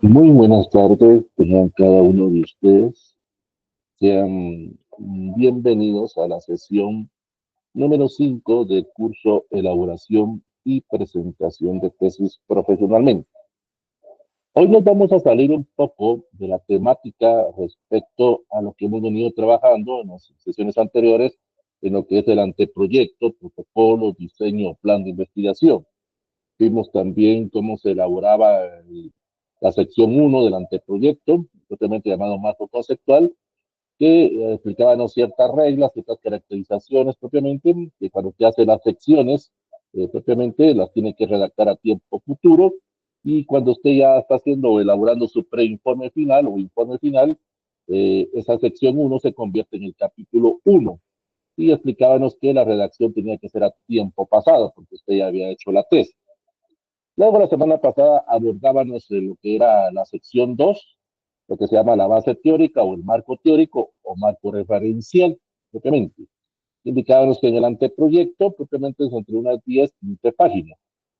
Muy buenas tardes, tengan cada uno de ustedes. Sean bienvenidos a la sesión número 5 del curso Elaboración y Presentación de Tesis Profesionalmente. Hoy nos vamos a salir un poco de la temática respecto a lo que hemos venido trabajando en las sesiones anteriores, en lo que es el anteproyecto, protocolo, diseño, plan de investigación. Vimos también cómo se elaboraba la sección 1 del anteproyecto, propiamente llamado marco conceptual, que explicaban ciertas reglas, ciertas caracterizaciones propiamente, que cuando usted hace las secciones, propiamente las tiene que redactar a tiempo futuro, y cuando usted ya está haciendo o elaborando su preinforme final o informe final, esa sección 1 se convierte en el capítulo 1, y explicábamos que la redacción tenía que ser a tiempo pasado, porque usted ya había hecho la tesis. Luego, la semana pasada abordábamos lo que era la sección 2, lo que se llama la base teórica o el marco teórico o marco referencial, propiamente. Indicábamos que en el anteproyecto, propiamente, es entre unas 10 y 15 páginas.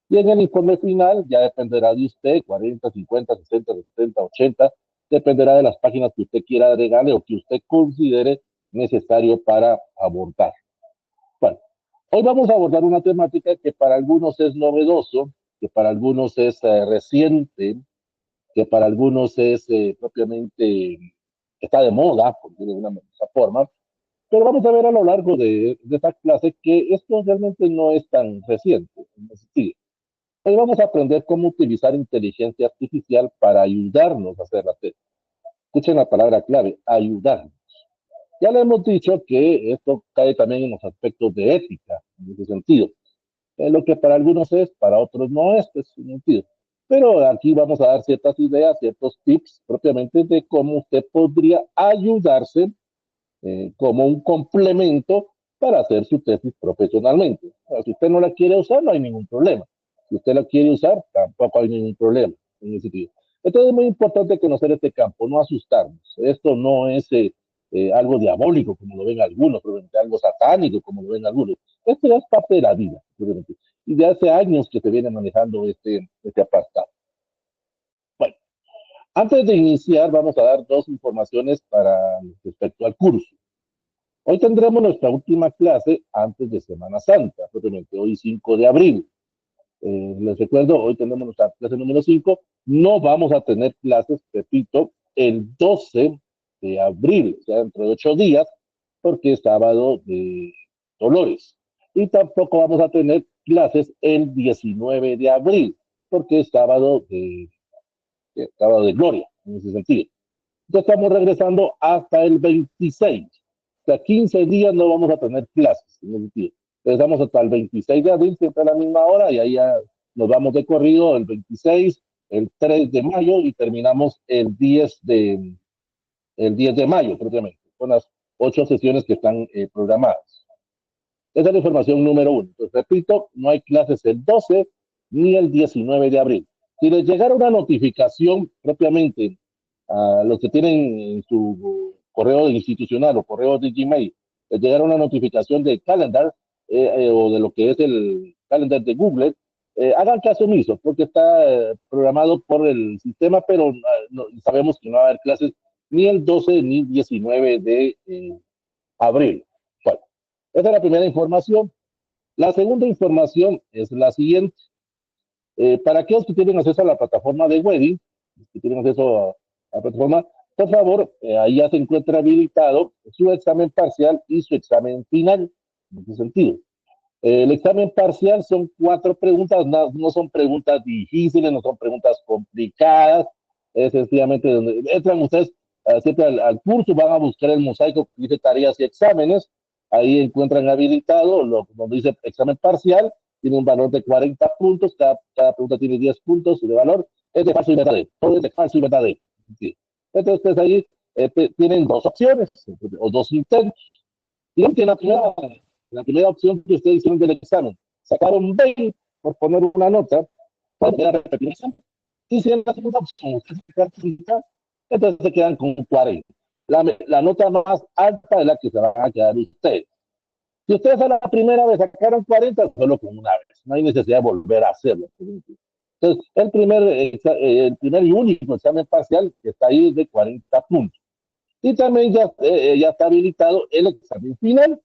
Y en el informe final, ya dependerá de usted, 40, 50, 60, 70, 80, dependerá de las páginas que usted quiera agregarle o que usted considere necesario para abordar. Bueno, hoy vamos a abordar una temática que para algunos es novedoso, que para algunos es reciente, que para algunos es propiamente, está de moda, por decirlo de una forma, pero vamos a ver a lo largo de esta clase que esto realmente no es tan reciente. Sí, hoy vamos a aprender cómo utilizar inteligencia artificial para ayudarnos a hacer la tesis. Escuchen la palabra clave, ayudarnos. Ya le hemos dicho que esto cae también en los aspectos de ética, en ese sentido. Lo que para algunos es, para otros no es, pues, un sentido. Pero aquí vamos a dar ciertas ideas, ciertos tips propiamente de cómo usted podría ayudarse como un complemento para hacer su tesis profesionalmente. Si usted no la quiere usar, no hay ningún problema. Si usted la quiere usar, tampoco hay ningún problema en ese sentido. Entonces es muy importante conocer este campo, no asustarnos. Esto no es algo diabólico, como lo ven algunos, algo satánico, como lo ven algunos. Esto es parte de la vida, y de hace años que se viene manejando este apartado. Bueno, antes de iniciar, vamos a dar dos informaciones para respecto al curso. Hoy tendremos nuestra última clase antes de Semana Santa, propiamente hoy 5 de abril. Les recuerdo, hoy tenemos nuestra clase número 5. No vamos a tener clases, repito, el 12 de abril, o sea, dentro de 8 días, porque es sábado de Dolores. Y tampoco vamos a tener clases el 19 de abril, porque es sábado de Gloria, en ese sentido. Ya estamos regresando hasta el 26. O sea, 15 días no vamos a tener clases, en ese sentido. Empezamos hasta el 26 de abril, siempre a la misma hora, y ahí ya nos vamos de corrido el 26, el 3 de mayo, y terminamos el 10 de mayo, propiamente, con las 8 sesiones que están programadas. Esa es la información número 1. Entonces, repito, no hay clases el 12 ni el 19 de abril. Si les llegara una notificación propiamente a los que tienen en su correo institucional o correo de Gmail, les llegara una notificación de calendar o de lo que es el calendar de Google, hagan caso omiso, porque está programado por el sistema, pero no, sabemos que no va a haber clases ni el 12 ni el 19 de abril. Bueno, esa es la primera información. La segunda información es la siguiente. Para aquellos que tienen acceso a la plataforma de Wedding, que tienen acceso a la plataforma, por favor, ahí ya se encuentra habilitado su examen parcial y su examen final, en ese sentido. El examen parcial son 4 preguntas, no son preguntas difíciles, no son preguntas complicadas, es sencillamente donde entran ustedes siempre al curso, van a buscar el mosaico que dice tareas y exámenes, ahí encuentran habilitado, donde dice examen parcial, tiene un valor de 40 puntos, cada pregunta tiene 10 puntos de valor, es de falso y verdadero, todo es de falso y verdadero. Sí. Entonces, ustedes ahí tienen dos opciones, o dos intentos. Digamos que la primera opción que ustedes hicieron del examen, sacaron 20 por poner una nota, pueden repetir el examen. Y si en la segunda opción ustedes sacan 30, entonces se quedan con 40. La nota más alta es la que se van a quedar ustedes. Si ustedes a la primera vez sacaron 40, solo con una vez. No hay necesidad de volver a hacerlo. Entonces, el primer y único examen parcial que está ahí es de 40 puntos. Y también ya está habilitado el examen final,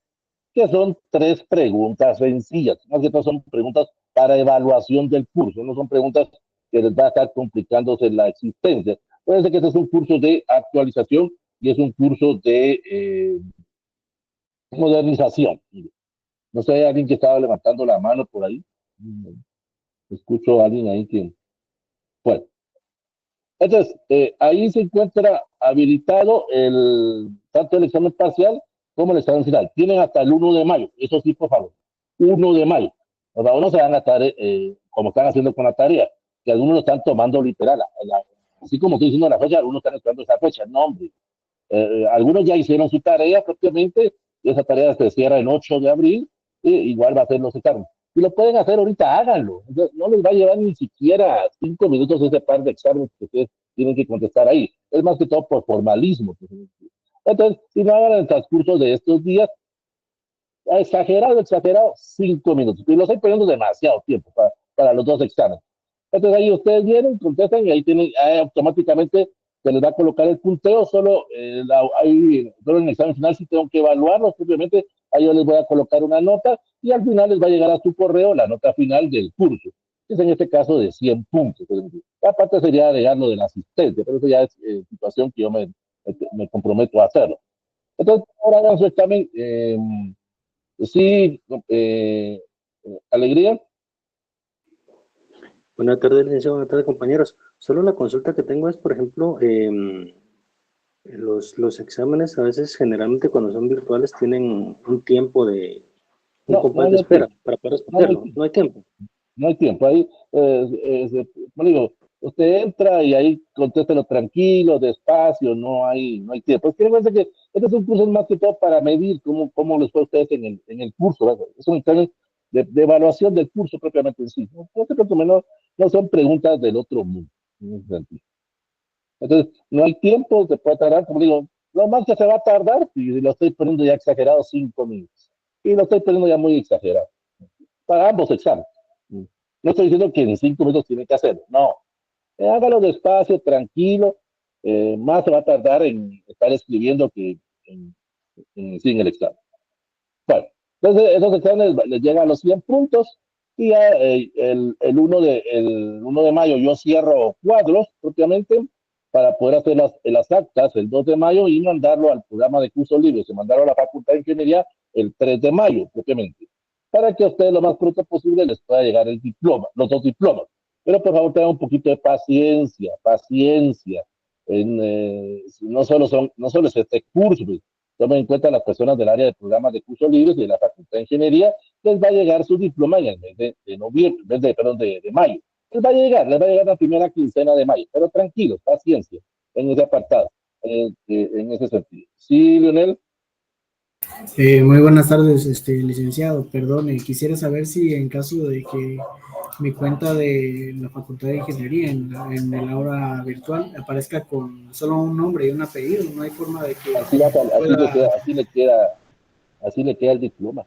que son 3 preguntas sencillas. Más que todo son preguntas para evaluación del curso, no son preguntas que les va a estar complicándose la existencia. Puede ser que este es un curso de actualización y es un curso de modernización. No sé, hay alguien que estaba levantando la mano por ahí. Escucho a alguien ahí que... Bueno, entonces, ahí se encuentra habilitado tanto el examen parcial como el examen final. Tienen hasta el 1 de mayo, eso sí, por favor. 1 de mayo. O sea, uno se van a estar, como están haciendo con la tarea, que algunos lo están tomando literal. Así como estoy diciendo la fecha, algunos están esperando esa fecha. No, hombre. Algunos ya hicieron su tarea propiamente, y esa tarea se cierra el 8 de abril, y igual va a ser los exámenes. Si lo pueden hacer ahorita, háganlo. No les va a llevar ni siquiera 5 minutos ese par de exámenes que ustedes tienen que contestar ahí. Es más que todo por formalismo. Entonces, si no hagan el transcurso de estos días, exagerado, 5 minutos. Y lo estoy poniendo demasiado tiempo para los dos exámenes. Entonces ahí ustedes vienen, contestan y ahí tienen automáticamente se les va a colocar el punteo, solo en el examen final si tengo que evaluarlos, obviamente ahí yo les voy a colocar una nota y al final les va a llegar a su correo la nota final del curso, que es en este caso de 100 puntos. Aparte sería agregar lo de la asistencia, pero eso ya es situación que yo me comprometo a hacerlo. Entonces, ahora hagan su examen. Sí, Alegría. Buenas tardes, licenciado. Buenas tardes, compañeros. Solo la consulta que tengo es, por ejemplo, los exámenes a veces, generalmente cuando son virtuales, tienen un tiempo un No, compás no, de no hay espera tiempo. para poder No, no hay responderlo. tiempo. No hay tiempo. No hay tiempo. Ahí, como digo, usted entra y ahí contéstelo tranquilo, despacio, no hay tiempo. Es que fíjense que este es un curso más que todo para medir cómo les fue a ustedes en el curso, ¿verdad? Es un examen de evaluación del curso propiamente en sí. No se preocupen, no son preguntas del otro mundo, en ese sentido. Entonces, no hay tiempo, se puede tardar, como digo, lo más que se va a tardar, y lo estoy poniendo ya exagerado, 5 minutos. Y lo estoy poniendo ya muy exagerado para ambos exámenes. No estoy diciendo que en 5 minutos tiene que hacerlo, no. Hágalo despacio, tranquilo. Más se va a tardar en estar escribiendo que sí, en el examen. Bueno, entonces esos exámenes les llegan a los 100 puntos y ya el 1 de mayo yo cierro cuadros propiamente para poder hacer las actas el 2 de mayo y mandarlo al programa de cursos libres, y mandarlo a la Facultad de Ingeniería el 3 de mayo propiamente, para que a ustedes lo más pronto posible les pueda llegar el diploma, los dos diplomas. Pero por favor tengan un poquito de paciencia, paciencia. No solo es este curso, pues, tomen en cuenta las personas del área de programas de cursos libres y de la Facultad de Ingeniería, les va a llegar su diploma en el mes de noviembre, perdón, de mayo. Les va a llegar la primera quincena de mayo, pero tranquilos, paciencia en ese apartado, en ese sentido. Sí, Leonel. Muy buenas tardes, licenciado. Perdone, quisiera saber si en caso de que mi cuenta de la Facultad de Ingeniería en el aula virtual aparezca con solo un nombre y un apellido, no hay forma de que Así, así le queda, pueda... así le queda el diploma.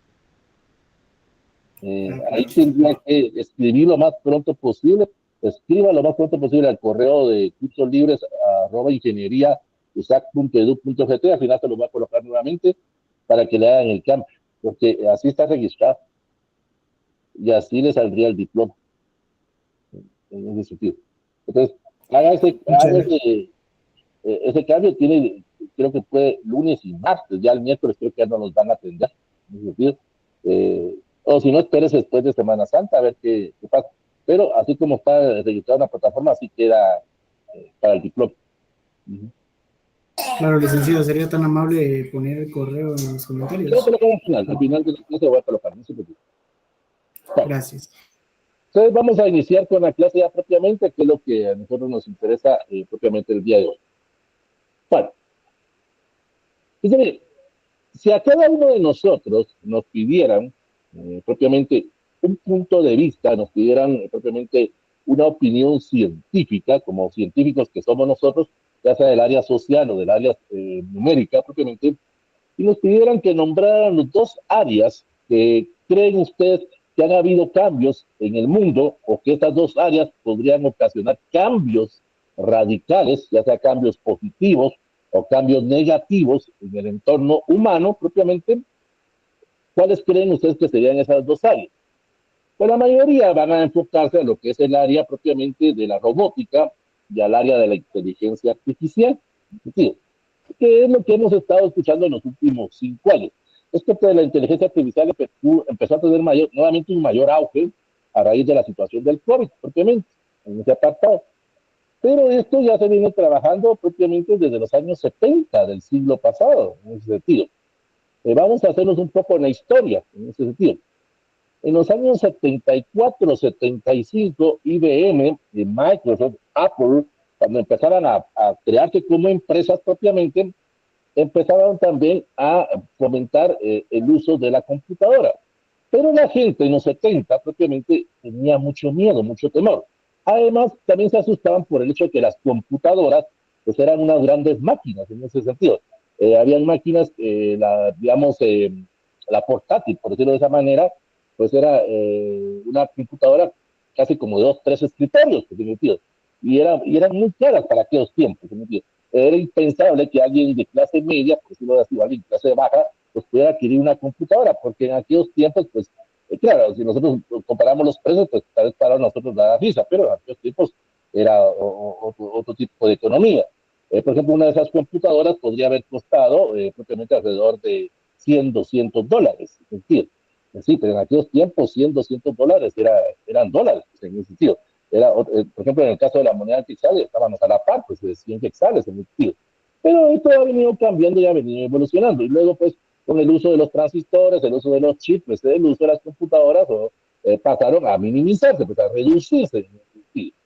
Ah, Ahí claro. tendría que escribir lo más pronto posible, escriba lo más pronto posible al correo de cursos libres @ingeniería.usac.edu.gt, al final se lo va a colocar nuevamente para que le hagan el cambio, porque así está registrado y así le saldría el diploma en ese sentido. Entonces, Muchas haga gracias. ese cambio, creo que puede lunes y martes, ya el miércoles creo que ya no los van a atender, en ese sentido. O si no, esperes después de Semana Santa a ver qué pasa. Pero así como está registrado en la plataforma, así queda para el diploma. Uh -huh. Claro, licenciado, sería tan amable poner el correo en los Yo comentarios. te lo pongo al final de la clase voy a colocar, no se preocupe. Bueno, Gracias. entonces vamos a iniciar con la clase ya propiamente, que es lo que a nosotros nos interesa propiamente el día de hoy. Bueno, dice, mire, si a cada uno de nosotros nos pidieran propiamente un punto de vista, nos pidieran propiamente una opinión científica, como científicos que somos nosotros, ya sea del área social o del área numérica propiamente, y nos pidieran que nombraran los dos áreas que creen ustedes que han habido cambios en el mundo o que estas dos áreas podrían ocasionar cambios radicales, ya sea cambios positivos o cambios negativos en el entorno humano propiamente, ¿cuáles creen ustedes que serían esas dos áreas? Pues la mayoría van a enfocarse a lo que es el área propiamente de la robótica y al área de la inteligencia artificial. ¿Sí? Que es lo que hemos estado escuchando en los últimos 5 años. Esto de la inteligencia artificial empezó a tener nuevamente un mayor auge a raíz de la situación del COVID, propiamente, en ese apartado. Pero esto ya se viene trabajando propiamente desde los años 70 del siglo pasado, en ese sentido. Vamos a hacernos un poco en la historia, en ese sentido. En los años 74, 75, IBM, Microsoft, Apple, cuando empezaron a crearse como empresas propiamente, empezaron también a fomentar el uso de la computadora. Pero la gente en los 70 propiamente tenía mucho miedo, mucho temor. Además, también se asustaban por el hecho de que las computadoras pues, eran unas grandes máquinas en ese sentido. Habían máquinas, digamos, la portátil, por decirlo de esa manera, pues era una computadora casi como de 2, 3 escritorios, y eran muy caras para aquellos tiempos. Era impensable que alguien de clase media, por decirlo así, alguien de clase baja, pues pudiera adquirir una computadora, porque en aquellos tiempos, pues, claro, si nosotros comparamos los precios, pues tal vez para nosotros da risa, pero en aquellos tiempos era otro tipo de economía. Por ejemplo, una de esas computadoras podría haber costado propiamente alrededor de 100, $200. Es decir, sí, pero en aquellos tiempos 100, $200 eran dólares, pues, en ese sentido. Por ejemplo, en el caso de la moneda quetzal, estábamos a la par, pues de 100 quetzales en ese sentido. Pero esto ha venido cambiando y ha venido evolucionando. Y luego, pues, con el uso de los transistores, el uso de los chips, pues, el uso de las computadoras, pasaron a minimizarse, pues, a reducirse en ese sentido.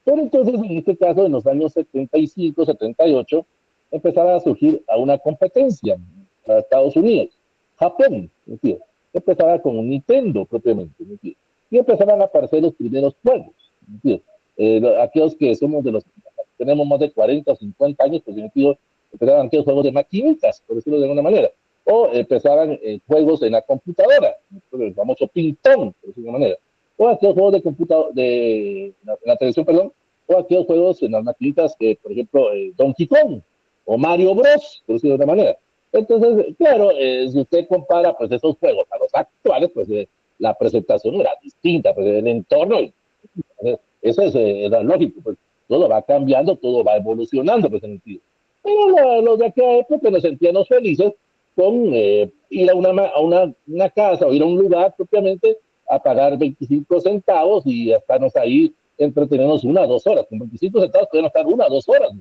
Pero entonces, en este caso, en los años 75, 78, empezaba a surgir a una competencia para Estados Unidos, Japón, ¿sí? Empezaba con un Nintendo propiamente, ¿sí? Y empezaban a aparecer los primeros juegos, ¿sí? Aquellos que somos de los, tenemos más de 40 o 50 años, pues empezaban aquellos juegos de maquinitas, por decirlo de alguna manera, o empezaban juegos en la computadora, el famoso ping-pong, por decirlo de alguna manera, o aquellos juegos de computadora, la televisión, perdón, o aquellos juegos en las maquinitas, por ejemplo, Donkey Kong o Mario Bros, por decirlo de otra manera. Entonces, claro, si usted compara pues esos juegos a los actuales, pues la presentación era distinta, pues el entorno, eso es lógico, pues todo va cambiando, todo va evolucionando, pues en el sentido. Pero los de aquella época nos sentíamos felices con ir a una casa o ir a un lugar propiamente a pagar 25 centavos y estarnos ahí entretenernos 1 o 2 horas. Con 25 centavos podíamos estar 1 o 2 horas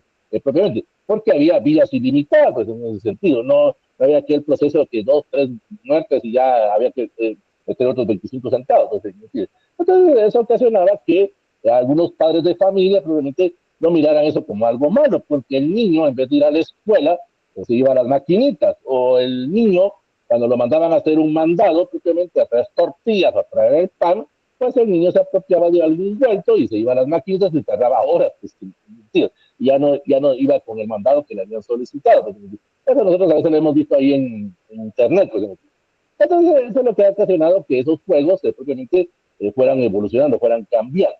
propiamente, porque había vías ilimitadas, pues en ese sentido. No había aquel proceso de que 2, 3 muertes y ya había que meter otros 25 centavos. Entonces eso ocasionaba que algunos padres de familia probablemente no miraran eso como algo malo, porque el niño, en vez de ir a la escuela, pues se iba a las maquinitas, o el niño, cuando lo mandaban a hacer un mandado, simplemente a traer tortillas, a traer el pan, pues el niño se apropiaba de algún vuelto y se iba a las maquinitas y tardaba horas, pues, y ya no iba con el mandado que le habían solicitado. Pues, eso nosotros a veces lo hemos visto ahí en internet. Pues, entonces, eso es lo que ha ocasionado que esos juegos propiamente fueran evolucionando, fueran cambiando.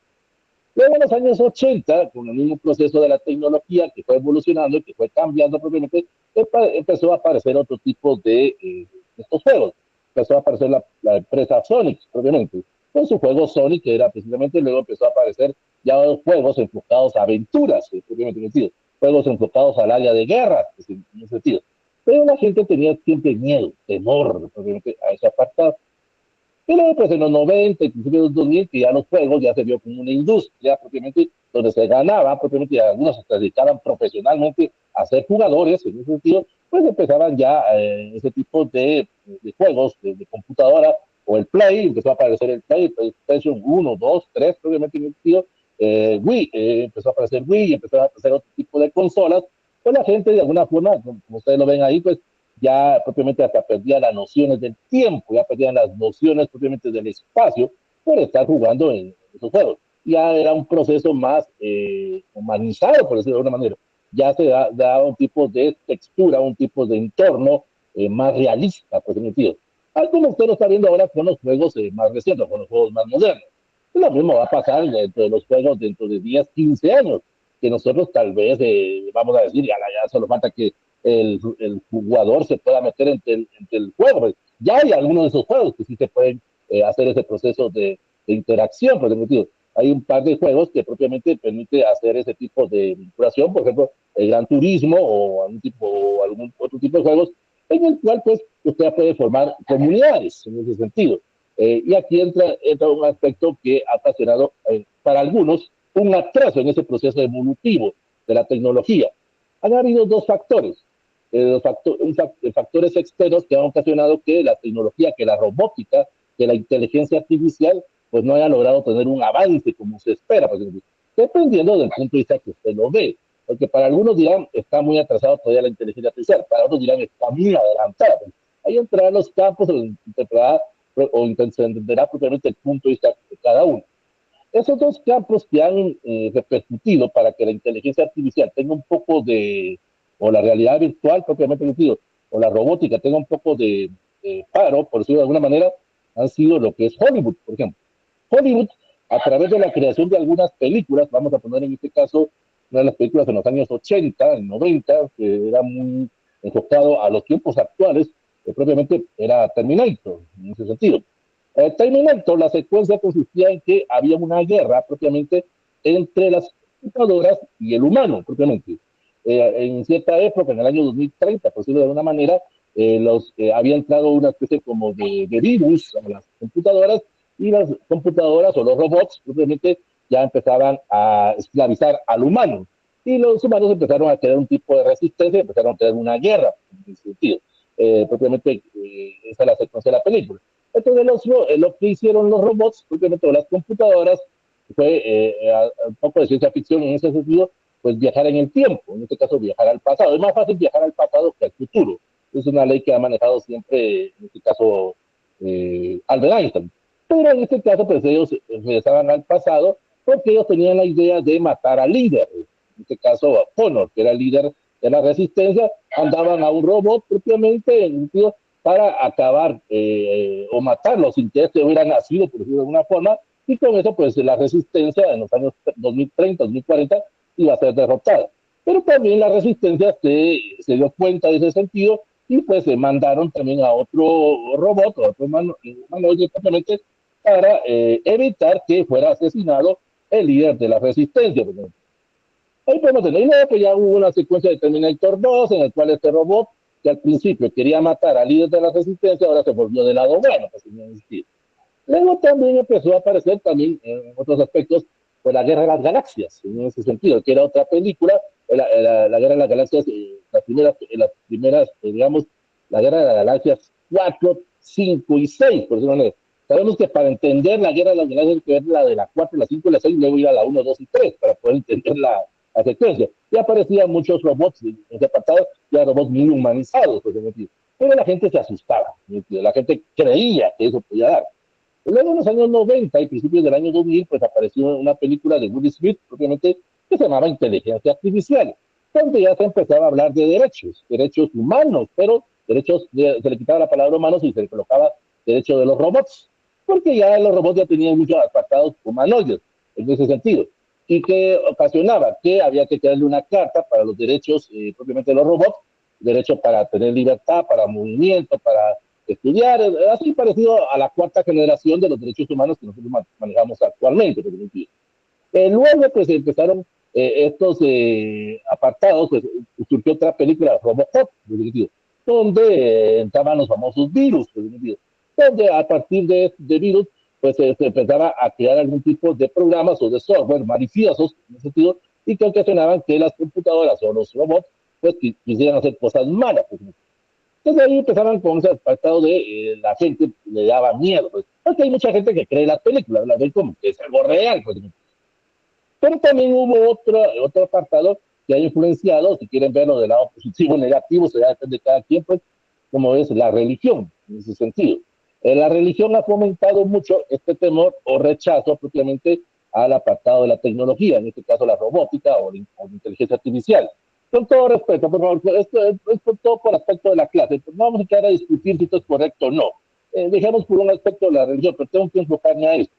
Luego en los años 80, con el mismo proceso de la tecnología que fue evolucionando y que fue cambiando propiamente, empezó a aparecer otro tipo de estos juegos. Empezó a aparecer la empresa Sonic, propiamente. Con su juego Sonic, que era precisamente, luego empezó a aparecer ya juegos enfocados a aventuras, propiamente sentido. Juegos enfocados al área de guerra, en ese sentido. Pero la gente tenía siempre miedo, temor, propiamente, a ese apartado. Pero pues en los 90 y principios de los 2000, que ya los juegos ya se vio como una industria propiamente, donde se ganaba propiamente, y algunos se dedicaban profesionalmente a ser jugadores, en ese sentido, pues empezaban ya ese tipo de juegos de computadora, o el Play, empezó a aparecer el Play, PlayStation 1, 2, 3, obviamente en el sentido, Wii, empezó a aparecer Wii, empezó a aparecer otro tipo de consolas, pues la gente de alguna forma, como ustedes lo ven ahí, pues ya propiamente hasta perdía las nociones del tiempo, ya perdían las nociones propiamente del espacio por estar jugando en esos juegos. Ya era un proceso más humanizado, por decirlo de alguna manera. Ya se da un tipo de textura, un tipo de entorno más realista, por ese sentido. Algo como usted lo está viendo ahora con los juegos más recientes, con los juegos más modernos. Lo mismo va a pasar dentro de los juegos dentro de 10, 15 años, que nosotros tal vez vamos a decir, ya solo falta que el jugador se pueda meter entre el juego. Pues ya hay algunos de esos juegos que sí se pueden hacer ese proceso de interacción, por ejemplo. Hay un par de juegos que propiamente permite hacer ese tipo de vinculación, por ejemplo, el Gran Turismo o algún otro tipo de juegos en el cual pues usted puede formar comunidades en ese sentido. Y aquí entra un aspecto que ha ocasionado para algunos un atraso en ese proceso evolutivo de la tecnología. Han habido dos factores, factores externos que han ocasionado que la tecnología, que la robótica, que la inteligencia artificial, pues no haya logrado tener un avance como se espera, pues, dependiendo del punto de vista que usted lo ve. Porque para algunos dirán, está muy atrasado todavía la inteligencia artificial, para otros dirán, está muy adelantada. Pues, ahí entrarán los campos o se entenderá propiamente el punto de vista de cada uno. Esos dos campos que han repercutido para que la inteligencia artificial tenga un poco o la realidad virtual propiamente sentido, o la robótica tenga un poco de paro, por decirlo de alguna manera, han sido lo que es Hollywood, por ejemplo. Hollywood, a través de la creación de algunas películas, vamos a poner en este caso una de las películas en los años 80, 90, que era muy enfocado a los tiempos actuales, que propiamente era Terminator, en ese sentido. Terminator, la secuencia consistía en que había una guerra propiamente entre las computadoras y el humano, propiamente. En cierta época, en el año 2030, por decirlo de alguna manera, había entrado una especie como de virus a las computadoras y las computadoras o los robots propiamente ya empezaban a esclavizar al humano. Y los humanos empezaron a tener un tipo de resistencia, empezaron a tener una guerra, en ese sentido. Propiamente, esa es la secuencia de la película. Entonces, lo que hicieron los robots, propiamente las computadoras, fue un poco de ciencia ficción en ese sentido, pues viajar en el tiempo, en este caso viajar al pasado. Es más fácil viajar al pasado que al futuro. Es una ley que ha manejado siempre, en este caso, Albert Einstein. Pero en este caso, pues ellos regresaban al pasado porque ellos tenían la idea de matar al líder, en este caso a Connor, que era el líder de la resistencia, andaban a un robot propiamente, en sentido, para acabar o matarlo sin que este hubiera nacido, por decirlo de alguna forma, y con eso, pues la resistencia en los años 2030, 2040 iba a ser derrotada. Pero también la resistencia se dio cuenta de ese sentido y pues se mandaron también a otro robot, a otro humanoide propiamente, para evitar que fuera asesinado el líder de la resistencia. Ahí podemos tener, y luego pues ya hubo una secuencia de Terminator 2 en el cual este robot, que al principio quería matar al líder de la resistencia, ahora se volvió del lado bueno, pues, luego también empezó a aparecer también en otros aspectos pues la Guerra de las Galaxias, en ese sentido, que era otra película, la Guerra de las Galaxias, las primeras digamos, la Guerra de las Galaxias 4, 5 y 6, por decirlo así. Sabemos que para entender la Guerra de las Galaxias hay que ver la de la 4, la 5 y la 6, luego ir a la 1, 2 y 3, para poder entender la secuencia. Y aparecían muchos robots en ese apartado, ya robots muy humanizados, por decirlo así. Pero la gente se asustaba, la gente creía que eso podía dar. Luego en los años 90 y principios del año 2000, pues apareció una película de Will Smith, propiamente, que se llamaba Inteligencia Artificial, donde ya se empezaba a hablar de derechos humanos, pero se le quitaba la palabra humanos y se le colocaba derecho de los robots, porque ya los robots ya tenían muchos apartados humanoides, en ese sentido, y que ocasionaba que había que darle una carta para los derechos propiamente de los robots, derecho para tener libertad, para movimiento, para estudiar, así parecido a la cuarta generación de los derechos humanos que nosotros manejamos actualmente. Luego pues empezaron estos apartados, pues surgió otra película, Robocop, donde entraban los famosos virus, donde a partir de virus pues se empezaba a crear algún tipo de programas o de software maliciosos en ese sentido y que ocasionaban que las computadoras o los robots pues quisieran hacer cosas malas. Pues. Entonces ahí empezaron con ese apartado de la gente le daba miedo, pues, porque hay mucha gente que cree las películas, la ven como que es algo real, pues. Pero también hubo otro apartado que ha influenciado, si quieren verlo del lado positivo o negativo, eso ya depende de cada quien, pues, como es la religión, en ese sentido. La religión ha fomentado mucho este temor o rechazo propiamente al apartado de la tecnología, en este caso la robótica o la inteligencia artificial. Con todo respeto, por favor, esto es todo por aspecto de la clase. Pues no vamos a quedar a discutir si esto es correcto o no. Dejemos por un aspecto de la religión, pero tengo que enfocarme a esto.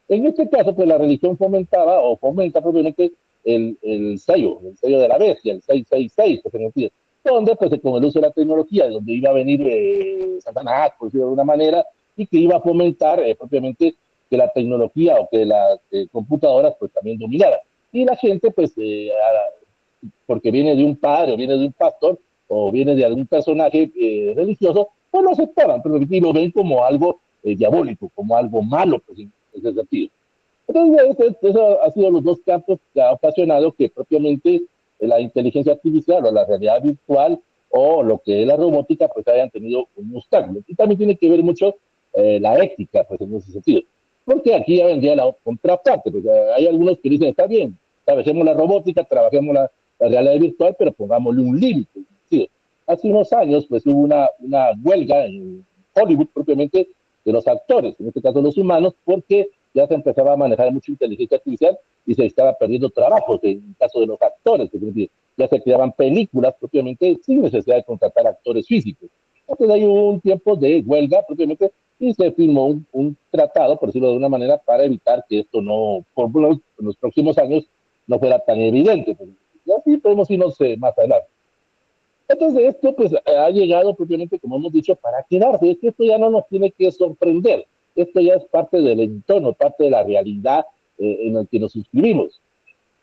En este caso, pues la religión fomentaba o fomenta propiamente el sello de la bestia, el 666, que se entiende, donde pues con el uso de la tecnología, donde iba a venir Satanás, por decirlo de alguna manera, y que iba a fomentar propiamente que la tecnología o que las computadoras pues también dominara. Y la gente pues, porque viene de un padre o viene de un pastor o viene de algún personaje religioso, pues lo aceptaban, pero y lo ven como algo diabólico, como algo malo, pues en ese sentido. Entonces, eso ha sido los dos campos que ha ocasionado que propiamente la inteligencia artificial o la realidad virtual o lo que es la robótica, pues hayan tenido un obstáculo. Y también tiene que ver mucho la ética, pues en ese sentido. Porque aquí ya vendría la contraparte, pues hay algunos que dicen, está bien, trabajemos la robótica, trabajemos la realidad virtual, pero pongámosle un límite. ¿Sí? Hace unos años, pues hubo una huelga en Hollywood propiamente de los actores, en este caso los humanos, porque ya se empezaba a manejar mucha inteligencia artificial y se estaba perdiendo trabajos en el caso de los actores, es decir, ya se creaban películas propiamente sin necesidad de contratar actores físicos. Entonces ahí hubo un tiempo de huelga propiamente y se firmó un tratado, por decirlo de una manera, para evitar que esto no, por los próximos años, no fuera tan evidente. Y así podemos irnos más adelante. Entonces esto pues ha llegado propiamente, como hemos dicho, para quedarse. Es que esto ya no nos tiene que sorprender. Esto ya es parte del entorno, parte de la realidad en la que nos suscribimos.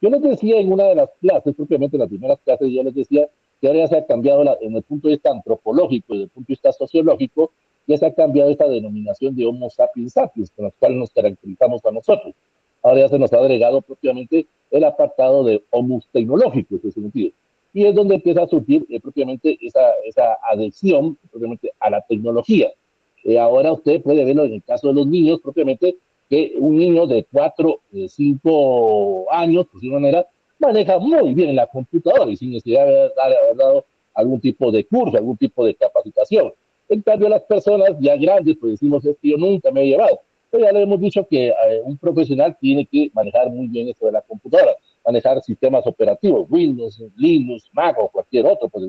Yo les decía en una de las clases, propiamente en las primeras clases, yo les decía que ahora ya se ha cambiado en el punto de vista antropológico y desde el punto de vista sociológico, ya se ha cambiado esta denominación de Homo sapiens sapiens, con la cual nos caracterizamos a nosotros. Ahora ya se nos ha agregado propiamente el apartado de Homo tecnológico, en ese sentido. Y es donde empieza a surgir propiamente esa adhesión propiamente a la tecnología. Ahora usted puede verlo en el caso de los niños propiamente, que un niño de 4, 5 años, por decirlo de manera, maneja muy bien la computadora y sin necesidad de haber dado algún tipo de curso, algún tipo de capacitación. En cambio, las personas ya grandes, pues decimos, es que yo nunca me he llevado. Pero ya le hemos dicho que un profesional tiene que manejar muy bien esto de la computadora, manejar sistemas operativos, Windows, Linux, Mac o cualquier otro, pues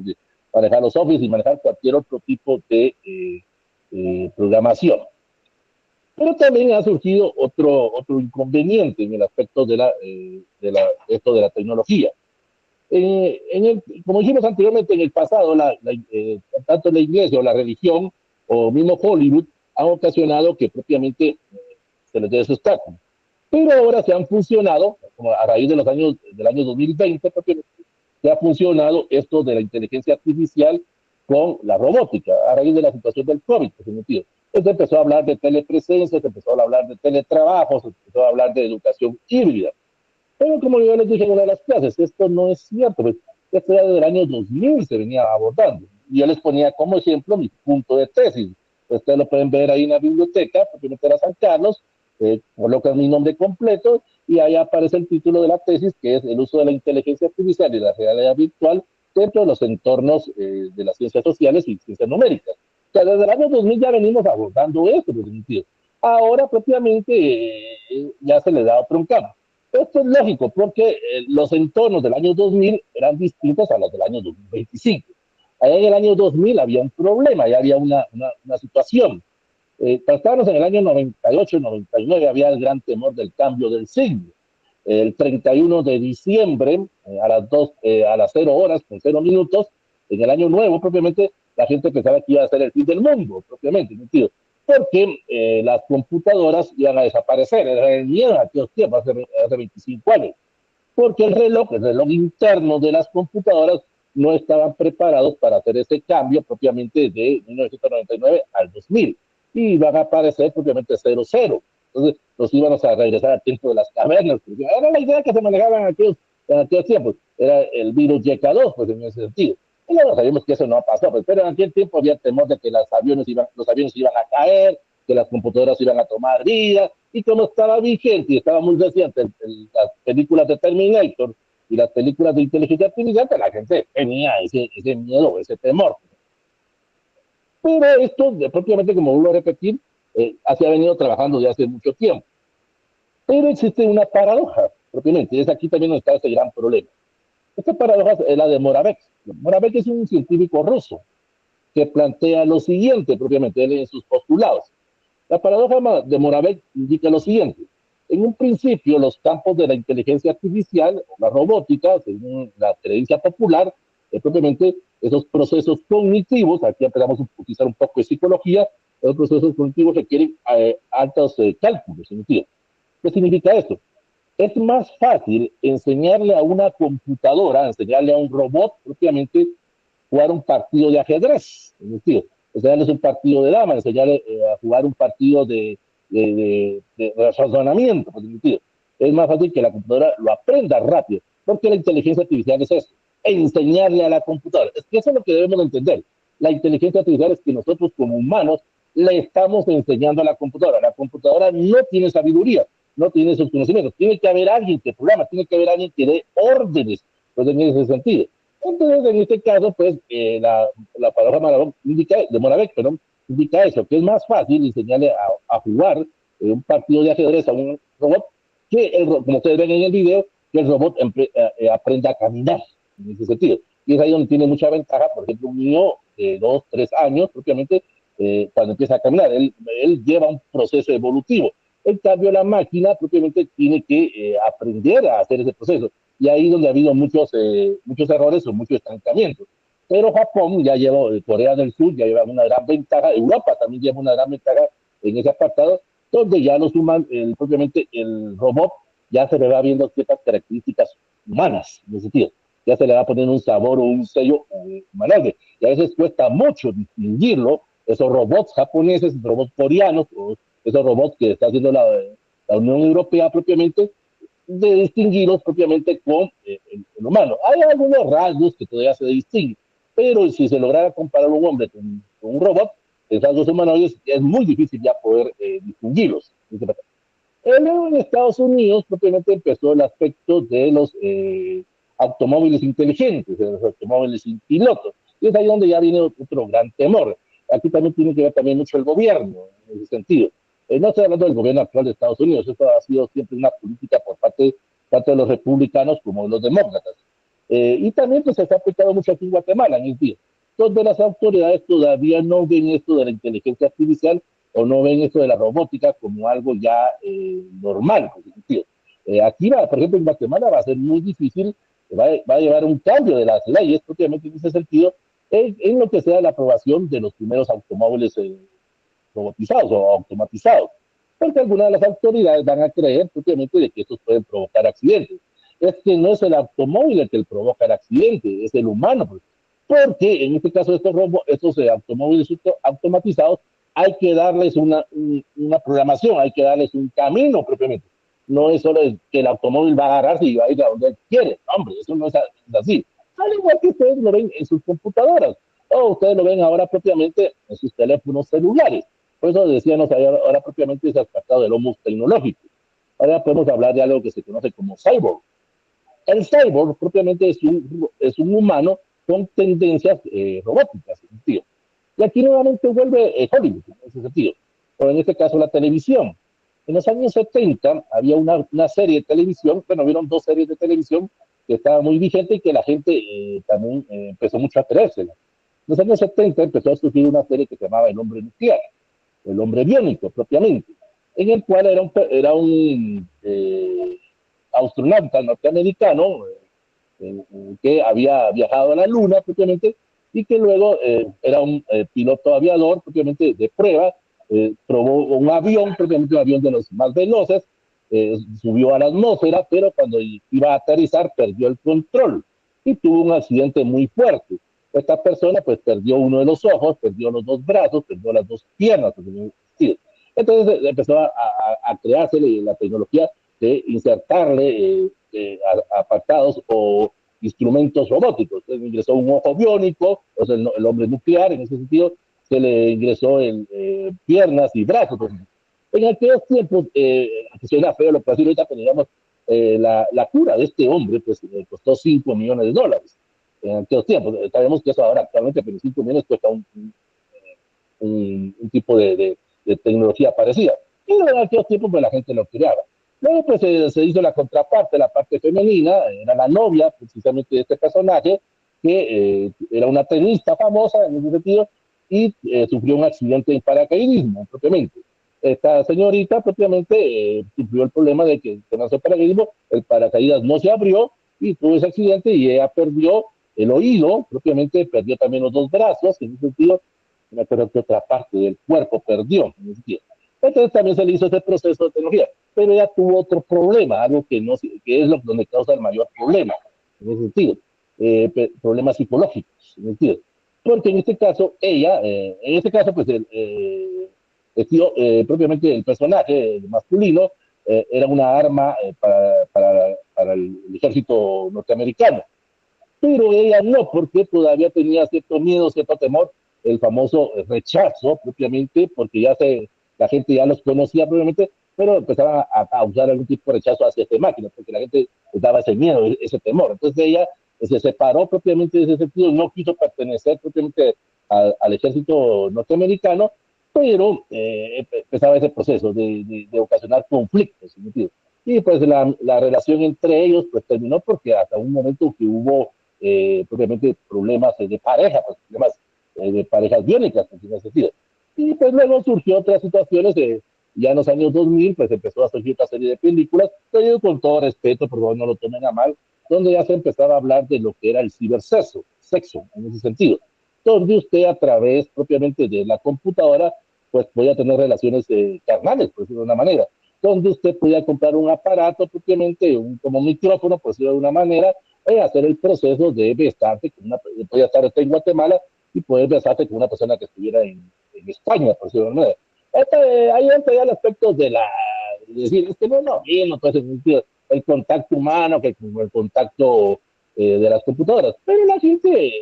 manejar los Office y manejar cualquier otro tipo de programación. Pero también ha surgido otro inconveniente en el aspecto esto de la tecnología. Como dijimos anteriormente, en el pasado, tanto la iglesia o la religión o mismo Hollywood han ocasionado que propiamente se les dé ese obstáculo. Pero ahora se han funcionado, como a raíz de del año 2020, se ha funcionado esto de la inteligencia artificial con la robótica, a raíz de la situación del COVID, por sentido. Se empezó a hablar de telepresencia, se empezó a hablar de teletrabajo, se empezó a hablar de educación híbrida. Pero como yo les dije en una de las clases, esto no es cierto, pues, esto ya desde el año 2000 se venía abordando. Y yo les ponía como ejemplo mi punto de tesis. Ustedes lo pueden ver ahí en la biblioteca, porque me a San Carlos, colocan mi nombre completo y ahí aparece el título de la tesis, que es el uso de la inteligencia artificial y la realidad virtual dentro de los entornos de las ciencias sociales y ciencias numéricas. O sea, desde el año 2000 ya venimos abordando esto, por sentido. Ahora propiamente ya se le da otro encargo. Esto es lógico porque los entornos del año 2000 eran distintos a los del año 2025. Allá en el año 2000 había un problema, ya había una situación. Estábamos en el año 98, 99, había el gran temor del cambio del siglo. El 31 de diciembre, a las 0 horas, con 0 minutos, en el año nuevo, propiamente, la gente pensaba que iba a ser el fin del mundo, propiamente, sentido, porque las computadoras iban a desaparecer, era el miedo a aquellos tiempos, hace 25 años, porque el reloj interno de las computadoras no estaban preparados para hacer ese cambio propiamente de 1999 al 2000 y iban a aparecer propiamente 00. Entonces nos íbamos a regresar al tiempo de las cavernas, porque era la idea que se manejaban aquellos en aquel tiempo. Era el virus YK2, pues en ese sentido. Y luego sabemos que eso no ha pasado, pues, pero en aquel tiempo había temor de que los aviones iban a caer, que las computadoras iban a tomar vida, y como estaba vigente y estaba muy reciente las películas de Terminator y las películas de inteligencia artificial, pues la gente tenía ese miedo, ese temor. Pero esto, propiamente, como vuelvo a repetir, se ha venido trabajando desde hace mucho tiempo. Pero existe una paradoja, propiamente, y es aquí también donde está ese gran problema. Esta paradoja es la de Moravec. Moravec es un científico ruso que plantea lo siguiente, propiamente, él en sus postulados. La paradoja de Moravec indica lo siguiente. En un principio, los campos de la inteligencia artificial o la robótica, según la creencia popular, propiamente esos procesos cognitivos, aquí empezamos a utilizar un poco de psicología, esos procesos cognitivos requieren altos cálculos. ¿Qué significa esto? Es más fácil enseñarle a una computadora, enseñarle a un robot propiamente jugar un partido de ajedrez, es decir, enseñarles un partido de dama, enseñarle a jugar un partido de razonamiento, pues, es más fácil que la computadora lo aprenda rápido, porque la inteligencia artificial es eso, enseñarle a la computadora. Es que eso es lo que debemos entender. La inteligencia artificial es que nosotros como humanos le estamos enseñando a la computadora. La computadora no tiene sabiduría, no tiene esos conocimientos. Tiene que haber alguien que programa, tiene que haber alguien que dé órdenes, pues en ese sentido. Entonces, en este caso, pues, la palabra de Moravec, perdón, indica eso, que es más fácil enseñarle a jugar un partido de ajedrez a un robot que, como ustedes ven en el video, que el robot aprenda a caminar, en ese sentido. Y es ahí donde tiene mucha ventaja, por ejemplo, un niño de 2, 3 años, propiamente, cuando empieza a caminar, él lleva un proceso evolutivo. En cambio, la máquina propiamente tiene que aprender a hacer ese proceso. Y ahí es donde ha habido muchos errores o mucho estancamiento. Pero Japón ya lleva, Corea del Sur ya lleva una gran ventaja, Europa también lleva una gran ventaja en ese apartado, donde ya los humanos, propiamente el robot, ya se le va viendo ciertas características humanas, en ese sentido. Ya se le va poniendo un sabor o un sello humanoide. Y a veces cuesta mucho distinguirlo, esos robots japoneses, robots coreanos, o esos robots que está haciendo la Unión Europea propiamente, de distinguirlos propiamente con el humano. Hay algunos rasgos que todavía se distinguen, pero si se lograra comparar un hombre con un robot, en rasgos humanoides, es muy difícil ya poder distinguirlos. En Estados Unidos propiamente empezó el aspecto de los automóviles inteligentes, de los automóviles sin piloto, y es ahí donde ya viene otro gran temor. Aquí también tiene que ver también mucho el gobierno, en ese sentido. No estoy hablando del gobierno actual de Estados Unidos, esto ha sido siempre una política por parte tanto de los republicanos como de los demócratas. Y también pues, se ha aplicado mucho aquí en Guatemala en el día, donde las autoridades todavía no ven esto de la inteligencia artificial o no ven esto de la robótica como algo ya normal. Aquí, por ejemplo, en Guatemala va a ser muy difícil, va a llevar un cambio de las leyes, propiamente en ese sentido, en lo que sea la aprobación de los primeros automóviles robotizados o automatizados, porque algunas de las autoridades van a creer propiamente de que estos pueden provocar accidentes. Es que no es el automóvil el que provoca el accidente, es el humano, porque en este caso estos automóviles automatizados hay que darles una programación, hay que darles un camino propiamente. No es solo que el automóvil va a agarrarse y va a ir a donde él quiere. Hombre, eso no es así. Al igual que ustedes lo ven en sus computadoras, o ustedes lo ven ahora propiamente en sus teléfonos celulares. Por eso decíamos ahora propiamente ese aspecto del homo tecnológico. Ahora podemos hablar de algo que se conoce como cyborg. El cyborg propiamente es un humano con tendencias robóticas. Tío. Y aquí nuevamente vuelve Hollywood en ese sentido, o en este caso la televisión. En los años 70 había una serie de televisión, bueno, vieron 2 series de televisión que estaba muy vigente y que la gente también empezó mucho a creérsela. En los años 70 empezó a surgir una serie que se llamaba El Hombre Nuclear, El Hombre Biónico propiamente, en el cual era un astronauta norteamericano que había viajado a la Luna propiamente y que luego era un piloto aviador propiamente de prueba, probó un avión, propiamente un avión de los más veloces, subió a la atmósfera, pero cuando iba a aterrizar perdió el control y tuvo un accidente muy fuerte. Esta persona pues perdió uno de los ojos, perdió los 2 brazos, perdió las 2 piernas. Entonces empezó a crearse la tecnología de insertarle apartados o instrumentos robóticos. Se le ingresó un ojo biónico, o sea, el hombre nuclear, en ese sentido, se le ingresó en piernas y brazos. En aquellos tiempos, que suena feo lo que así ahorita, pero digamos, la cura de este hombre pues, costó $5 millones. En aquellos tiempos, sabemos que eso ahora actualmente, pero 5 millones cuesta un tipo de tecnología parecida. Y en aquellos tiempos pues, la gente lo creaba. Luego pues se hizo la contraparte, la parte femenina, era la novia precisamente de este personaje, que era una tenista famosa en ese sentido, y sufrió un accidente en paracaidismo propiamente. Esta señorita propiamente sufrió el problema de que con ese paracaidismo el paracaídas no se abrió y tuvo ese accidente y ella perdió el oído, propiamente perdió también los dos brazos, en ese sentido, no me acuerdo que otra parte del cuerpo perdió, en ese sentido. Entonces también se le hizo ese proceso de tecnología, pero ella tuvo otro problema, algo que, no, que es lo donde causa el mayor problema, en ese sentido, problemas psicológicos, en ese sentido. Porque en este caso, ella, en este caso, pues propiamente el personaje masculino era una arma para el ejército norteamericano, pero ella no, porque todavía tenía cierto miedo, cierto temor, el famoso rechazo propiamente, porque la gente ya los conocía propiamente, pero empezaban a causar algún tipo de rechazo hacia esta máquina, porque la gente les daba ese miedo, ese temor. Entonces ella se separó propiamente de ese sentido, no quiso pertenecer propiamente al ejército norteamericano, pero empezaba ese proceso de ocasionar conflictos. Y pues la relación entre ellos pues terminó porque hasta un momento que hubo propiamente problemas de pareja, pues, problemas de parejas biónicas, en ese sentido. Y pues luego surgió otras situaciones, ya en los años 2000, pues empezó a surgir otra serie de películas, pero con todo respeto, por favor no lo tomen a mal, donde ya se empezaba a hablar de lo que era el cibersexo, sexo, en ese sentido, donde usted a través propiamente de la computadora, pues podía tener relaciones carnales, por decirlo de una manera, donde usted podía comprar un aparato propiamente, como un micrófono, por decirlo de una manera, hacer el proceso de besarse con podía estar usted en Guatemala y poder besarse con una persona que estuviera en España, por decirlo de una manera. Ahí entra ya el aspecto de decir, es que no es lo mismo, pues, el contacto humano que el contacto de las computadoras, pero la gente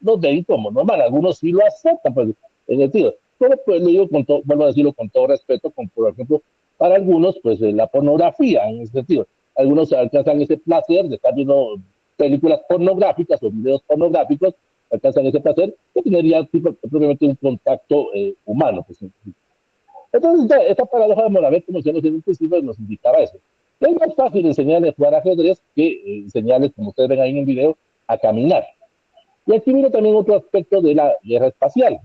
lo ven como normal, algunos sí lo aceptan, pues, en el sentido. Pero pues lo digo vuelvo a decirlo con todo respeto, por ejemplo, para algunos, pues la pornografía, en ese sentido. Algunos alcanzan ese placer de estar viendo películas pornográficas o videos pornográficos, alcanzan ese placer, que tendría propiamente un contacto humano. Pues. Entonces, esta paradoja de Moravec, como decíamos en un principio, nos indicaba eso. Es más fácil enseñarles a jugar ajedrez que enseñarles, como ustedes ven ahí en el video, a caminar. Y aquí viene también otro aspecto de la guerra espacial,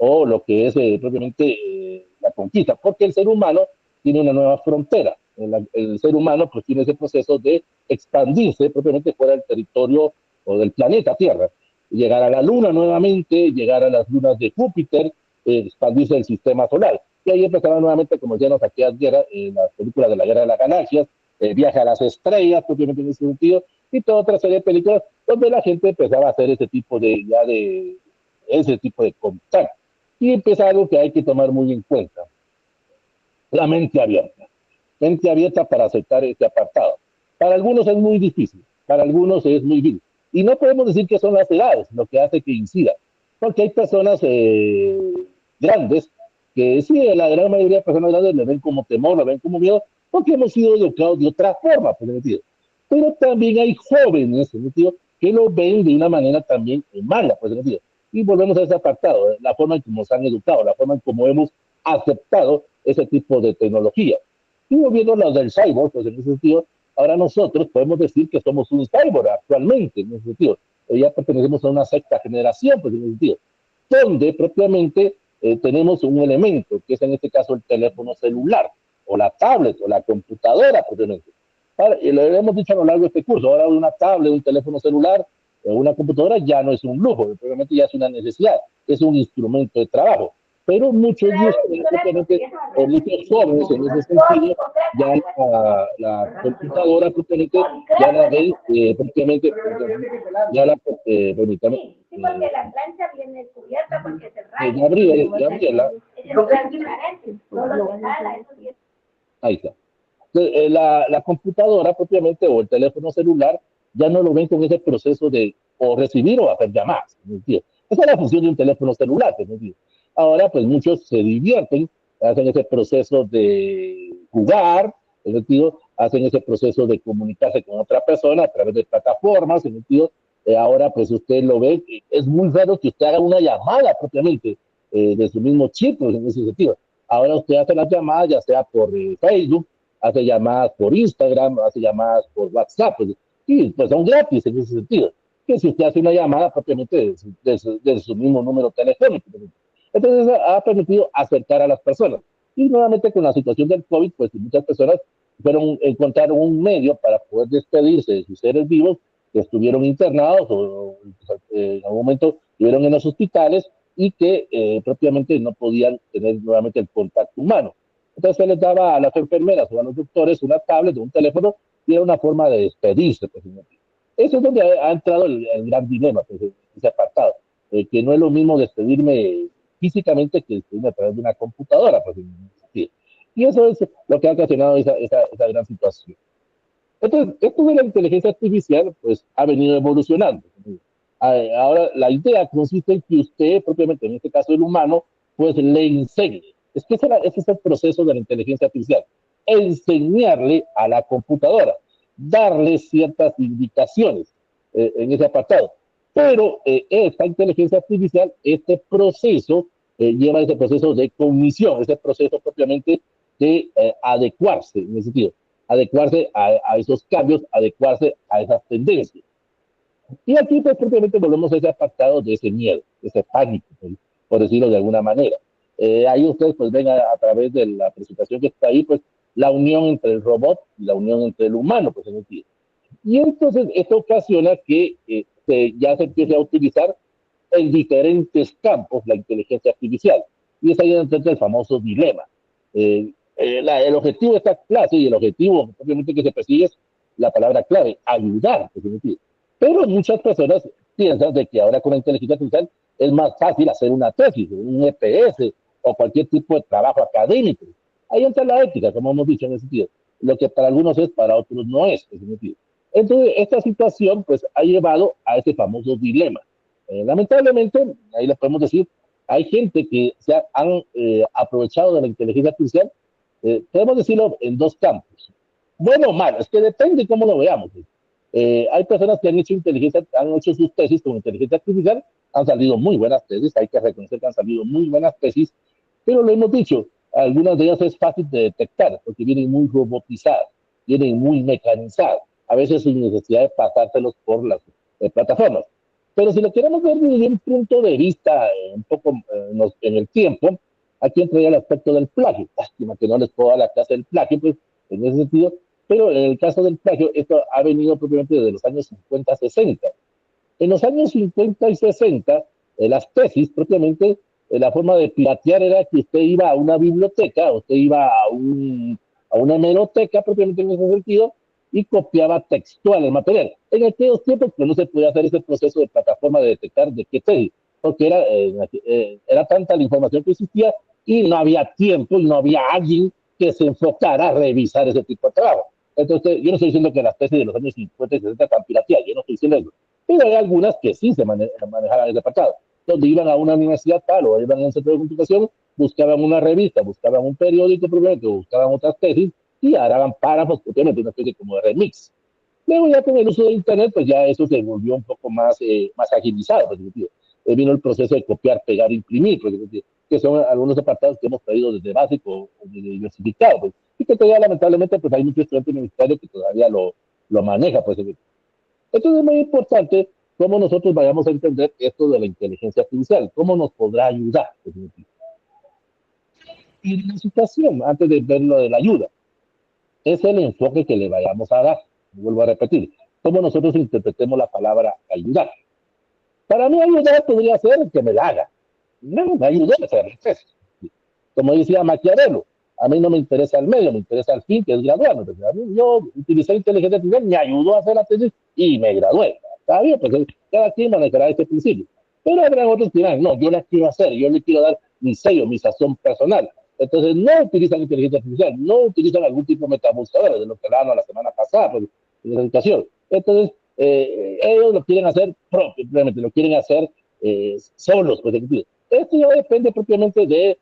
o lo que es propiamente la conquista, porque el ser humano tiene una nueva frontera. El ser humano pues tiene ese proceso de expandirse propiamente fuera del territorio o del planeta Tierra, llegar a la Luna nuevamente, llegar a las lunas de Júpiter, expandirse el sistema solar. Y ahí empezaba nuevamente, como decíamos aquí en las películas de la Guerra de las Galaxias, Viaje a las Estrellas, propiamente en ese sentido, y toda otra serie de películas donde la gente empezaba a hacer ese tipo de contacto. Y empieza algo que hay que tomar muy en cuenta, la mente abierta para aceptar este apartado. Para algunos es muy difícil, para algunos es muy difícil. Y no podemos decir que son las edades lo que hace que incida, porque hay personas grandes que sí, la gran mayoría de personas grandes le ven como temor, le ven como miedo, porque hemos sido educados de otra forma, por sentido. Pero también hay jóvenes, sentido, que lo ven de una manera también mala, por sentido. Y volvemos a ese apartado, la forma en cómo nos han educado, la forma en cómo hemos aceptado ese tipo de tecnología. Y volviendo a lo del cyborg, pues en ese sentido, ahora nosotros podemos decir que somos un cyborg actualmente, en ese sentido. Ya pertenecemos a una sexta generación, pues en ese sentido, donde propiamente tenemos un elemento, que es en este caso el teléfono celular, o la tablet, o la computadora, propiamente. Y lo hemos dicho a lo largo de este curso, ahora una tablet, un teléfono celular, una computadora ya no es un lujo, propiamente ya es una necesidad, es un instrumento de trabajo. Pero muchos de ustedes, o muchos jóvenes en ese sentido, ya la computadora propiamente ya la ven prácticamente, ya la permítame. Sí, porque la plancha viene cubierta porque es el rayo. Gabriela. Ahí está. La computadora propiamente o el teléfono celular ya no lo ven con ese proceso de o recibir o hacer llamadas. ¿Entiendes? Esa es la función de un teléfono celular. ¿Entiendes? Ahora, pues muchos se divierten, hacen ese proceso de jugar, ¿entiendes? Hacen ese proceso de comunicarse con otra persona a través de plataformas. ¿Entiendes? Ahora, pues usted lo ve, es muy raro que usted haga una llamada propiamente de su mismo chip, pues, en ese sentido. Ahora usted hace las llamadas, ya sea por Facebook, hace llamadas por Instagram, hace llamadas por WhatsApp, pues, y pues son gratis en ese sentido. Que si usted hace una llamada propiamente de su mismo número telefónico. Entonces ha permitido acercar a las personas. Y nuevamente con la situación del COVID, pues muchas personas encontraron un medio para poder despedirse de sus seres vivos que estuvieron internados o en algún momento estuvieron en los hospitales y que propiamente no podían tener nuevamente el contacto humano. Entonces se les daba a las enfermeras o a los doctores una tablet o un teléfono y era una forma de despedirse. Pues, eso es donde ha entrado el gran dilema, pues, ese apartado, que no es lo mismo despedirme físicamente que despedirme a través de una computadora. Pues, y eso es lo que ha ocasionado esa gran situación. Entonces, esto de la inteligencia artificial, pues, ha venido evolucionando. Ahora, la idea consiste en que usted, propiamente, en este caso el humano, pues le enseñe. Es que ese es el proceso de la inteligencia artificial. Enseñarle a la computadora, darle ciertas indicaciones en ese apartado. Pero esta inteligencia artificial, este proceso, lleva ese proceso de cognición, ese proceso propiamente de adecuarse, en ese sentido, adecuarse a esos cambios, adecuarse a esas tendencias. Y aquí, pues, propiamente volvemos a ese apartado de ese miedo, de ese pánico, por decirlo de alguna manera. Ahí ustedes, pues, ven a través de la presentación que está ahí, pues, la unión entre el robot y la unión entre el humano, pues, en el sentido. Y entonces esto ocasiona que ya se empiece a utilizar en diferentes campos la inteligencia artificial. Y es ahí donde entra el famoso dilema. El objetivo de esta clase y el objetivo obviamente que se persigue es la palabra clave, ayudar. Pero muchas personas piensan de que ahora con la inteligencia artificial es más fácil hacer una tesis, un EPS o cualquier tipo de trabajo académico. Ahí entra la ética, como hemos dicho en ese sentido. Lo que para algunos es, para otros no es. Entonces, esta situación pues ha llevado a ese famoso dilema. Lamentablemente, ahí le podemos decir, hay gente que han aprovechado de la inteligencia artificial, podemos decirlo en dos campos. Bueno o malo, es que depende cómo lo veamos. Hay personas que han hecho sus tesis con inteligencia artificial, han salido muy buenas tesis, hay que reconocer que han salido muy buenas tesis, pero lo hemos dicho, algunas de ellas es fácil de detectar, porque vienen muy robotizadas, vienen muy mecanizadas, a veces sin necesidad de pasárselos por las plataformas. Pero si lo queremos ver desde un punto de vista un poco en el tiempo, aquí entraría el aspecto del plagio. Lástima que no les puedo dar la clase del plagio, pues, en ese sentido, pero en el caso del plagio, esto ha venido propiamente desde los años 50, 60. En los años 50 y 60, las tesis propiamente, la forma de piratear era que usted iba a una biblioteca, usted iba a una hemeroteca propiamente en ese sentido, y copiaba textual el material. En aquellos tiempos pues, no se podía hacer ese proceso de plataforma de detectar de qué tesis, porque era tanta la información que existía y no había tiempo y no había alguien que se enfocara a revisar ese tipo de trabajo. Entonces, yo no estoy diciendo que las tesis de los años 50 y 60 están pirateadas, yo no estoy diciendo eso, pero hay algunas que sí se manejaban ese apartado, donde iban a una universidad tal o iban a un centro de computación, buscaban una revista, buscaban un periódico, buscaban otras tesis, y harán párrafos, obviamente una especie como de remix. Luego ya con el uso de Internet, pues ya eso se volvió un poco más agilizado, pues, vino el proceso de copiar, pegar, imprimir, pues, que son algunos apartados que hemos traído desde básico o desde diversificado, pues, y que todavía lamentablemente pues hay muchos estudiantes universitarios que todavía lo manejan, pues. Entonces es muy importante cómo nosotros vayamos a entender esto de la inteligencia artificial, cómo nos podrá ayudar. Pues, y la situación, antes de ver lo de la ayuda, es el enfoque que le vayamos a dar. Vuelvo a repetir, cómo nosotros interpretemos la palabra ayudar. Para mí ayudar podría ser que me la haga. No, me ayudó a hacer el test. Como decía Maquiavelo, a mí no me interesa el medio, me interesa el fin, que es graduarme. Yo utilicé inteligencia artificial, me ayudó a hacer la tesis y me gradué. Está bien, pues cada quien manejará este principio. Pero habrá otros que dirán, no, yo la quiero hacer, yo le quiero dar mi sello, mi sazón personal. Entonces no utilizan inteligencia artificial, no utilizan algún tipo de metabuscadores, de lo que hablábamos la semana pasada, pues, en la educación. Entonces, ellos lo quieren hacer propiamente, lo quieren hacer solos, pues. Esto ya depende propiamente de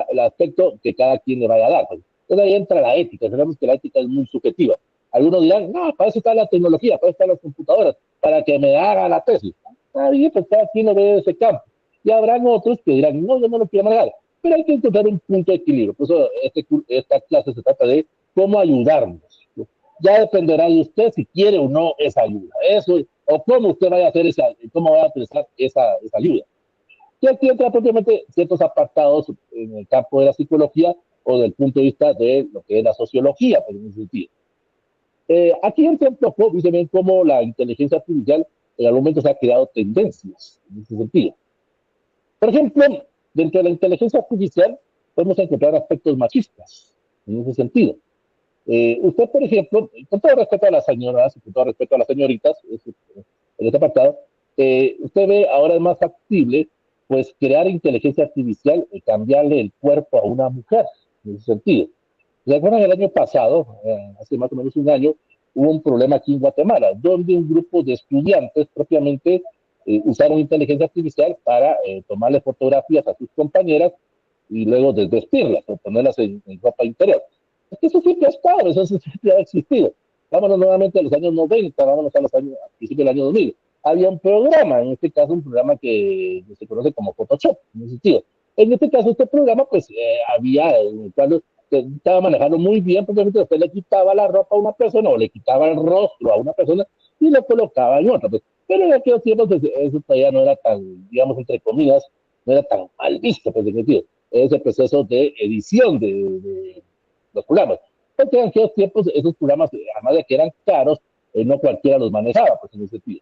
el aspecto que cada quien le vaya a dar. Pues. Entonces ahí entra la ética, sabemos que la ética es muy subjetiva. Algunos dirán, no, para eso está la tecnología, para eso están las computadoras, para que me haga la tesis. Está bien, pues cada quien lo ve de ese campo. Y habrán otros que dirán, no, yo no lo quiero manejar. Pero hay que encontrar un punto de equilibrio. Por eso esta clase se trata de cómo ayudarnos. Ya dependerá de usted si quiere o no esa ayuda. Eso, o cómo usted vaya a hacer cómo va a utilizar esa ayuda. Y aquí entra propiamente ciertos apartados en el campo de la psicología o del punto de vista de lo que es la sociología, por ese sentido. Aquí entra un poco, dice bien, cómo la inteligencia artificial en algún momento se ha creado tendencias en ese sentido. Por ejemplo, dentro de la inteligencia artificial podemos encontrar aspectos machistas en ese sentido. Usted, por ejemplo, con todo respeto a las señoras, con todo respeto a las señoritas, en este apartado, usted ve ahora es más factible pues crear inteligencia artificial y cambiarle el cuerpo a una mujer, en ese sentido. ¿Recuerdan el año pasado, hace más o menos un año, hubo un problema aquí en Guatemala, donde un grupo de estudiantes propiamente usaron inteligencia artificial para tomarle fotografías a sus compañeras y luego desvestirlas o ponerlas en ropa interior. Es que eso siempre ha estado, eso siempre ha existido. Vámonos nuevamente a los años 90, vámonos a principios del año 2000. Había un programa, en este caso un programa que se conoce como Photoshop, en ese sentido. En este caso, este programa, pues, había, en el cual estaba manejando muy bien, porque usted le quitaba la ropa a una persona o le quitaba el rostro a una persona y lo colocaba en otra. Pues. Pero en aquellos tiempos, pues, eso todavía no era tan, digamos, entre comillas, no era tan mal visto, pues, en el sentido. Ese proceso de edición de los programas. Porque en aquellos tiempos, esos programas, además de que eran caros, no cualquiera los manejaba, pues, en ese sentido.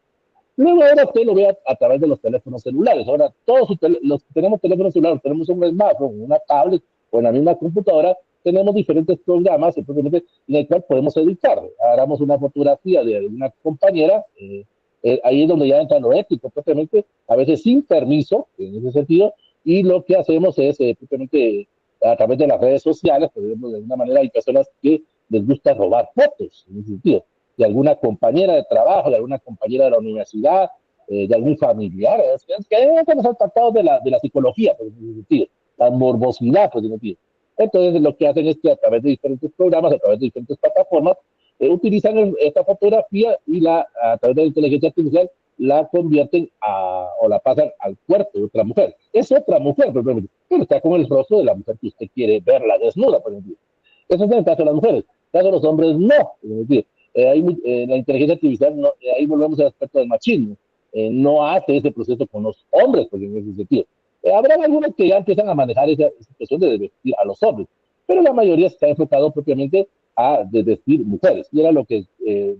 Luego ahora usted lo ve a través de los teléfonos celulares. Ahora todos los que tenemos teléfonos celulares, tenemos un smartphone, una tablet o en la misma computadora, tenemos diferentes programas en el cual podemos editar. Hagamos una fotografía de una compañera, ahí es donde ya entra lo ético, propiamente, a veces sin permiso, en ese sentido, y lo que hacemos es propiamente a través de las redes sociales, por ejemplo, de alguna manera hay personas que les gusta robar fotos, en ese sentido, de alguna compañera de trabajo, de alguna compañera de la universidad, de algún familiar, que hay los apartados de la psicología, por ese sentido, la morbosidad, por ese sentido. Entonces, lo que hacen es que a través de diferentes programas, a través de diferentes plataformas, utilizan esta fotografía y a través de la inteligencia artificial la convierten o la pasan al cuerpo de otra mujer. Es otra mujer, pero está con el rostro de la mujer que usted quiere verla desnuda, por ejemplo. Eso es en el caso de las mujeres. En el caso de los hombres, no. Es decir, la inteligencia artificial, no, ahí volvemos al aspecto del machismo. No hace ese proceso con los hombres, pues, en ese sentido. Habrá algunos que ya empiezan a manejar esa situación de vestir a los hombres, pero la mayoría está enfocado propiamente a vestir mujeres. Y era lo que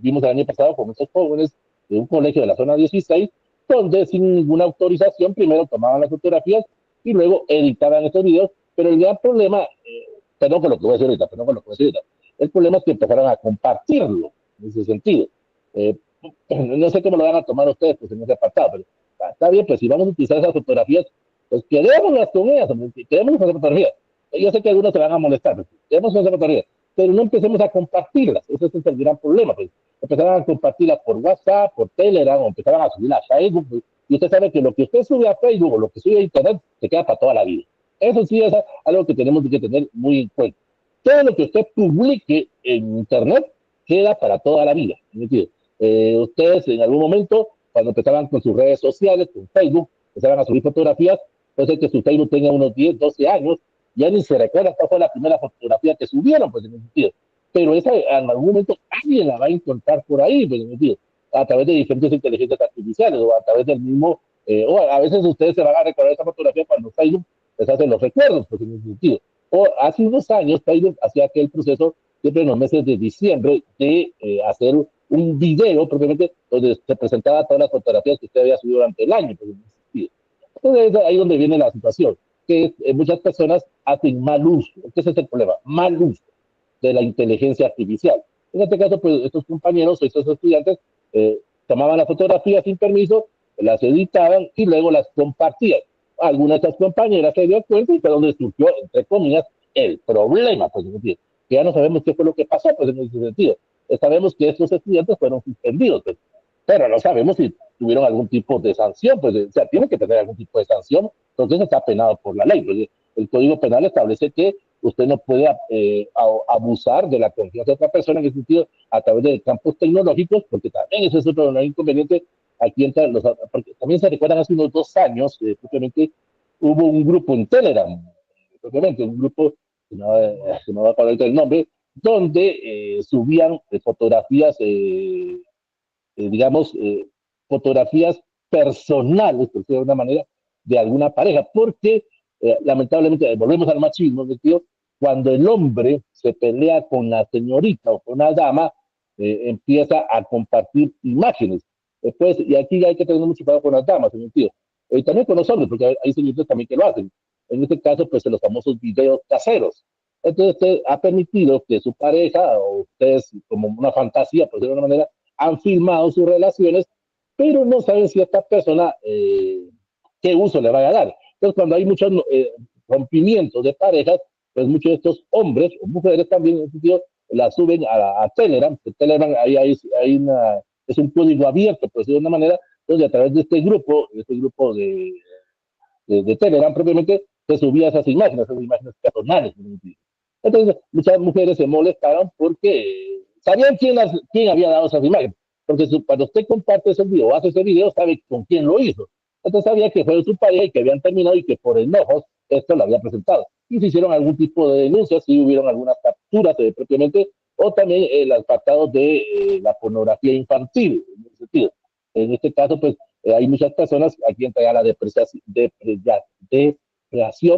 vimos el año pasado con estos jóvenes de un colegio de la zona 16, donde sin ninguna autorización primero tomaban las fotografías y luego editaban estos videos, pero el gran problema, perdón con lo que voy a decir ahorita, el problema es que empezaron a compartirlo en ese sentido. No sé cómo lo van a tomar ustedes pues, en ese apartado, pero está bien, pues si vamos a utilizar esas fotografías, pues quedémonos con ellas, quedémonos con esas fotografías. Yo sé que algunos se van a molestar, pues, quedémonos con esas fotografías, pero no empecemos a compartirlas, ese es el gran problema, pues. Empezaban a compartirlas por WhatsApp, por Telegram, o empezaban a subirlas a Facebook, pues, y usted sabe que lo que usted sube a Facebook o lo que sube a Internet se queda para toda la vida. Eso sí es algo que tenemos que tener muy en cuenta. Todo lo que usted publique en Internet queda para toda la vida. Es decir, ustedes en algún momento, cuando empezaban con sus redes sociales, con Facebook, empezaban a subir fotografías, puede ser que su Facebook tenga unos 10, 12 años, ya ni se recuerda cuál fue la primera fotografía que subieron, pues en ese sentido. Pero esa en algún momento alguien la va a encontrar por ahí, pues en ese sentido, a través de diferentes inteligencias artificiales o a través del mismo, o a veces ustedes se van a recordar esa fotografía cuando Facebook les hace los recuerdos, pues en ese sentido. O hace unos años Facebook hacía aquel proceso siempre en los meses de diciembre de hacer un video propiamente donde se presentaba todas las fotografías que usted había subido durante el año, pues en ese sentido. Entonces ahí es donde viene la situación, que muchas personas hacen mal uso. Ese es el problema, mal uso de la inteligencia artificial. En este caso, pues estos compañeros, estos estudiantes, tomaban las fotografías sin permiso, las editaban y luego las compartían. Alguna de estas compañeras se dio cuenta y fue donde surgió, entre comillas, el problema, pues, es decir, que ya no sabemos qué fue lo que pasó, pues, en ese sentido. Sabemos que estos estudiantes fueron suspendidos, pues, pero no sabemos si tuvieron algún tipo de sanción, pues, o sea, tiene que tener algún tipo de sanción, entonces está penado por la ley. Pues, el Código Penal establece que usted no puede abusar de la confianza de otra persona en ese sentido a través de campos tecnológicos, porque también ese es otro inconveniente. Aquí entra porque también se recuerdan hace unos 2 años, propiamente hubo un grupo en Telegram, propiamente un grupo, no va a acordar el nombre, donde subían fotografías, digamos, fotografías personales, por decirlo de una manera, de alguna pareja, porque lamentablemente, volvemos al machismo, tío, cuando el hombre se pelea con la señorita o con la dama, empieza a compartir imágenes. Después, y aquí hay que tener mucho cuidado con las damas, en tío. También con los hombres, porque hay señoritas también que lo hacen. En este caso, pues, en los famosos videos caseros. Entonces, usted ha permitido que su pareja, o ustedes, como una fantasía, por decirlo de una manera, han filmado sus relaciones, pero no saben si esta persona qué uso le vaya a dar. Entonces, cuando hay muchos rompimientos de parejas, pues muchos de estos hombres o mujeres también en ese sentido la suben a Telegram. Telegram ahí es un código abierto, por decirlo de una manera, donde a través de este grupo de Telegram propiamente se subía esas imágenes personales. Entonces, muchas mujeres se molestaron porque sabían quién había dado esas imágenes. Porque cuando usted comparte ese video o hace ese video, sabe con quién lo hizo. Entonces sabía que fue su pareja y que habían terminado y que por enojos esto lo había presentado. Y se hicieron algún tipo de denuncias, si hubieron algunas capturas propiamente, o también el apartado de la pornografía infantil, en ese sentido. En este caso, pues, hay muchas personas, aquí entra ya la depreciación,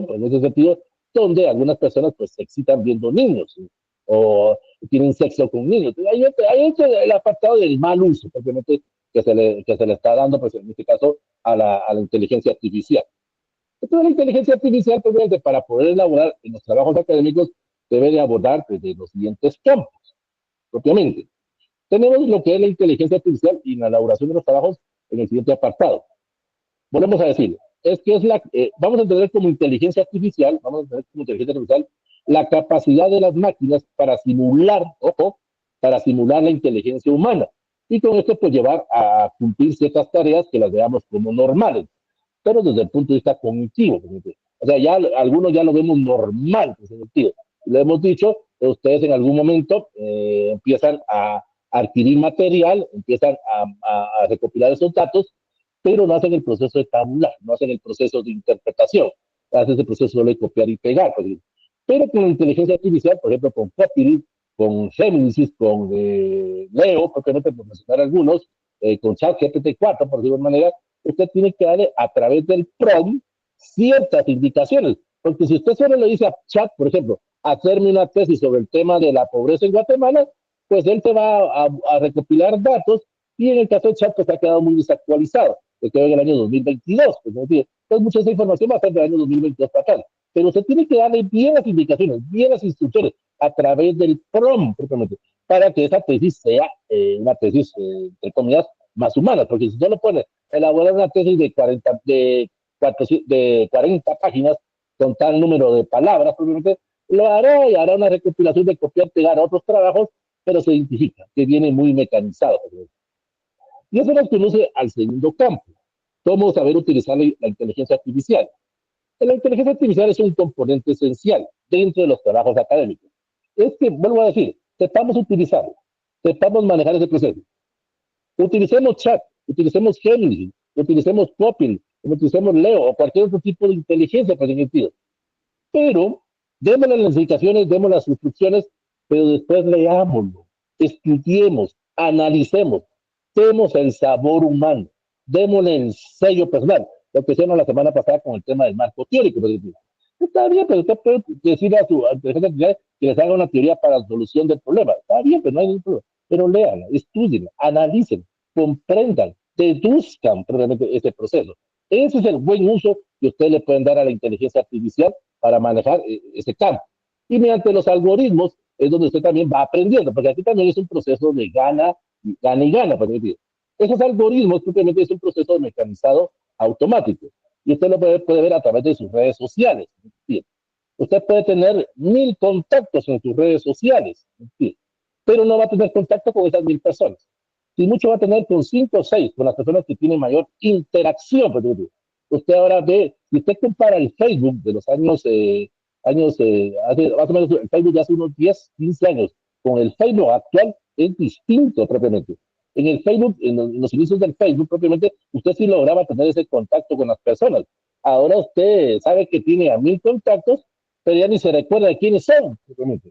pues, en ese sentido, donde algunas personas pues se excitan viendo niños, ¿sí? O tienen sexo con niños. Ahí es el apartado del mal uso, simplemente que se le está dando, pues en este caso, a la inteligencia artificial. Entonces, la inteligencia artificial, pues, para poder elaborar en los trabajos académicos, debe de abordar desde los siguientes campos, propiamente. Tenemos lo que es la inteligencia artificial y la elaboración de los trabajos en el siguiente apartado. Volvemos a decir, vamos a entender como inteligencia artificial, la capacidad de las máquinas para simular, ojo, para simular la inteligencia humana. Y con esto, pues, llevar a cumplir ciertas tareas que las veamos como normales, pero desde el punto de vista cognitivo. O sea, ya algunos ya lo vemos normal, en ese sentido. Lo hemos dicho, ustedes en algún momento empiezan a adquirir material, empiezan a recopilar esos datos, pero no hacen el proceso de tabular, no hacen el proceso de interpretación, hacen ese proceso solo de copiar y pegar. Pero con la inteligencia artificial, por ejemplo, con Copilot, con Géminis, con Leo, propiamente por mencionar algunos, con ChatGPT 4, por decirlo de manera, usted tiene que darle a través del prompt ciertas indicaciones. Porque si usted solo le dice a Chat, por ejemplo, hacerme una tesis sobre el tema de la pobreza en Guatemala, pues él te va a recopilar datos, y en el caso de Chat, pues ha quedado muy desactualizado, que quedó en el año 2022. Pues, entonces, mucha de esa información va a ser del año 2022 para acá. Pero usted tiene que darle bien las indicaciones, bien las instrucciones, a través del prompt, para que esa tesis sea una tesis, entre comillas, más humana. Porque si solo pone elaborar una tesis de 40 páginas con tal número de palabras, probablemente lo hará y hará una recopilación de copiar y pegar a otros trabajos, pero se identifica que viene muy mecanizado. Y eso nos conduce al segundo campo: cómo saber utilizar la inteligencia artificial. La inteligencia artificial es un componente esencial dentro de los trabajos académicos. Es que, vuelvo a decir, sepamos utilizarlo, sepamos manejar ese proceso. Utilicemos Chat, utilicemos Gemini, utilicemos Copilot, utilicemos Leo o cualquier otro tipo de inteligencia para el sentido. Pero démosle las indicaciones, demos las instrucciones, pero después leámoslo, estudiemos, analicemos, demos el sabor humano, démosle el sello personal, lo que hicimos la semana pasada con el tema del marco teórico. Está bien, pero usted puede decir a su inteligencia artificial que les haga una teoría para la solución del problema. Está bien, pero no hay ningún problema. Pero léanla, estudien, analicen, comprendan, deduzcan previamente ese proceso. Ese es el buen uso que ustedes le pueden dar a la inteligencia artificial para manejar ese campo. Y mediante los algoritmos es donde usted también va aprendiendo, porque aquí también es un proceso de gana y gana. Esos algoritmos simplemente es un proceso mecanizado automático. Y usted lo puede ver a través de sus redes sociales. Usted puede tener 1000 contactos en sus redes sociales, ¿sí? Pero no va a tener contacto con esas 1000 personas. Si mucho va a tener con 5 o 6, con las personas que tienen mayor interacción. Usted ahora ve, si usted compara el Facebook de los hace, más o menos el Facebook de hace unos 10, 15 años, con el Facebook actual, es distinto propiamente. En el Facebook, en los inicios del Facebook propiamente, usted sí lograba tener ese contacto con las personas. Ahora usted sabe que tiene a 1000 contactos, pero ya ni se recuerda de quiénes son, propiamente.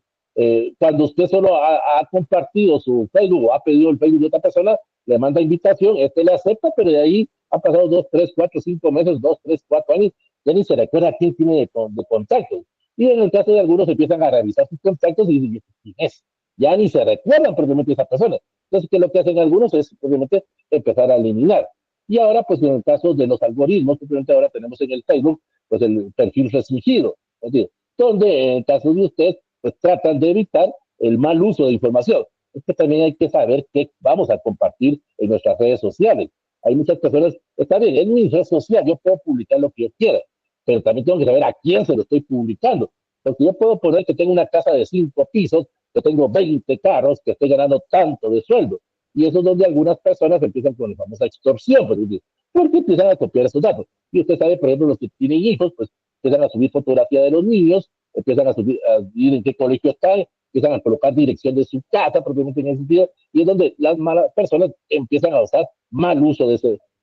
Cuando usted solo ha compartido su Facebook o ha pedido el Facebook de otra persona, le manda invitación, este le acepta, pero de ahí han pasado 2, 3, 4, 5 meses, 2, 3, 4 años, ya ni se recuerda quién tiene de contactos. Y en el caso de algunos empiezan a revisar sus contactos y dicen, ¿quién es? Ya ni se recuerdan propiamente esa persona. Entonces, ¿qué es lo que hacen algunos? Es obviamente empezar a eliminar. Y ahora, pues en el caso de los algoritmos, simplemente ahora tenemos en el Facebook, pues el perfil restringido, es decir, donde en el caso de usted, pues tratan de evitar el mal uso de información. Es que también hay que saber qué vamos a compartir en nuestras redes sociales. Hay muchas personas, está bien, es mi red social, yo puedo publicar lo que yo quiera, pero también tengo que saber a quién se lo estoy publicando. Porque yo puedo poner que tengo una casa de 5 pisos, que tengo 20 carros, que estoy ganando tanto de sueldo. Y eso es donde algunas personas empiezan con la famosa extorsión, porque empiezan a copiar esos datos. Y usted sabe, por ejemplo, los que tienen hijos, pues empiezan a subir fotografía de los niños, empiezan a subir en qué colegio están, empiezan a colocar dirección de su casa, propiamente en ese sentido, y es donde las malas personas empiezan a usar mal uso de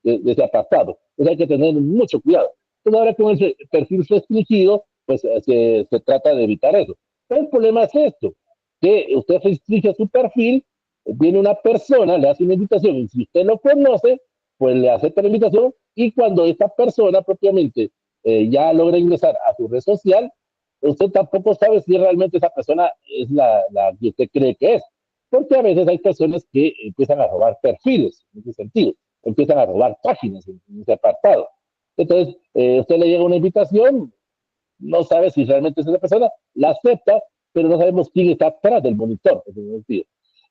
ese apartado. Entonces hay que tener mucho cuidado. Entonces ahora con el perfil restringido, pues se trata de evitar eso. Pero el problema es esto, que usted restringe su perfil, viene una persona, le hace una invitación, y si usted lo conoce, pues le acepta la invitación, y cuando esta persona propiamente ya logra ingresar a su red social, usted tampoco sabe si realmente esa persona es la que usted cree que es. Porque a veces hay personas que empiezan a robar perfiles, en ese sentido, empiezan a robar páginas en ese apartado. Entonces, usted le llega una invitación, no sabe si realmente es esa persona, la acepta, pero no sabemos quién está atrás del monitor.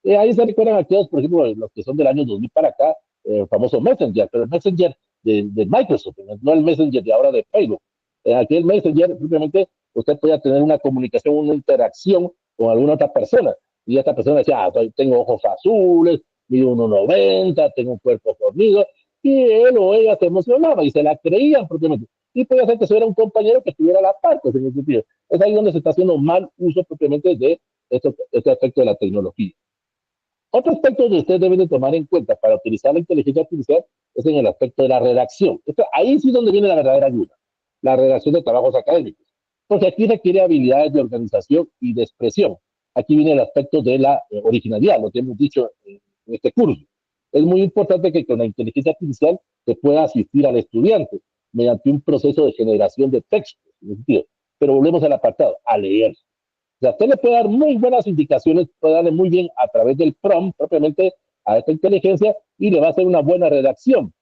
Ahí se recuerdan aquellos, por ejemplo, los que son del año 2000 para acá, el famoso Messenger, pero el Messenger de Microsoft, no el Messenger de ahora de Facebook. Aquel Messenger, simplemente, usted podía tener una comunicación, una interacción con alguna otra persona. Y esta persona decía, tengo ojos azules, mido 1,90, tengo un cuerpo fornido, y él o ella se emocionaba y se la creían propiamente. Y puede ser que eso era un compañero que estuviera a la par, pues en ese sentido. Es ahí donde se está haciendo mal uso propiamente de este aspecto de la tecnología. Otro aspecto que ustedes deben de tomar en cuenta para utilizar la inteligencia artificial es en el aspecto de la redacción. Ahí sí es donde viene la verdadera ayuda, la redacción de trabajos académicos, porque aquí requiere habilidades de organización y de expresión. Aquí viene el aspecto de la originalidad, lo que hemos dicho en este curso. Es muy importante que con la inteligencia artificial se pueda asistir al estudiante mediante un proceso de generación de textos, en ese sentido. Pero volvemos al apartado, a leer. O sea, usted le puede dar muy buenas indicaciones, puede darle muy bien a través del prompt propiamente a esta inteligencia y le va a hacer una buena redacción.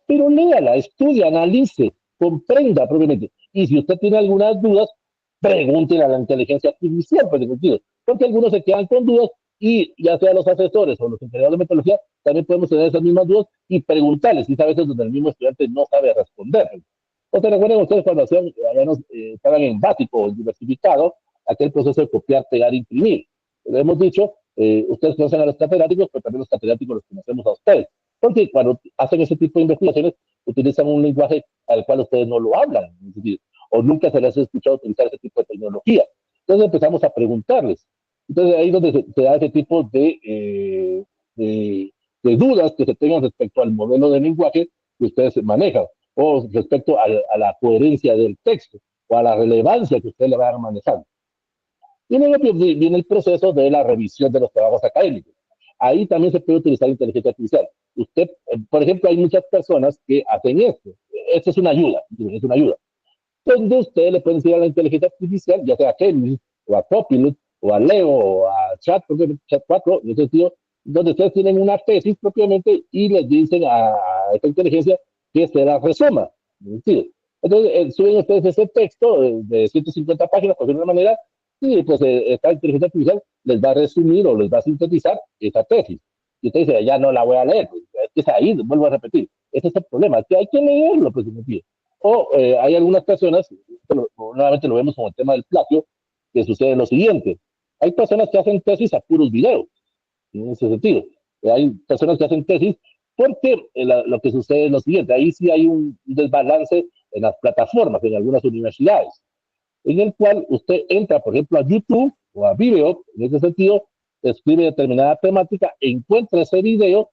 Pero léala, estudie, analice, comprenda propiamente. Y si usted tiene algunas dudas, pregúntele a la inteligencia artificial, pues, porque algunos se quedan con dudas y ya sea los asesores o los encargados de metodología, también podemos tener esas mismas dudas y preguntarles, y a veces donde el mismo estudiante no sabe responder. ¿O se recuerdan ustedes cuando estaban en básico o diversificado, aquel proceso de copiar, pegar, imprimir? Le hemos dicho, ustedes conocen a los catedráticos, pero también los catedráticos los conocemos a ustedes. Porque cuando hacen ese tipo de investigaciones, utilizan un lenguaje al cual ustedes no lo hablan, es decir, o nunca se les ha escuchado utilizar ese tipo de tecnología. Entonces empezamos a preguntarles. Entonces ahí es donde se da ese tipo de dudas que se tengan respecto al modelo de lenguaje que ustedes manejan, o respecto a la coherencia del texto, o a la relevancia que ustedes le van manejando. Y luego viene el proceso de la revisión de los trabajos académicos. Ahí también se puede utilizar inteligencia artificial. Usted, por ejemplo, hay muchas personas que hacen esto. Esto es una ayuda, donde ustedes le pueden decir a la inteligencia artificial, ya sea a Gemini, o a Copilot, o a Leo, o a Chat 4, en ese sentido, donde ustedes tienen una tesis propiamente y les dicen a esta inteligencia que se la resuma. Entonces, suben ustedes ese texto de 150 páginas, por decirlo de una manera, y pues esta inteligencia artificial les va a resumir o les va a sintetizar esa tesis. Y usted dice, ya no la voy a leer, pues, es que es ahí, vuelvo a repetir. Ese es el problema, que hay que leerlo, pues, O hay algunas personas, nuevamente lo vemos con el tema del plagio, que sucede lo siguiente. Hay personas que hacen tesis a puros videos, en ese sentido. Hay personas que hacen tesis porque lo que sucede es lo siguiente. Ahí sí hay un desbalance en las plataformas, en algunas universidades, en el cual usted entra, por ejemplo, a YouTube o a Vimeo, en ese sentido, escribe determinada temática, encuentra ese video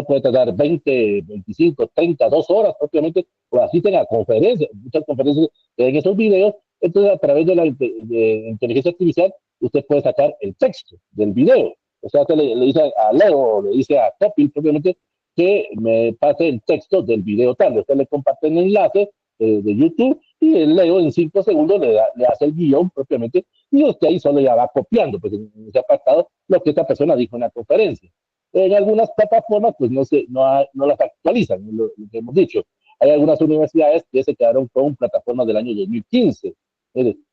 puede tardar 20, 25, 30, 2 horas propiamente, o así tenga conferencias, muchas conferencias en esos videos, entonces a través de la inteligencia artificial, usted puede sacar el texto del video. O sea, usted le dice a Leo, le dice a Copil propiamente, que me pase el texto del video tal. Usted le comparte el enlace de YouTube y el Leo en 5 segundos le hace el guión propiamente y usted ahí solo ya va copiando pues, en ese apartado lo que esta persona dijo en la conferencia. En algunas plataformas pues no las actualizan, lo que hemos dicho. Hay algunas universidades que se quedaron con plataformas del año 2015.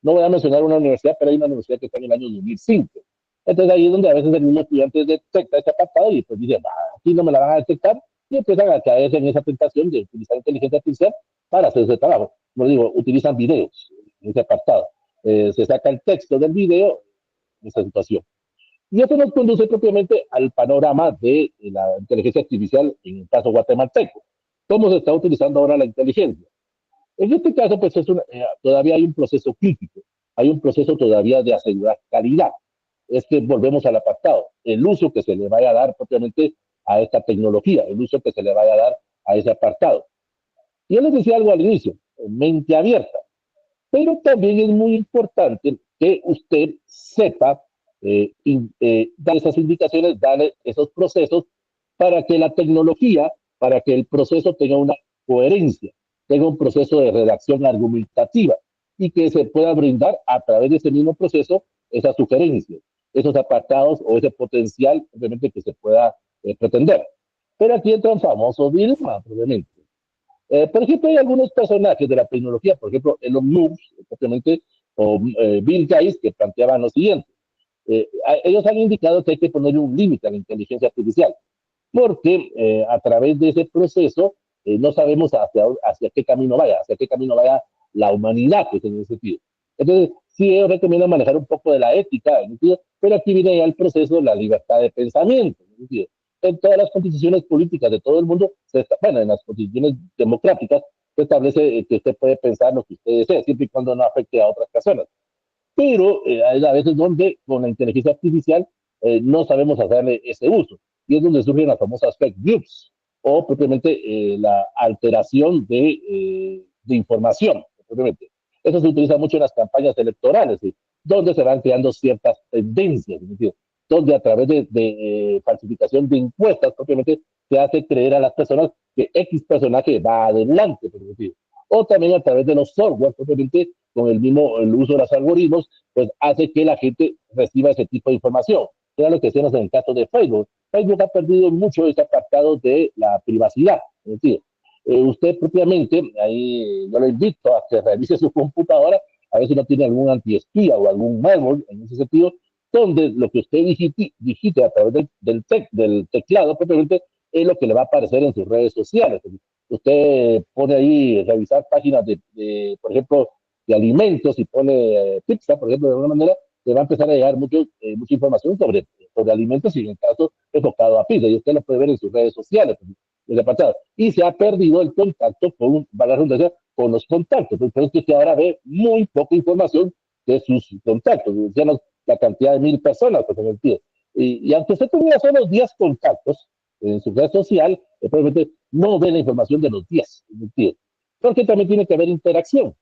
No voy a mencionar una universidad, pero hay una universidad que está en el año 2005. Entonces ahí es donde a veces el mismo estudiante detecta ese apartado y pues dice, aquí no me la van a detectar, y empiezan a caerse en esa tentación de utilizar inteligencia artificial para hacer ese trabajo. Como digo, utilizan videos en ese apartado. Se saca el texto del video en esa situación. Y esto nos conduce propiamente al panorama de la inteligencia artificial en el caso guatemalteco. ¿Cómo se está utilizando ahora la inteligencia? En este caso, pues todavía hay un proceso crítico, hay un proceso todavía de asegurar calidad. Es que volvemos al apartado, el uso que se le vaya a dar propiamente a esta tecnología, el uso que se le vaya a dar a ese apartado. Y yo les decía algo al inicio, mente abierta, pero también es muy importante que usted sepa dar esas indicaciones, dar esos procesos para que la tecnología, para que el proceso tenga una coherencia, tenga un proceso de redacción argumentativa y que se pueda brindar a través de ese mismo proceso esas sugerencias, esos apartados o ese potencial obviamente que se pueda pretender. Pero aquí entra un famoso dilema, probablemente. Por ejemplo, hay algunos personajes de la tecnología, por ejemplo, Elon Musk, propiamente, o Bill Gates, que planteaban lo siguiente. Ellos han indicado que hay que ponerle un límite a la inteligencia artificial, porque a través de ese proceso no sabemos hacia qué camino vaya la humanidad, pues, en ese sentido. Entonces, sí, ellos recomiendan manejar un poco de la ética, ¿en sentido? Pero aquí viene ya el proceso de la libertad de pensamiento, ¿en sentido? En todas las constituciones políticas de todo el mundo, bueno, en las constituciones democráticas, se establece que usted puede pensar lo que usted desee, siempre y cuando no afecte a otras personas. Pero hay a veces donde con la inteligencia artificial no sabemos hacerle ese uso. Y es donde surgen las famosas fake news o propiamente la alteración de información. Propiamente. Eso se utiliza mucho en las campañas electorales, ¿sí? Donde se van creando ciertas tendencias, ¿sí? Donde a través de falsificación de encuestas propiamente se hace creer a las personas que X personaje va adelante, ¿sí? O también a través de los software, propiamente con el uso de los algoritmos, pues hace que la gente reciba ese tipo de información. Era lo que decíamos en el caso de Facebook. Facebook ha perdido mucho ese apartado de la privacidad. Es decir, usted propiamente, ahí yo le invito a que revise su computadora, a ver si no tiene algún antiespía o algún malware en ese sentido, donde lo que usted digite a través del teclado propiamente es lo que le va a aparecer en sus redes sociales. Usted pone ahí revisar páginas por ejemplo, de alimentos y pone pizza, por ejemplo, de alguna manera, le va a empezar a llegar mucha información sobre alimentos y en el caso enfocado a pizza. Y usted lo puede ver en sus redes sociales, y se ha perdido el contacto con los contactos. Entonces, que usted ahora ve muy poca información de sus contactos. Decíamos la cantidad de 1000 personas que se metido. Y aunque usted tenga solo 10 contactos en su red social, probablemente no ve la información de los 10. Porque también tiene que haber interacción.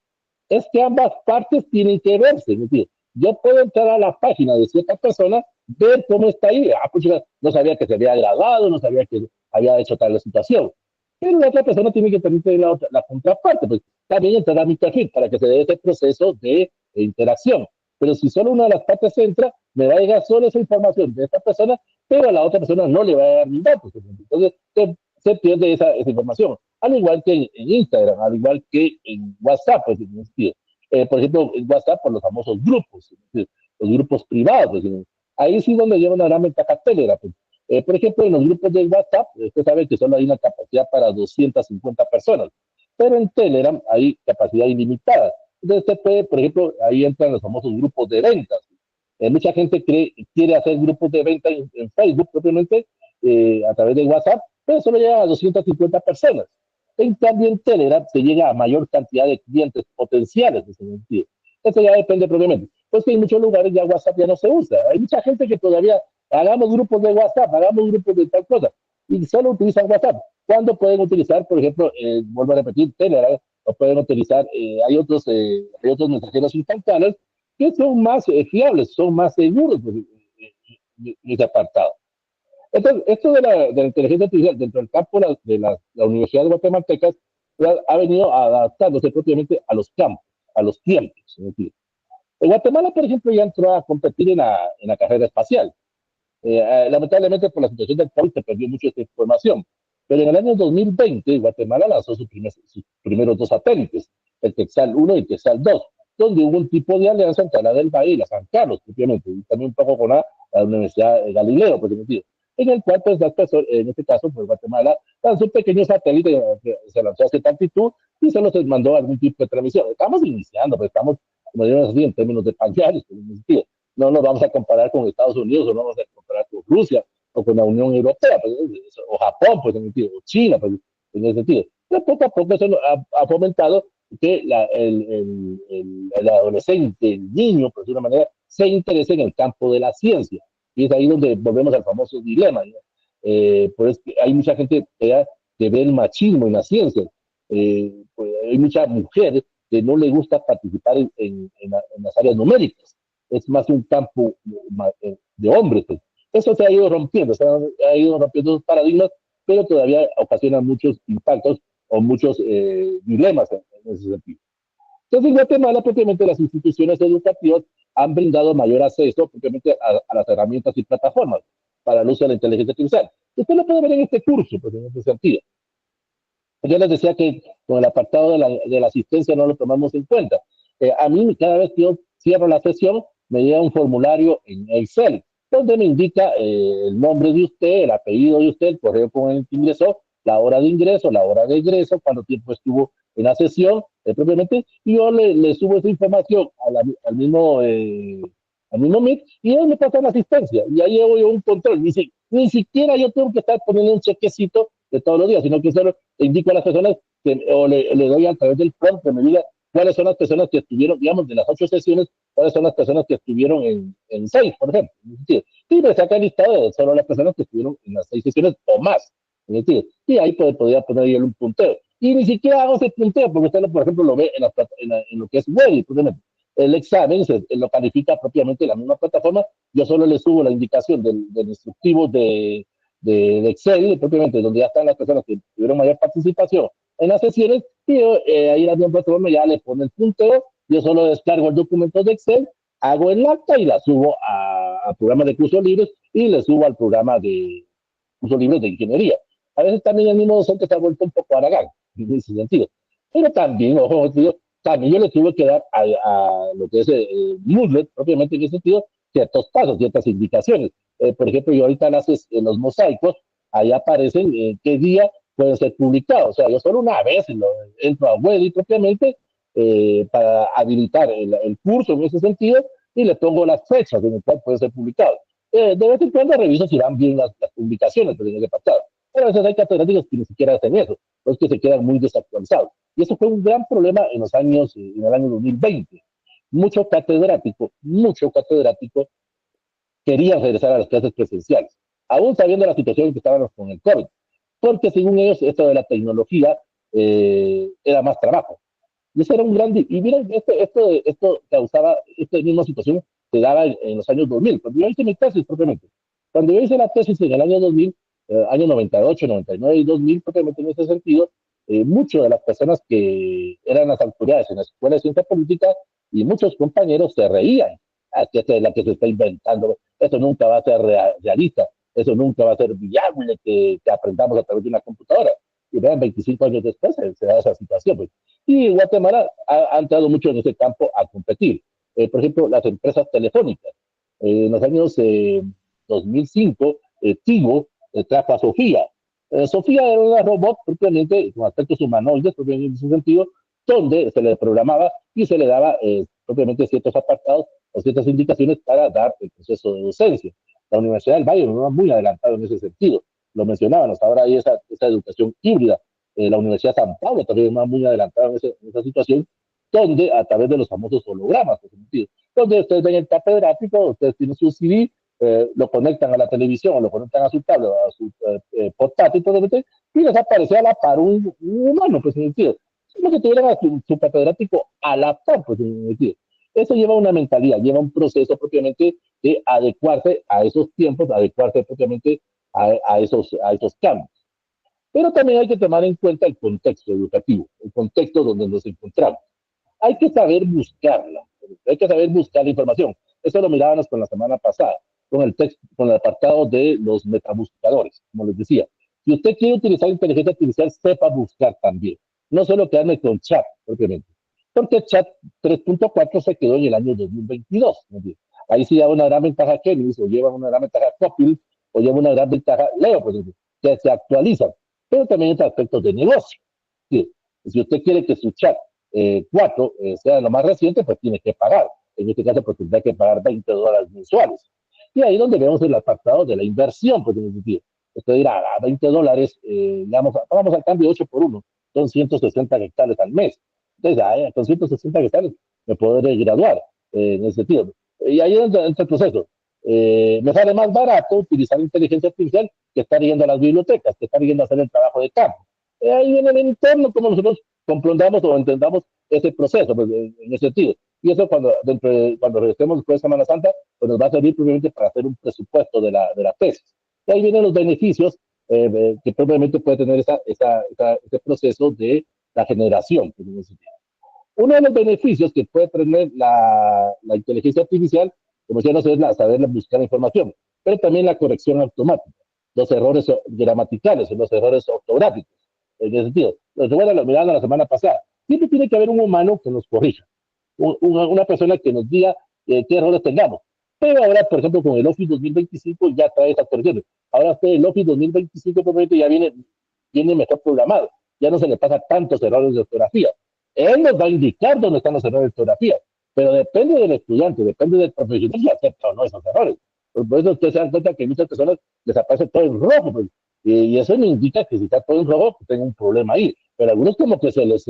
Es que ambas partes tienen que verse. Es decir, yo puedo entrar a la página de cierta persona, ver cómo está ahí. Pues no sabía que se había grabado, no sabía que había hecho tal situación. Pero la otra persona tiene que también tener la contraparte. Pues también entrará a mi perfil para que se dé ese proceso de interacción. Pero si solo una de las partes entra, me va a llegar solo esa información de esta persona, pero a la otra persona no le va a dar mis datos. Entonces, se pierde esa información. Al igual que en Instagram, al igual que en WhatsApp, pues, por ejemplo, en WhatsApp, por los famosos grupos, los grupos privados. Ahí sí donde lleva una gran ventaja Telegram. Pues. Por ejemplo, en los grupos de WhatsApp, usted sabe que solo hay una capacidad para 250 personas. pero en Telegram hay capacidad ilimitada. Entonces usted puede, por ejemplo, ahí entran los famosos grupos de ventas. Mucha gente quiere hacer grupos de venta en Facebook propiamente a través de WhatsApp, pero solo llega a 250 personas. En cambio, en Telegram se llega a mayor cantidad de clientes potenciales en ese sentido. Eso ya depende propiamente. Pues que en muchos lugares ya WhatsApp ya no se usa. Hay mucha gente que todavía hagamos grupos de WhatsApp, hagamos grupos de tal cosa, y solo utilizan WhatsApp. ¿Cuándo pueden utilizar, por ejemplo, vuelvo a repetir, Telegram, o pueden utilizar, hay otros mensajeros instantáneos que son más fiables, son más seguros pues, en ese apartado. Entonces, esto de la inteligencia artificial dentro del campo de la Universidad de Guatemaltecas ha venido adaptándose propiamente a los campos, a los tiempos. Es decir, en Guatemala, por ejemplo, ya entró a competir en la carrera espacial. Lamentablemente, por la situación del COVID, se perdió mucho esta información. Pero en el año 2020, Guatemala lanzó sus primeros dos satélites, el Quetzal 1 y el Quetzal 2, donde hubo un tipo de alianza entre la del Valle y la San Carlos, propiamente, y también un poco con la Universidad de Galileo, por ejemplo, en el cual, pues, en este caso, pues, Guatemala lanzó un pequeño satélite que se lanzó a cierta altitud y solo se mandó algún tipo de transmisión. Estamos iniciando, pues estamos, como digamos así, en términos de pañales, en ese sentido. No nos vamos a comparar con Estados Unidos o no vamos a comparar con Rusia o con la Unión Europea, pues, o Japón, pues, en ese sentido, o China, pues, en ese sentido. Pero poco a poco eso ha fomentado que el adolescente, el niño, por decir una manera, se interese en el campo de la ciencia. Y es ahí donde volvemos al famoso dilema, ¿no? Pues hay mucha gente que ve el machismo en la ciencia. Pues hay muchas mujeres que no les gusta participar en las áreas numéricas. Es más un campo de hombres. Pues. Eso se ha ido rompiendo, ha ido rompiendo esos paradigmas, pero todavía ocasiona muchos impactos o muchos dilemas en ese sentido. Entonces, en Guatemala, propiamente las instituciones educativas han brindado mayor acceso propiamente a las herramientas y plataformas para el uso de la inteligencia artificial. Usted lo puede ver en este curso, pues, en ese sentido. Yo les decía que con el apartado de la asistencia no lo tomamos en cuenta. A mí, cada vez que yo cierro la sesión, me llega un formulario en Excel, donde me indica el nombre de usted, el apellido de usted, el correo con el que ingresó, la hora de ingreso, la hora de egreso, cuánto tiempo estuvo en la sesión, propiamente, y yo le subo esa información al mismo Meet, y ellos me pasan la asistencia, y ahí llevo yo un control. Ni siquiera yo tengo que estar poniendo un chequecito de todos los días, sino que solo indico a las personas o le doy a través del prompt que me diga cuáles son las personas que estuvieron, digamos, de las 8 sesiones, cuáles son las personas que estuvieron en 6, por ejemplo. Y me saca el listado de solo las personas que estuvieron en las 6 sesiones o más. Y ahí podría poner yo un punteo. Y ni siquiera hago ese punteo, porque usted, por ejemplo, lo ve en lo que es web, por ejemplo. El examen lo califica propiamente la misma plataforma. Yo solo le subo la indicación del instructivo de Excel, propiamente, donde ya están las personas que tuvieron mayor participación en las sesiones, y ahí la misma plataforma ya le pone el punteo. Yo solo descargo el documento de Excel, hago el acta y la subo al programa de cursos libres y le subo al programa de cursos libres de ingeniería. A veces también el mismo docente se ha vuelto un poco aragán en ese sentido. Pero también, ojo, también yo le tuve que dar a lo que es Moodle, propiamente en ese sentido, ciertos pasos, ciertas indicaciones. Por ejemplo, yo ahorita en los mosaicos, ahí aparecen qué día pueden ser publicados. O sea, yo solo una vez entro a Weddy propiamente para habilitar el curso en ese sentido y le pongo las fechas en las cuales puede ser publicado. De vez en cuando reviso si van bien las publicaciones del año pasado. Pero a veces hay catedráticos que ni siquiera hacen eso, los que se quedan muy desactualizados. Y eso fue un gran problema en el año 2020. Mucho catedrático querían regresar a las clases presenciales, aún sabiendo la situación en que estábamos con el COVID, porque según ellos esto de la tecnología era más trabajo. Y eso era un gran... Y miren, esto causaba, esta misma situación se daba en los años 2000, cuando yo hice mi tesis propiamente. Cuando yo hice la tesis en el año 2000, año 98, 99 y 2000, propiamente en ese sentido, muchas de las personas que eran las autoridades en la Escuela de Ciencia Política y muchos compañeros se reían. Que esta es la que se está inventando, eso nunca va a ser realista, eso nunca va a ser viable que aprendamos a través de una computadora. Y vean, 25 años después se da esa situación. Pues. Y Guatemala ha entrado mucho en ese campo a competir. Por ejemplo, las empresas telefónicas. En los años 2005, Tigo trajo a Sofía. Sofía era una robot propiamente con aspectos humanoides, propiamente en ese sentido, donde se le programaba y se le daba propiamente ciertos apartados o ciertas indicaciones para dar el proceso de docencia. La Universidad del Valle no va muy adelantado en ese sentido, lo mencionábamos, ahora hay esa educación híbrida. La Universidad de San Pablo también va muy adelantada en esa situación, donde a través de los famosos hologramas, en ese sentido, donde ustedes ven el catedrático, ustedes tienen su CD, lo conectan a la televisión o lo conectan a su tablet, a su portátil, y les aparece a la par un humano, pues en el sentido. Es como que tuvieran a su catedrático a la par, pues en el sentido. Eso lleva una mentalidad, lleva un proceso propiamente de adecuarse a esos tiempos, adecuarse propiamente a esos cambios. Pero también hay que tomar en cuenta el contexto educativo, el contexto donde nos encontramos. Hay que saber buscarla, hay que saber buscar la información. Eso lo mirábamos con la semana pasada, con el texto, con el apartado de los metabuscadores, como les decía. Si usted quiere utilizar inteligencia artificial, sepa buscar también. No solo quedarme con chat, propiamente. Porque chat 3.4 se quedó en el año 2022. Ahí sí lleva una gran ventaja Kemis, o lleva una gran ventaja Copil, o lleva una gran ventaja Leo, pues, que se actualizan. Pero también hay aspectos de negocio. Sí. Si usted quiere que su chat 4 sea lo más reciente, pues tiene que pagar. En este caso, pues tendrá que pagar $20 mensuales. Y ahí donde vemos el apartado de la inversión, pues en ese sentido. Usted dirá, a $20, vamos al cambio 8 por 1, son 160 hectáreas al mes. Entonces, con 160 hectáreas me podré graduar en ese sentido. Y ahí entra el proceso. Me sale más barato utilizar inteligencia artificial que estar yendo a las bibliotecas, que estar yendo a hacer el trabajo de campo. Ahí viene el entorno, como nosotros comprendamos o entendamos ese proceso, pues, en ese sentido. Y eso cuando regresemos después de Semana Santa, pues nos va a servir probablemente para hacer un presupuesto de la tesis. Y ahí vienen los beneficios que probablemente puede tener ese proceso de la generación. Pues, en ese sentido. Uno de los beneficios que puede tener la inteligencia artificial, como decía, no es saber buscar información, pero también la corrección automática, los errores gramaticales, los errores ortográficos. En ese sentido, recuerda lo mirando la semana pasada, siempre tiene que haber un humano que nos corrija, una persona que nos diga qué errores tengamos. Pero ahora, por ejemplo, con el Office 2025 ya trae esas correcciones. Ahora el Office 2025 probablemente ya viene mejor programado, ya no se le pasa tantos errores de ortografía. Él nos va a indicar dónde están los errores de ortografía, pero depende del estudiante, depende del profesional si acepta o no esos errores. Por eso usted se da cuenta que a muchas personas les aparece todo en rojo, pues, y eso me indica que si está todo en rojo, pues tengo un problema ahí. Pero algunos como que se les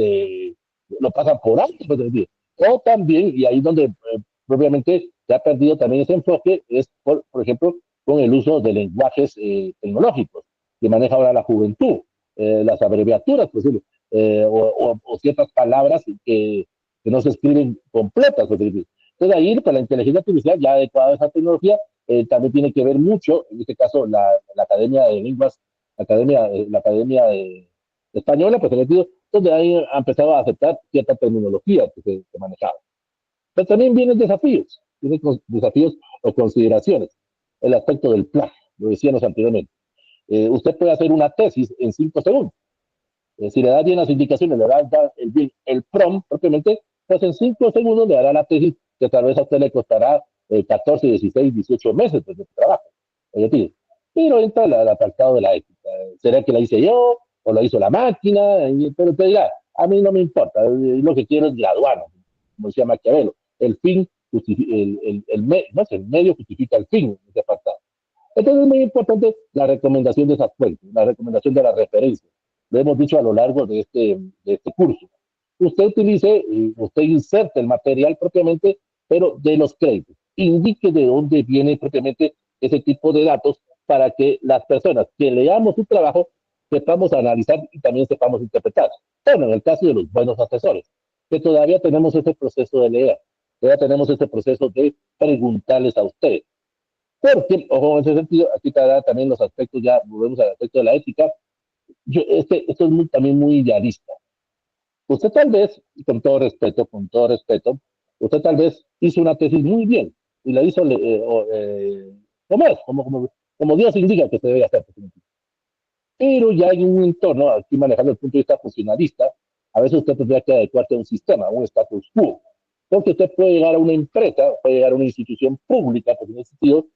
lo pasan por alto, pues, o también, y ahí donde propiamente se ha perdido también ese enfoque, es por ejemplo, con el uso de lenguajes tecnológicos que maneja ahora la juventud, las abreviaturas, pues, o ciertas palabras que no se escriben completas. Pues, entonces ahí, pues, la inteligencia artificial ya adecuada a esa tecnología también tiene que ver mucho, en este caso, la Academia de Lenguas, la Academia Española, pues en el sentido, donde ahí ha empezado a aceptar cierta terminología que se manejaba. Pero también vienen desafíos o consideraciones. El aspecto del plagio, lo decíamos anteriormente. Usted puede hacer una tesis en 5 segundos. Si le da bien las indicaciones, le da el prompt propiamente, pues en 5 segundos le dará la tesis que tal vez a usted le costará 14, 16, 18 meses de trabajo. Pero entra el apartado de la ética. ¿Será que la hice yo o la hizo la máquina? Pero usted dirá, a mí no me importa, lo que quiero es graduarme, como decía Maquiavelo. El fin, el medio justifica el fin en ese apartado. Entonces es muy importante la recomendación de esas fuentes, la recomendación de las referencias. Lo hemos dicho a lo largo de este curso. Usted utilice, usted inserte el material propiamente, pero de los créditos. Indique de dónde viene propiamente ese tipo de datos para que las personas que leamos su trabajo sepamos analizar y también sepamos interpretar. Bueno, en el caso de los buenos asesores, que todavía tenemos ese proceso de leer, todavía tenemos ese proceso de preguntarles a ustedes. Porque, ojo, en ese sentido, aquí te dará también los aspectos, ya volvemos al aspecto de la ética. Esto es también muy idealista. Usted tal vez, con todo respeto, usted tal vez hizo una tesis muy bien y la hizo como es, como Dios indica que se debe hacer. Pero ya hay un entorno, aquí manejando el punto de vista funcionalista, a veces usted tendría que adecuarse a un sistema, a un status quo. Porque usted puede llegar a una empresa, puede llegar a una institución pública, por ese sentido,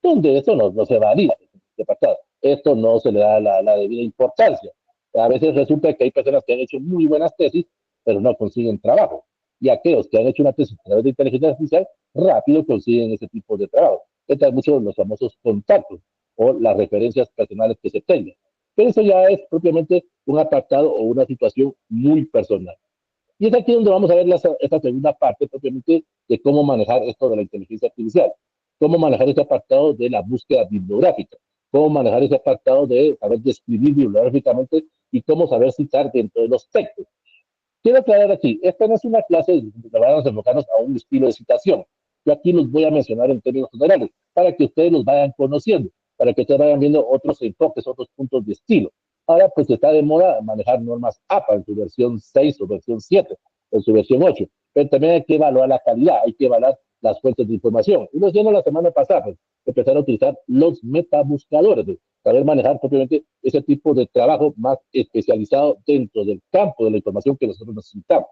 donde eso no se valida. este apartado. Esto no se le da la debida importancia. A veces resulta que hay personas que han hecho muy buenas tesis, pero no consiguen trabajo. Y aquellos que han hecho una tesis a través de inteligencia artificial, rápido consiguen ese tipo de trabajo. Entran muchos los famosos contactos o las referencias personales que se tengan. Pero eso ya es propiamente un apartado o una situación muy personal. Y es aquí donde vamos a ver esta segunda parte propiamente de cómo manejar esto de la inteligencia artificial, cómo manejar este apartado de la búsqueda bibliográfica, cómo manejar ese apartado de saber describir bibliográficamente y cómo saber citar dentro de los textos. Quiero aclarar aquí, esta no es una clase donde vamos a enfocarnos a un estilo de citación. Yo aquí los voy a mencionar en términos generales para que ustedes los vayan conociendo, para que ustedes vayan viendo otros enfoques, otros puntos de estilo. Ahora pues está de moda manejar normas APA en su versión 6 o versión 7, en su versión 8, pero también hay que evaluar la calidad, hay que evaluar las fuentes de información. Y lo hicimos la semana pasada, pues, empezar a utilizar los metabuscadores, pues, saber manejar propiamente ese tipo de trabajo más especializado dentro del campo de la información que nosotros necesitamos.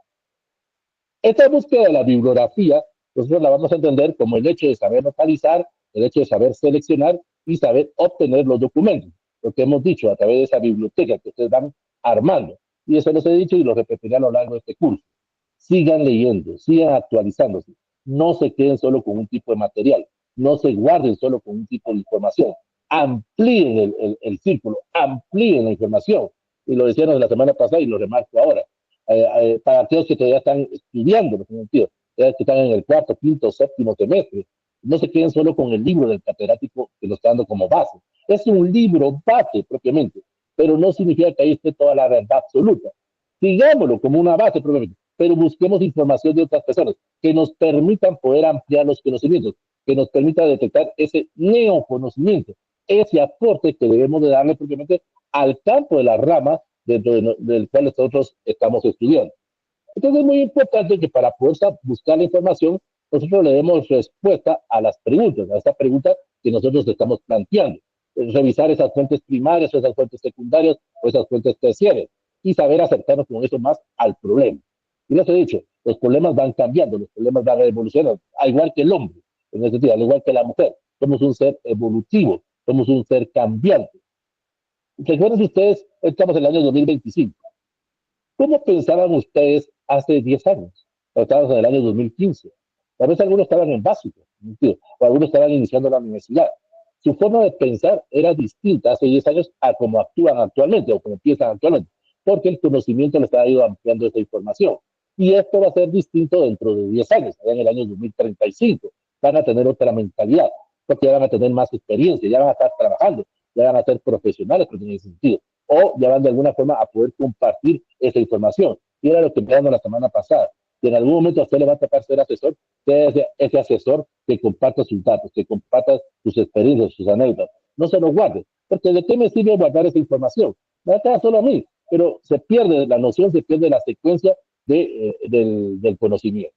Esta búsqueda de la bibliografía, nosotros la vamos a entender como el hecho de saber localizar, el hecho de saber seleccionar y saber obtener los documentos. Lo que hemos dicho a través de esa biblioteca que ustedes van armando. Y eso les he dicho y lo repetiré a lo largo de este curso. Sigan leyendo, sigan actualizándose. No se queden solo con un tipo de material. No se guarden solo con un tipo de información. Amplíen el círculo, amplíen la información. Y lo decíamos la semana pasada y lo remarco ahora. Para aquellos que todavía están estudiando, que están en el cuarto, quinto, séptimo semestre, no se queden solo con el libro del catedrático que lo está dando como base. Es un libro base propiamente, pero no significa que ahí esté toda la verdad absoluta. Sigámoslo como una base propiamente, pero busquemos información de otras personas que nos permitan poder ampliar los conocimientos, que nos permita detectar ese neoconocimiento, ese aporte que debemos de darle propiamente al campo de la rama dentro del cual nosotros estamos estudiando. Entonces es muy importante que para poder buscar la información, nosotros le demos respuesta a las preguntas, a esta pregunta que nosotros estamos planteando. Revisar esas fuentes primarias, o esas fuentes secundarias, o esas fuentes terciarias, y saber acercarnos con eso más al problema. Y les he dicho, los problemas van cambiando, los problemas van evolucionando, al igual que el hombre, en ese sentido, al igual que la mujer. Somos un ser evolutivo, somos un ser cambiante. Recuerden ustedes, estamos en el año 2025. ¿Cómo pensaban ustedes hace 10 años? Estamos en el año 2015. Tal vez algunos estaban en básico, o algunos estaban iniciando la universidad. Su forma de pensar era distinta hace 10 años a cómo actúan actualmente o cómo piensan actualmente, porque el conocimiento les ha ido ampliando esa información. Y esto va a ser distinto dentro de 10 años, en el año 2035. Van a tener otra mentalidad, porque ya van a tener más experiencia, ya van a estar trabajando, ya van a ser profesionales en ese sentido, o ya van de alguna forma a poder compartir esa información. Y era lo que empezamos la semana pasada. Si en algún momento a usted le va a tocar ser asesor, sea ese asesor que comparta sus datos, que comparta sus experiencias, sus anécdotas. No se los guarde, porque ¿de qué me sirve guardar esa información? Me va a quedar solo a mí, pero se pierde la noción, se pierde la secuencia del conocimiento.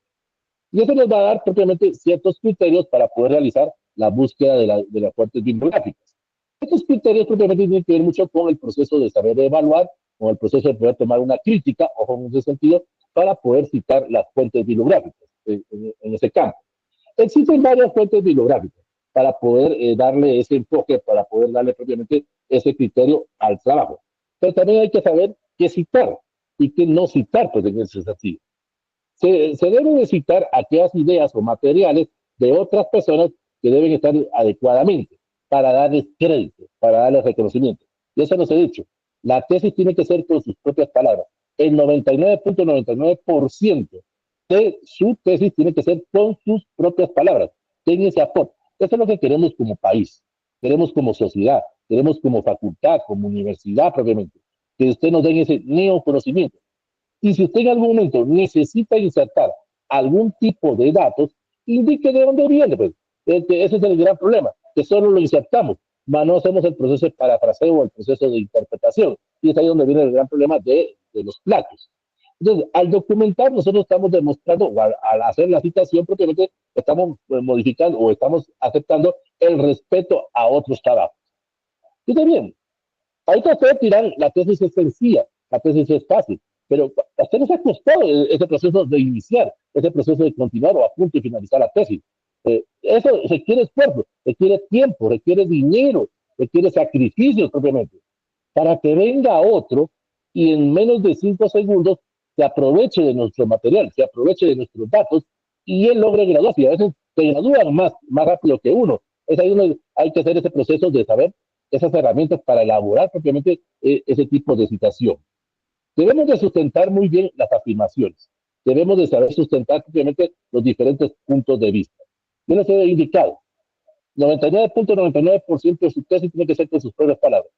Y eso nos va a dar propiamente ciertos criterios para poder realizar la búsqueda de las fuentes bibliográficas. Estos criterios propiamente tienen que ver mucho con el proceso de saber evaluar, con el proceso de poder tomar una crítica, ojo en ese sentido, para poder citar las fuentes bibliográficas en ese campo. Existen varias fuentes bibliográficas para poder darle ese enfoque, para poder darle propiamente ese criterio al trabajo. Pero también hay que saber qué citar y qué no citar, pues en ese sentido. Se deben de citar aquellas ideas o materiales de otras personas que deben estar adecuadamente para darles crédito, para darles reconocimiento. Y eso nos he dicho. La tesis tiene que ser con sus propias palabras. El 99.99% de su tesis tiene que ser con sus propias palabras. Tenga ese aporte. Eso es lo que queremos como país, queremos como sociedad, queremos como facultad, como universidad propiamente. Que usted nos dé ese neoconocimiento. Y si usted en algún momento necesita insertar algún tipo de datos, indique de dónde viene. Pues. Ese es el gran problema, que solo lo insertamos, mas no hacemos el proceso de parafraseo o el proceso de interpretación. Y es ahí donde viene el gran problema de los platos. Entonces, al documentar, nosotros estamos demostrando, o al hacer la citación propiamente, estamos modificando o estamos aceptando el respeto a otros trabajos. Y bien, ahorita ustedes dirán, la tesis es sencilla, la tesis es fácil, pero a usted nos ha costado ese proceso de iniciar, ese proceso de continuar o a punto de finalizar la tesis. Eso requiere esfuerzo, requiere tiempo, requiere dinero, requiere sacrificios propiamente, para que venga otro y en menos de 5 segundos se aproveche de nuestro material, se aproveche de nuestros datos y él logre graduarse. Y a veces se gradúan más rápido que uno. Es ahí donde hay que hacer ese proceso de saber esas herramientas para elaborar propiamente ese tipo de situación. Debemos de sustentar muy bien las afirmaciones. Debemos de saber sustentar propiamente los diferentes puntos de vista. Yo les he indicado, 99.99% de su tesis tiene que ser con sus propias palabras.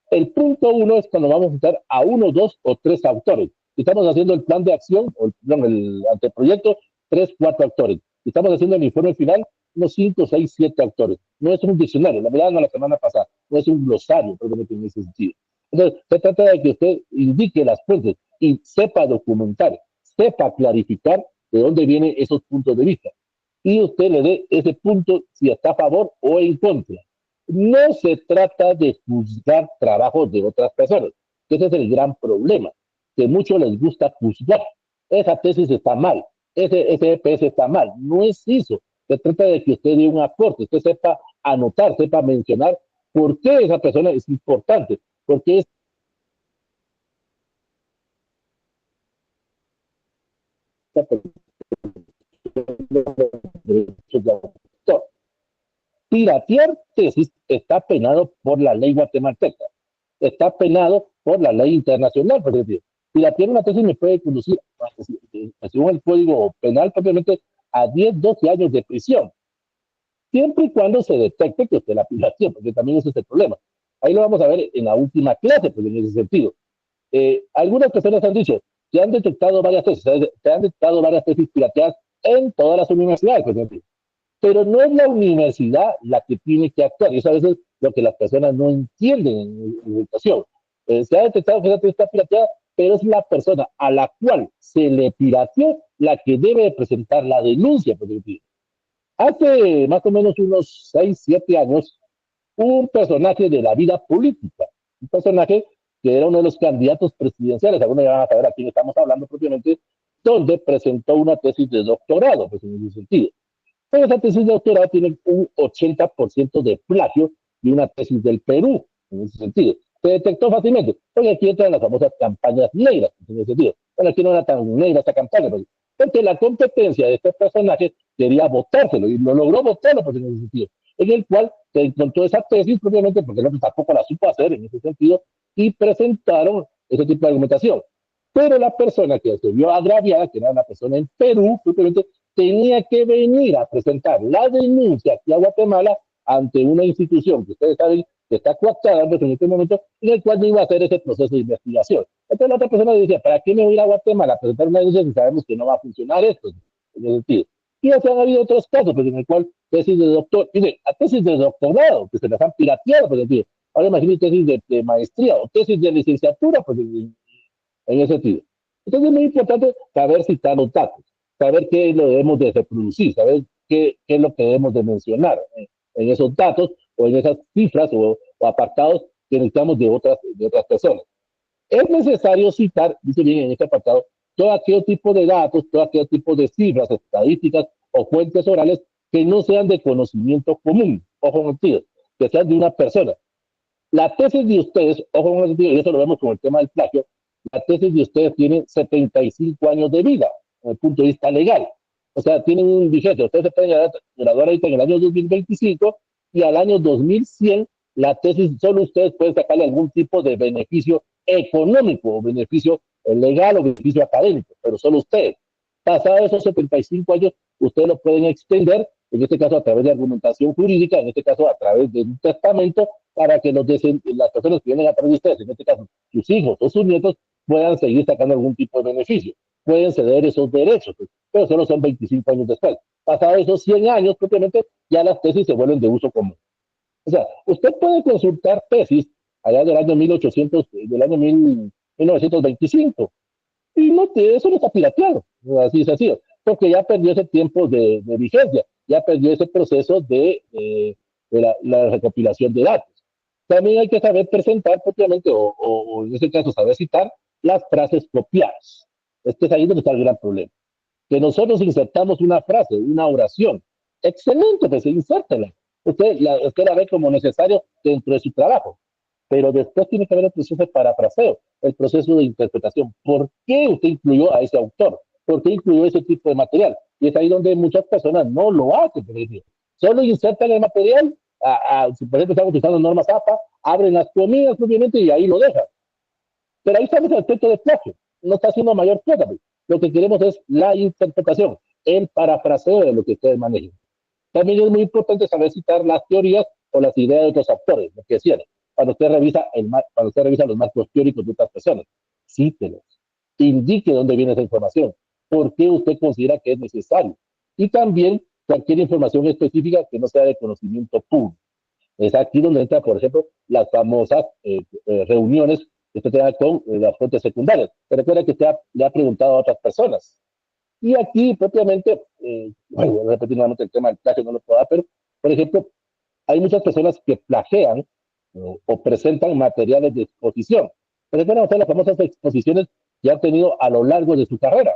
El punto 1 es cuando vamos a citar a 1, 2 o 3 autores. Si estamos haciendo el plan de acción, o el anteproyecto, 3, 4 autores. Si estamos haciendo el informe final, unos 5, 6, 7 autores. No es un diccionario, la mirada la semana pasada, no es un glosario, probablemente en ese sentido. Entonces, se trata de que usted indique las fuentes y sepa documentar, sepa clarificar de dónde vienen esos puntos de vista. Y usted le dé ese punto si está a favor o en contra. No se trata de juzgar trabajos de otras personas. Ese es el gran problema, que muchos les gusta juzgar. Esa tesis está mal, ese EPS está mal. No es eso. Se trata de que usted dé un aporte, usted sepa anotar, sepa mencionar por qué esa persona es importante, por qué es derechos de autor. Piratear tesis está penado por la ley guatemalteca, está penado por la ley internacional. Por ejemplo, piratear una tesis me puede conducir, según el Código Penal, propiamente a 10, 12 años de prisión, siempre y cuando se detecte que usted la pirateó, porque también ese es el problema. Ahí lo vamos a ver en la última clase, pues en ese sentido. Algunas personas han dicho que han detectado varias tesis, se han detectado varias tesis pirateadas en todas las universidades, por ejemplo. Pero no es la universidad la que tiene que actuar, y eso a veces lo que las personas no entienden en educación. Se ha detectado que esa tesis está pirateada, pero es la persona a la cual se le pirateó la que debe presentar la denuncia, por ejemplo. Hace más o menos unos 6, 7 años, un personaje de la vida política, un personaje que era uno de los candidatos presidenciales, algunos ya van a saber a quién estamos hablando propiamente, donde presentó una tesis de doctorado, pues en ese sentido. Pero esa tesis de doctorado tiene un 80% de plagio de una tesis del Perú, en ese sentido. Se detectó fácilmente, porque aquí entran las famosas campañas negras, en ese sentido. Bueno, aquí no era tan negra esta campaña, porque la competencia de este personaje quería votárselo, y lo logró votarlo, pues en ese sentido. En el cual se encontró esa tesis, propiamente, porque el otro tampoco la supo hacer en ese sentido, y presentaron ese tipo de argumentación. Pero la persona que se vio agraviada, que era una persona en Perú, simplemente tenía que venir a presentar la denuncia aquí a Guatemala ante una institución que ustedes saben que está coactada en este momento, en el cual no iba a hacer ese proceso de investigación. Entonces la otra persona decía, ¿para qué me voy a ir a Guatemala a presentar una denuncia si sabemos que no va a funcionar esto? En ese sentido. Y así han habido otros casos, pues, en el cual tesis de doctor, dice, a tesis de doctorado, que se las han pirateado, por ejemplo. Ahora imagínate tesis de maestría o tesis de licenciatura, pues en ese sentido. Entonces es muy importante saber citar los datos, saber qué lo debemos de reproducir, saber qué es lo que debemos de mencionar en esos datos o en esas cifras o apartados que necesitamos de otras personas. Es necesario citar, dice bien en este apartado, todo aquel tipo de datos, todo aquel tipo de cifras, estadísticas o fuentes orales que no sean de conocimiento común, ojo contigo, que sean de una persona. La tesis de ustedes, ojo con y eso lo vemos con el tema del plagio, la tesis de ustedes tiene 75 años de vida, desde el punto de vista legal. O sea, tienen un vigente. Ustedes se pueden graduar ahorita en el año 2025 y al año 2100 la tesis, solo ustedes pueden sacarle algún tipo de beneficio económico, o beneficio legal o beneficio académico, pero solo ustedes. Pasados esos 75 años, ustedes lo pueden extender, en este caso a través de argumentación jurídica, en este caso a través de un testamento, para que las personas que vienen a través de ustedes, en este caso sus hijos o sus nietos, puedan seguir sacando algún tipo de beneficio. Pueden ceder esos derechos, pero solo son 25 años después. Pasados esos 100 años, propiamente, ya las tesis se vuelven de uso común. O sea, usted puede consultar tesis allá del año 1800, del año 1925, y eso no está pirateado, así es así, porque ya perdió ese tiempo de vigencia, ya perdió ese proceso de la recopilación de datos. También hay que saber presentar propiamente, o en ese caso saber citar, las frases copiadas. Este es ahí donde está el gran problema. Que nosotros insertamos una frase, una oración. Excelente, pues insértela. usted la ve como necesario dentro de su trabajo, pero después tiene que haber el proceso de parafraseo, el proceso de interpretación. ¿Por qué usted incluyó a ese autor? ¿Por qué incluyó ese tipo de material? Y es ahí donde muchas personas no lo hacen. Solo insertan el material, si por ejemplo están utilizando normas APA, abren las comillas obviamente y ahí lo dejan. Pero ahí estamos en el aspecto de plagio. No está haciendo mayor cosa. Lo que queremos es la interpretación, el parafraseo de lo que ustedes manejan. También es muy importante saber citar las teorías o las ideas de otros autores, lo que decían. Cuando usted revisa los marcos teóricos de otras personas, cítelos, indique dónde viene esa información, por qué usted considera que es necesario. Y también cualquier información específica que no sea de conocimiento público. Es aquí donde entra, por ejemplo, las famosas reuniones que usted tenga con las fuentes secundarias. Se recuerda que usted le ha preguntado a otras personas. Y aquí propiamente, bueno, voy a repetir nuevamente el tema del plagio, no lo puedo dar, pero, por ejemplo, hay muchas personas que plagian o presentan materiales de exposición. Pero pueden hacer las famosas exposiciones que han tenido a lo largo de su carrera.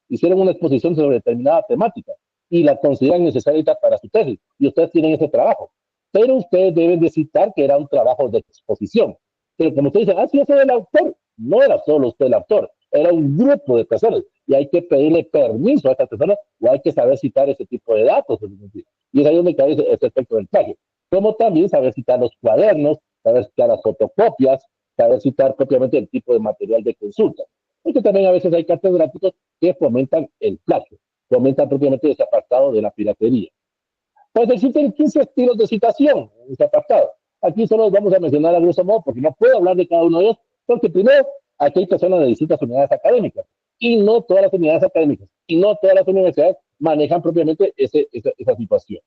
Hicieron una exposición sobre determinada temática y la consideran necesaria para su tesis, y ustedes tienen ese trabajo. Pero ustedes deben de citar que era un trabajo de exposición. Pero como ustedes dicen, sí, yo soy el autor, no era solo usted el autor, era un grupo de personas, y hay que pedirle permiso a estas personas, o hay que saber citar ese tipo de datos. Y es ahí donde cae ese aspecto del plagio. Como también saber citar los cuadernos, saber citar las fotocopias, saber citar propiamente el tipo de material de consulta. Porque también a veces hay catedráticos que fomentan el plagio, fomentan propiamente ese apartado de la piratería. Pues existen 15 estilos de citación en este apartado. Aquí solo los vamos a mencionar a grosso modo porque no puedo hablar de cada uno de ellos, porque primero, aquí hay personas de distintas unidades académicas y no todas las unidades académicas y no todas las universidades manejan propiamente esa situación.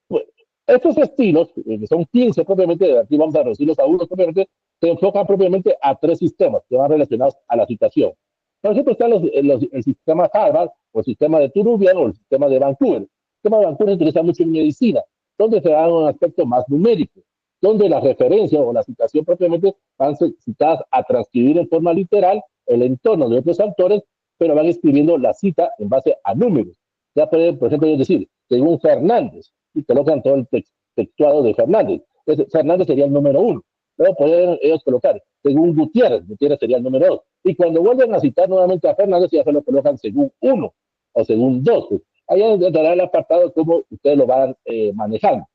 Bueno, estos estilos, que son 15 propiamente, aquí vamos a reducirlos a uno propiamente, se enfocan propiamente a 3 sistemas que van relacionados a la citación. Por ejemplo, están el sistema Harvard, o el sistema de Turubian, o el sistema de Vancouver. El sistema de Vancouver se utiliza mucho en medicina, donde se da un aspecto más numérico, donde la referencia o la citación propiamente van citadas a transcribir en forma literal el entorno de otros autores, pero van escribiendo la cita en base a números. Ya pueden, por ejemplo, decir, según Fernández, y colocan todo el textuado de Fernández. Entonces, Fernández sería el número 1. Luego pueden ellos colocar, según Gutiérrez, Gutiérrez sería el número 2. Y cuando vuelven a citar nuevamente a Fernández, ya se lo colocan según 1 o según 2. Pues, ahí dará el apartado de cómo ustedes lo van manejando.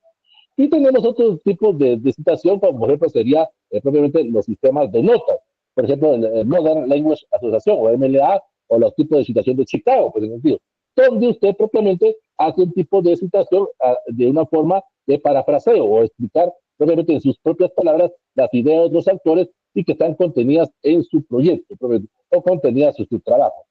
Y tenemos otros tipos de citación, como por ejemplo sería propiamente los sistemas de notas. Por ejemplo, el Modern Language Association o MLA, o los tipos de citación de Chicago, por ejemplo, donde usted propiamente hace un tipo de citación de una forma de parafraseo o explicar propiamente en sus propias palabras las ideas de otros autores y que están contenidas en su proyecto o contenidas en su trabajo.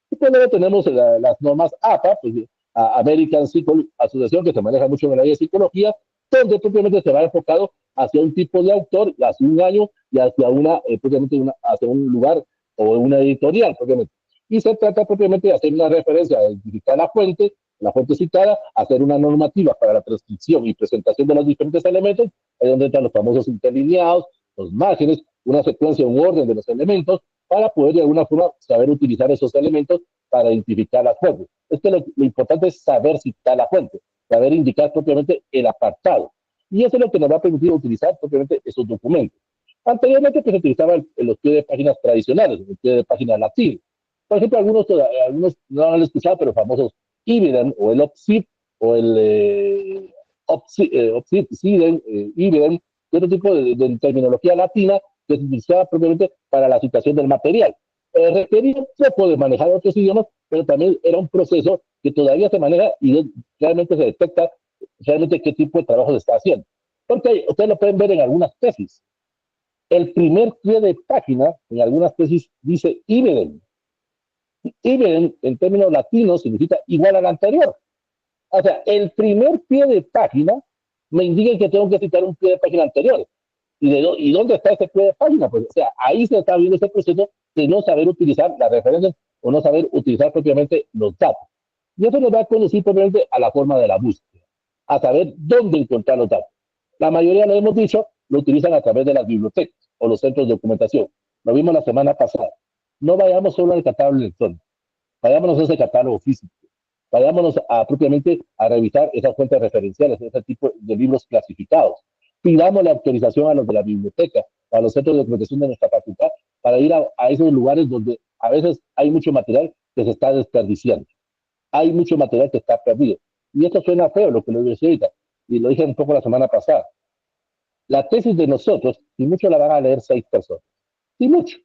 Y pues luego tenemos las normas APA, pues, American Psychology Association, que se maneja mucho en el área de psicología, donde propiamente se va enfocado hacia un tipo de autor, hacia un año y hacia hacia un lugar o una editorial, propiamente. Y se trata propiamente de hacer una referencia, de identificar la fuente citada, hacer una normativa para la transcripción y presentación de los diferentes elementos, ahí donde entran los famosos interlineados, los márgenes, una secuencia, un orden de los elementos, para poder de alguna forma saber utilizar esos elementos para identificar las fuentes. Es que lo importante es saber citar la fuente, saber indicar propiamente el apartado. Y eso es lo que nos va a permitir utilizar propiamente esos documentos. Anteriormente pues, se utilizaban los pies de páginas tradicionales, el pie de página latino. Por ejemplo, algunos no lo han escuchado, pero famosos IBIDEM o el OPSIP o el OPSIDEM, IBIDEM, y otro tipo de terminología latina que se utilizaba propiamente para la citación del material. Requería un poco de manejar otros idiomas, pero también era un proceso que todavía se maneja y realmente se detecta realmente qué tipo de trabajo se está haciendo. Porque ustedes lo pueden ver en algunas tesis. El primer pie de página en algunas tesis dice IBIDEM. IBIDEM en términos latinos significa igual al anterior. O sea, el primer pie de página me indica que tengo que citar un pie de página anterior. ¿Y dónde está ese pie de página? Pues, o sea, ahí se está viendo ese proceso de no saber utilizar las referencias o no saber utilizar propiamente los datos. Y eso nos va a conducir propiamente a la forma de la búsqueda, a saber dónde encontrar los datos. La mayoría, lo hemos dicho, lo utilizan a través de las bibliotecas o los centros de documentación. Lo vimos la semana pasada. No vayamos solo al catálogo electrónico, vayámonos a ese catálogo físico. Vayámonos propiamente a revisar esas fuentes referenciales, ese tipo de libros clasificados. Pidamos la autorización a los de la biblioteca, a los centros de documentación de nuestra facultad, para ir a esos lugares donde a veces hay mucho material que se está desperdiciando. Hay mucho material que está perdido. Y esto suena feo, lo que lo decía ahorita, y lo dije un poco la semana pasada. La tesis de nosotros, y mucho la van a leer 6 personas, y mucho.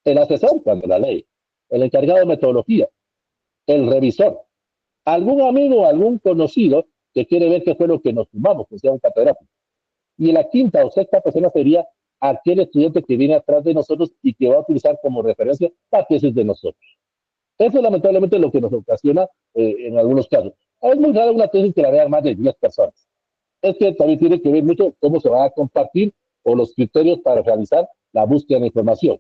El asesor cuando la lee, el encargado de metodología, el revisor, algún amigo, algún conocido que quiere ver qué fue lo que nos fumamos, que sea un catedrático. Y la quinta o sexta persona sería aquel estudiante que viene atrás de nosotros y que va a utilizar como referencia la tesis de nosotros. Eso es lamentablemente lo que nos ocasiona en algunos casos. Es muy raro una tesis que la vean más de 10 personas. Es que también tiene que ver mucho cómo se van a compartir o los criterios para realizar la búsqueda de información.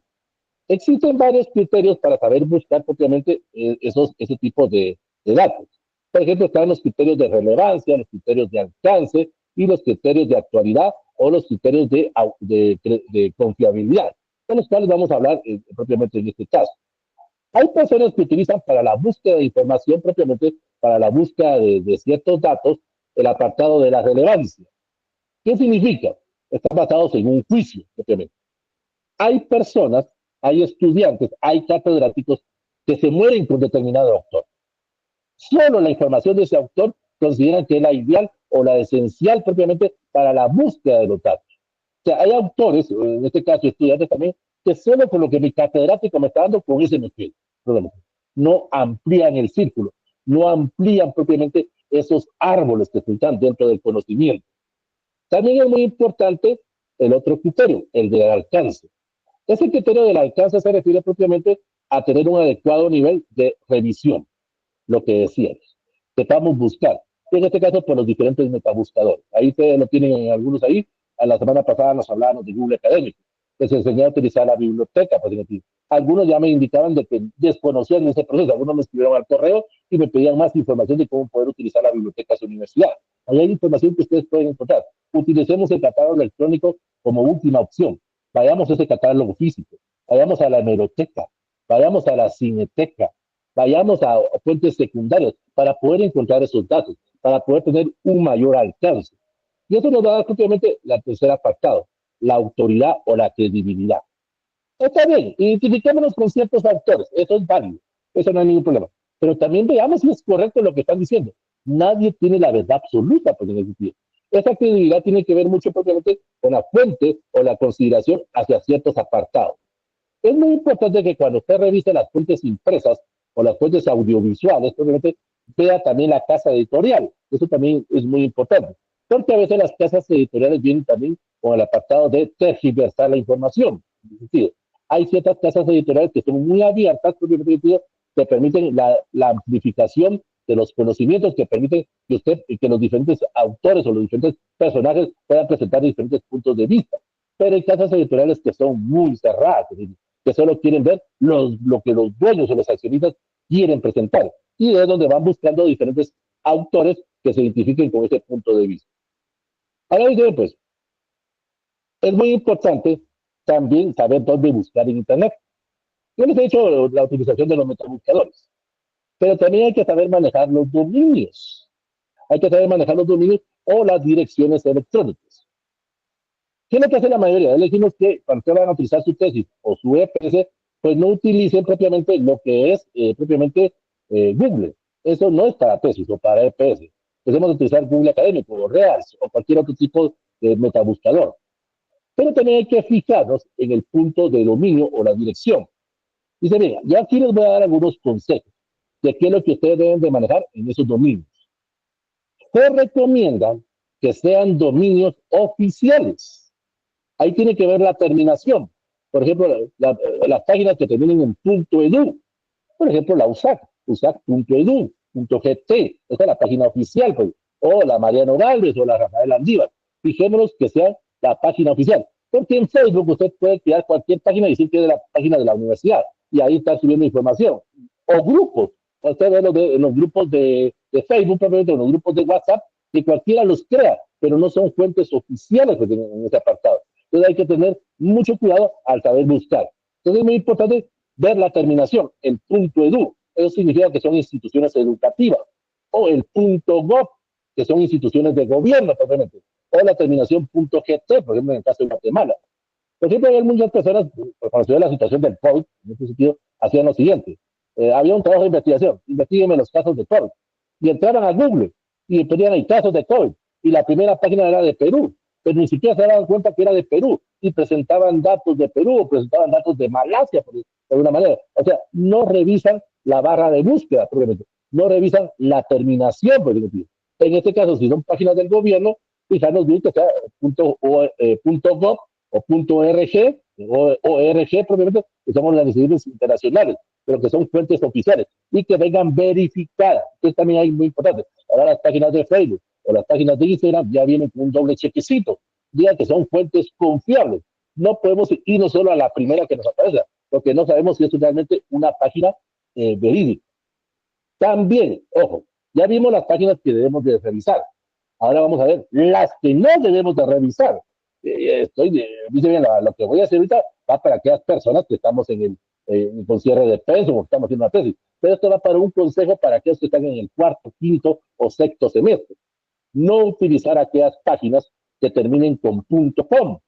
Existen varios criterios para saber buscar propiamente ese tipo de datos. Por ejemplo, están los criterios de relevancia, los criterios de alcance y los criterios de actualidad o los criterios de confiabilidad, de los cuales vamos a hablar propiamente en este caso. Hay personas que utilizan para la búsqueda de información, propiamente para la búsqueda de ciertos datos, el apartado de la relevancia. ¿Qué significa? Están basados en un juicio, propiamente. Hay personas, hay estudiantes, hay catedráticos que se mueren con determinado autor. Solo la información de ese autor consideran que es la ideal o la esencial propiamente para la búsqueda de los datos. O sea, hay autores, en este caso estudiantes también, que solo con lo que mi catedrático me está dando, con ese me quedo. No amplían el círculo, no amplían propiamente esos árboles que están dentro del conocimiento. También es muy importante el otro criterio, el del alcance. Ese criterio del alcance se refiere propiamente a tener un adecuado nivel de revisión, lo que decíamos. Sepamos buscar, en este caso por los diferentes metabuscadores. Ahí ustedes lo tienen en algunos ahí. A la semana pasada nos hablábamos de Google Académico. Les enseñé a utilizar la biblioteca. Pues, algunos ya me indicaban de que desconocían ese proceso. Algunos me escribieron al correo y me pedían más información de cómo poder utilizar la biblioteca de su universidad. Ahí hay información que ustedes pueden encontrar. Utilicemos el catálogo electrónico como última opción. Vayamos a ese catálogo físico. Vayamos a la hemeroteca. Vayamos a la cineteca. Vayamos a fuentes secundarias para poder encontrar esos datos, para poder tener un mayor alcance. Y eso nos va a dar propiamente la tercera apartado, la autoridad o la credibilidad. Está bien, identifiquémonos con ciertos autores, eso es válido, eso no hay ningún problema. Pero también veamos si es correcto lo que están diciendo. Nadie tiene la verdad absoluta, pues, en ese sentido. Esa credibilidad tiene que ver mucho propiamente con la fuente o la consideración hacia ciertos apartados. Es muy importante que cuando usted revise las fuentes impresas o las fuentes audiovisuales, probablemente vea también la casa editorial. Eso también es muy importante. Porque a veces las casas editoriales vienen también con el apartado de tergiversar la información. Es decir, hay ciertas casas editoriales que son muy abiertas, que permiten la amplificación de los conocimientos, que permiten que usted y que los diferentes autores o los diferentes personajes puedan presentar diferentes puntos de vista. Pero hay casas editoriales que son muy cerradas, que solo quieren ver lo que los dueños o los accionistas quieren presentar. Y es donde van buscando diferentes autores que se identifiquen con ese punto de vista. Ahora bien, pues, es muy importante también saber dónde buscar en Internet. Yo les he dicho la utilización de los metabuscadores, pero también hay que saber manejar los dominios. Hay que saber manejar los dominios o las direcciones electrónicas. ¿Qué es lo que hace la mayoría? Les decimos que cuando ustedes van a utilizar su tesis o su EPS, pues no utilicen propiamente lo que es Google. Eso no es para tesis o para EPS. Podemos utilizar Google Académico o Reals o cualquier otro tipo de metabuscador. Pero también hay que fijarnos en el punto de dominio o la dirección. Dice, mira, ya aquí les voy a dar algunos consejos de qué es lo que ustedes deben de manejar en esos dominios. Se recomienda que sean dominios oficiales. Ahí tiene que ver la terminación. Por ejemplo, las páginas que terminen en .edu. Por ejemplo, la USAC, usac.edu, .gt. Esta es la página oficial, pues. O la Mariano Galvez o la Rafael Andívar. Fijémonos que sea la página oficial. Porque en Facebook usted puede crear cualquier página y decir que es de la página de la universidad. Y ahí está subiendo información. O grupos. Usted ve en los grupos de Facebook, probablemente en los grupos de WhatsApp, que cualquiera los crea, pero no son fuentes oficiales en ese apartado. Entonces hay que tener mucho cuidado al saber buscar. Entonces es muy importante ver la terminación, el .edu. eso significa que son instituciones educativas, o el .gov, que son instituciones de gobierno, probablemente, o la terminación .gt, por ejemplo, en el caso de Guatemala. Por ejemplo, hay muchas personas, cuando se ve la situación del COVID, en este sentido, hacían lo siguiente. Había un trabajo de investigación, investiguenme los casos de COVID, y entraban a Google, y ponían ahí casos de COVID, y la primera página era de Perú, pero ni siquiera se daban cuenta que era de Perú, y presentaban datos de Perú, o presentaban datos de Malasia, de alguna manera. O sea, no revisan la barra de búsqueda, probablemente, no revisan la terminación, por ejemplo. En este caso, si son páginas del gobierno, fijarnos bien que sea .gov o .org, o ORG probablemente, que son organizaciones internacionales, pero que son fuentes oficiales y que vengan verificadas. Entonces también hay muy importante. Ahora las páginas de Facebook o las páginas de Instagram ya vienen con un doble chequecito, digan que son fuentes confiables. No podemos irnos solo a la primera que nos aparezca, porque no sabemos si es realmente una página verídica. También, ojo, ya vimos las páginas que debemos de revisar. Ahora vamos a ver las que no debemos de revisar. Dice bien, lo que voy a hacer ahorita va para aquellas personas que estamos en con cierre de pensum o que estamos haciendo una tesis. Pero esto va para un consejo para aquellos que están en el cuarto, quinto o sexto semestre. No utilizar aquellas páginas que terminen con .com,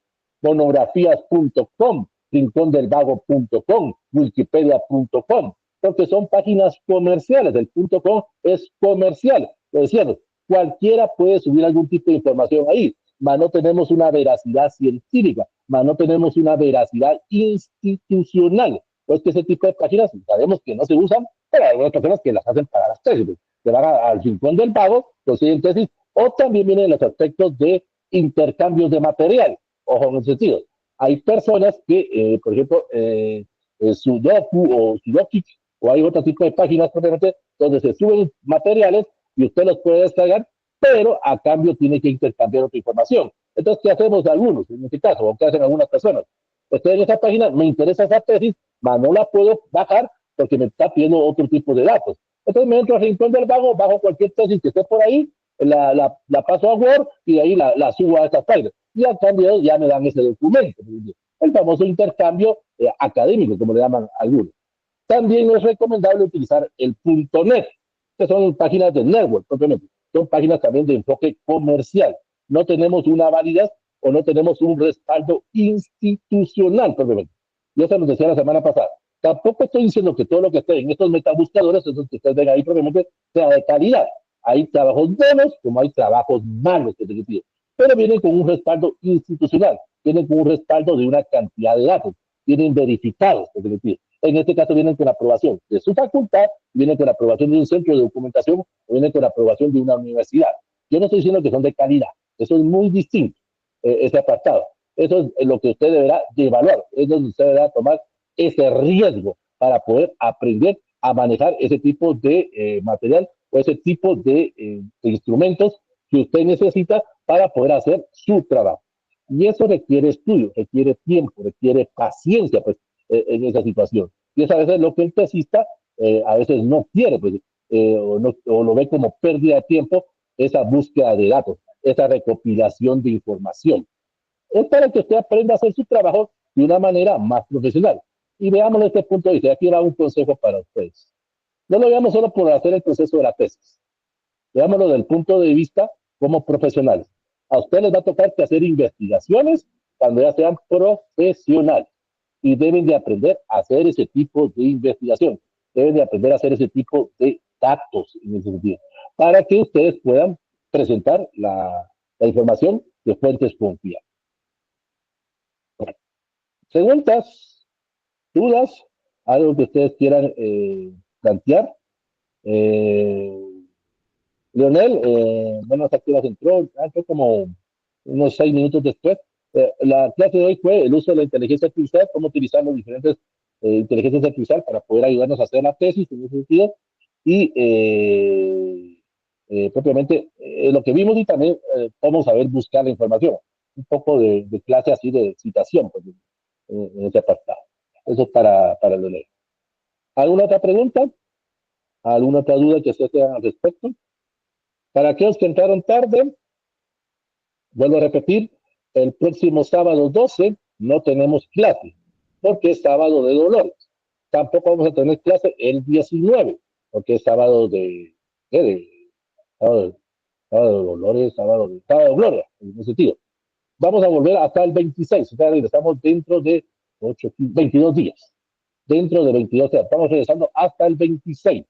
monografías.com, rincondelvago.com, wikipedia.com, porque son páginas comerciales. El .com es comercial. Lo decíamos, cualquiera puede subir algún tipo de información ahí, mas no tenemos una veracidad científica, mas no tenemos una veracidad institucional. Pues que ese tipo de páginas sabemos que no se usan, pero hay algunas personas que las hacen para las tesis, que van al Rincón del Vago, consiguen tesis, o también vienen los aspectos de intercambios de material. Ojo en ese sentido. Hay personas que, por ejemplo, Sudoku o Sudoku, o hay otro tipo de páginas probablemente donde se suben materiales y usted los puede descargar, pero a cambio tiene que intercambiar otra información. Entonces, ¿qué hacemos algunos en este caso? ¿O qué hacen algunas personas? Estoy en esa página, me interesa esa tesis, pero no la puedo bajar porque me está pidiendo otro tipo de datos. Entonces me entro al Rincón del Vago, bajo cualquier tesis que esté por ahí, la paso a Word y de ahí la subo a estas páginas. Y a cambio ya me dan ese documento. El famoso intercambio académico, como le llaman algunos. También es recomendable utilizar el .net, que son páginas de network, propiamente. Son páginas también de enfoque comercial. No tenemos una validez o no tenemos un respaldo institucional, propiamente. Y eso nos decía la semana pasada. Tampoco estoy diciendo que todo lo que esté en estos metabuscadores, esos que ustedes ven ahí, propiamente, sea de calidad. Hay trabajos buenos como hay trabajos malos, que te digo, pero vienen con un respaldo institucional, vienen con un respaldo de una cantidad de datos, vienen verificados, que te digo. En este caso vienen con la aprobación de su facultad, vienen con la aprobación de un centro de documentación, o vienen con la aprobación de una universidad. Yo no estoy diciendo que son de calidad, eso es muy distinto, ese apartado. Eso es lo que usted deberá de evaluar, es donde usted deberá tomar ese riesgo para poder aprender a manejar ese tipo de material o ese tipo de instrumentos que usted necesita para poder hacer su trabajo. Y eso requiere estudio, requiere tiempo, requiere paciencia, pues, en esa situación. Y es a veces lo que el tesista a veces no quiere, pues, o lo ve como pérdida de tiempo, esa búsqueda de datos, esa recopilación de información. Es para que usted aprenda a hacer su trabajo de una manera más profesional. Y veamos desde este punto de vista. Aquí va un consejo para ustedes. No lo veamos solo por hacer el proceso de la tesis. Veámoslo desde el punto de vista como profesionales. A ustedes les va a tocar que hacer investigaciones cuando ya sean profesionales. Y deben de aprender a hacer ese tipo de investigación. Deben de aprender a hacer ese tipo de datos en ese sentido. Para que ustedes puedan presentar la información de fuentes confiables. Preguntas, dudas, algo que ustedes quieran plantear. Leonel, bueno, hasta que las entró como unos 6 minutos después. La clase de hoy fue el uso de la inteligencia artificial, cómo utilizar los diferentes inteligencias artificiales para poder ayudarnos a hacer la tesis en ese sentido. Y propiamente lo que vimos y también cómo saber buscar la información. Un poco de clase así de citación, pues, en ese apartado. Eso es para Leonel. ¿Alguna otra pregunta? ¿Alguna otra duda que ustedes tengan al respecto? Para aquellos que entraron tarde, vuelvo a repetir, el próximo sábado 12 no tenemos clase, porque es sábado de Dolores. Tampoco vamos a tener clase el 19, porque es sábado ¿qué? Sábado, sábado de Dolores, sábado de Gloria, en ese sentido. Vamos a volver hasta el 26, o sea, regresamos dentro de 22 días. Dentro de 22 días, estamos regresando hasta el 26.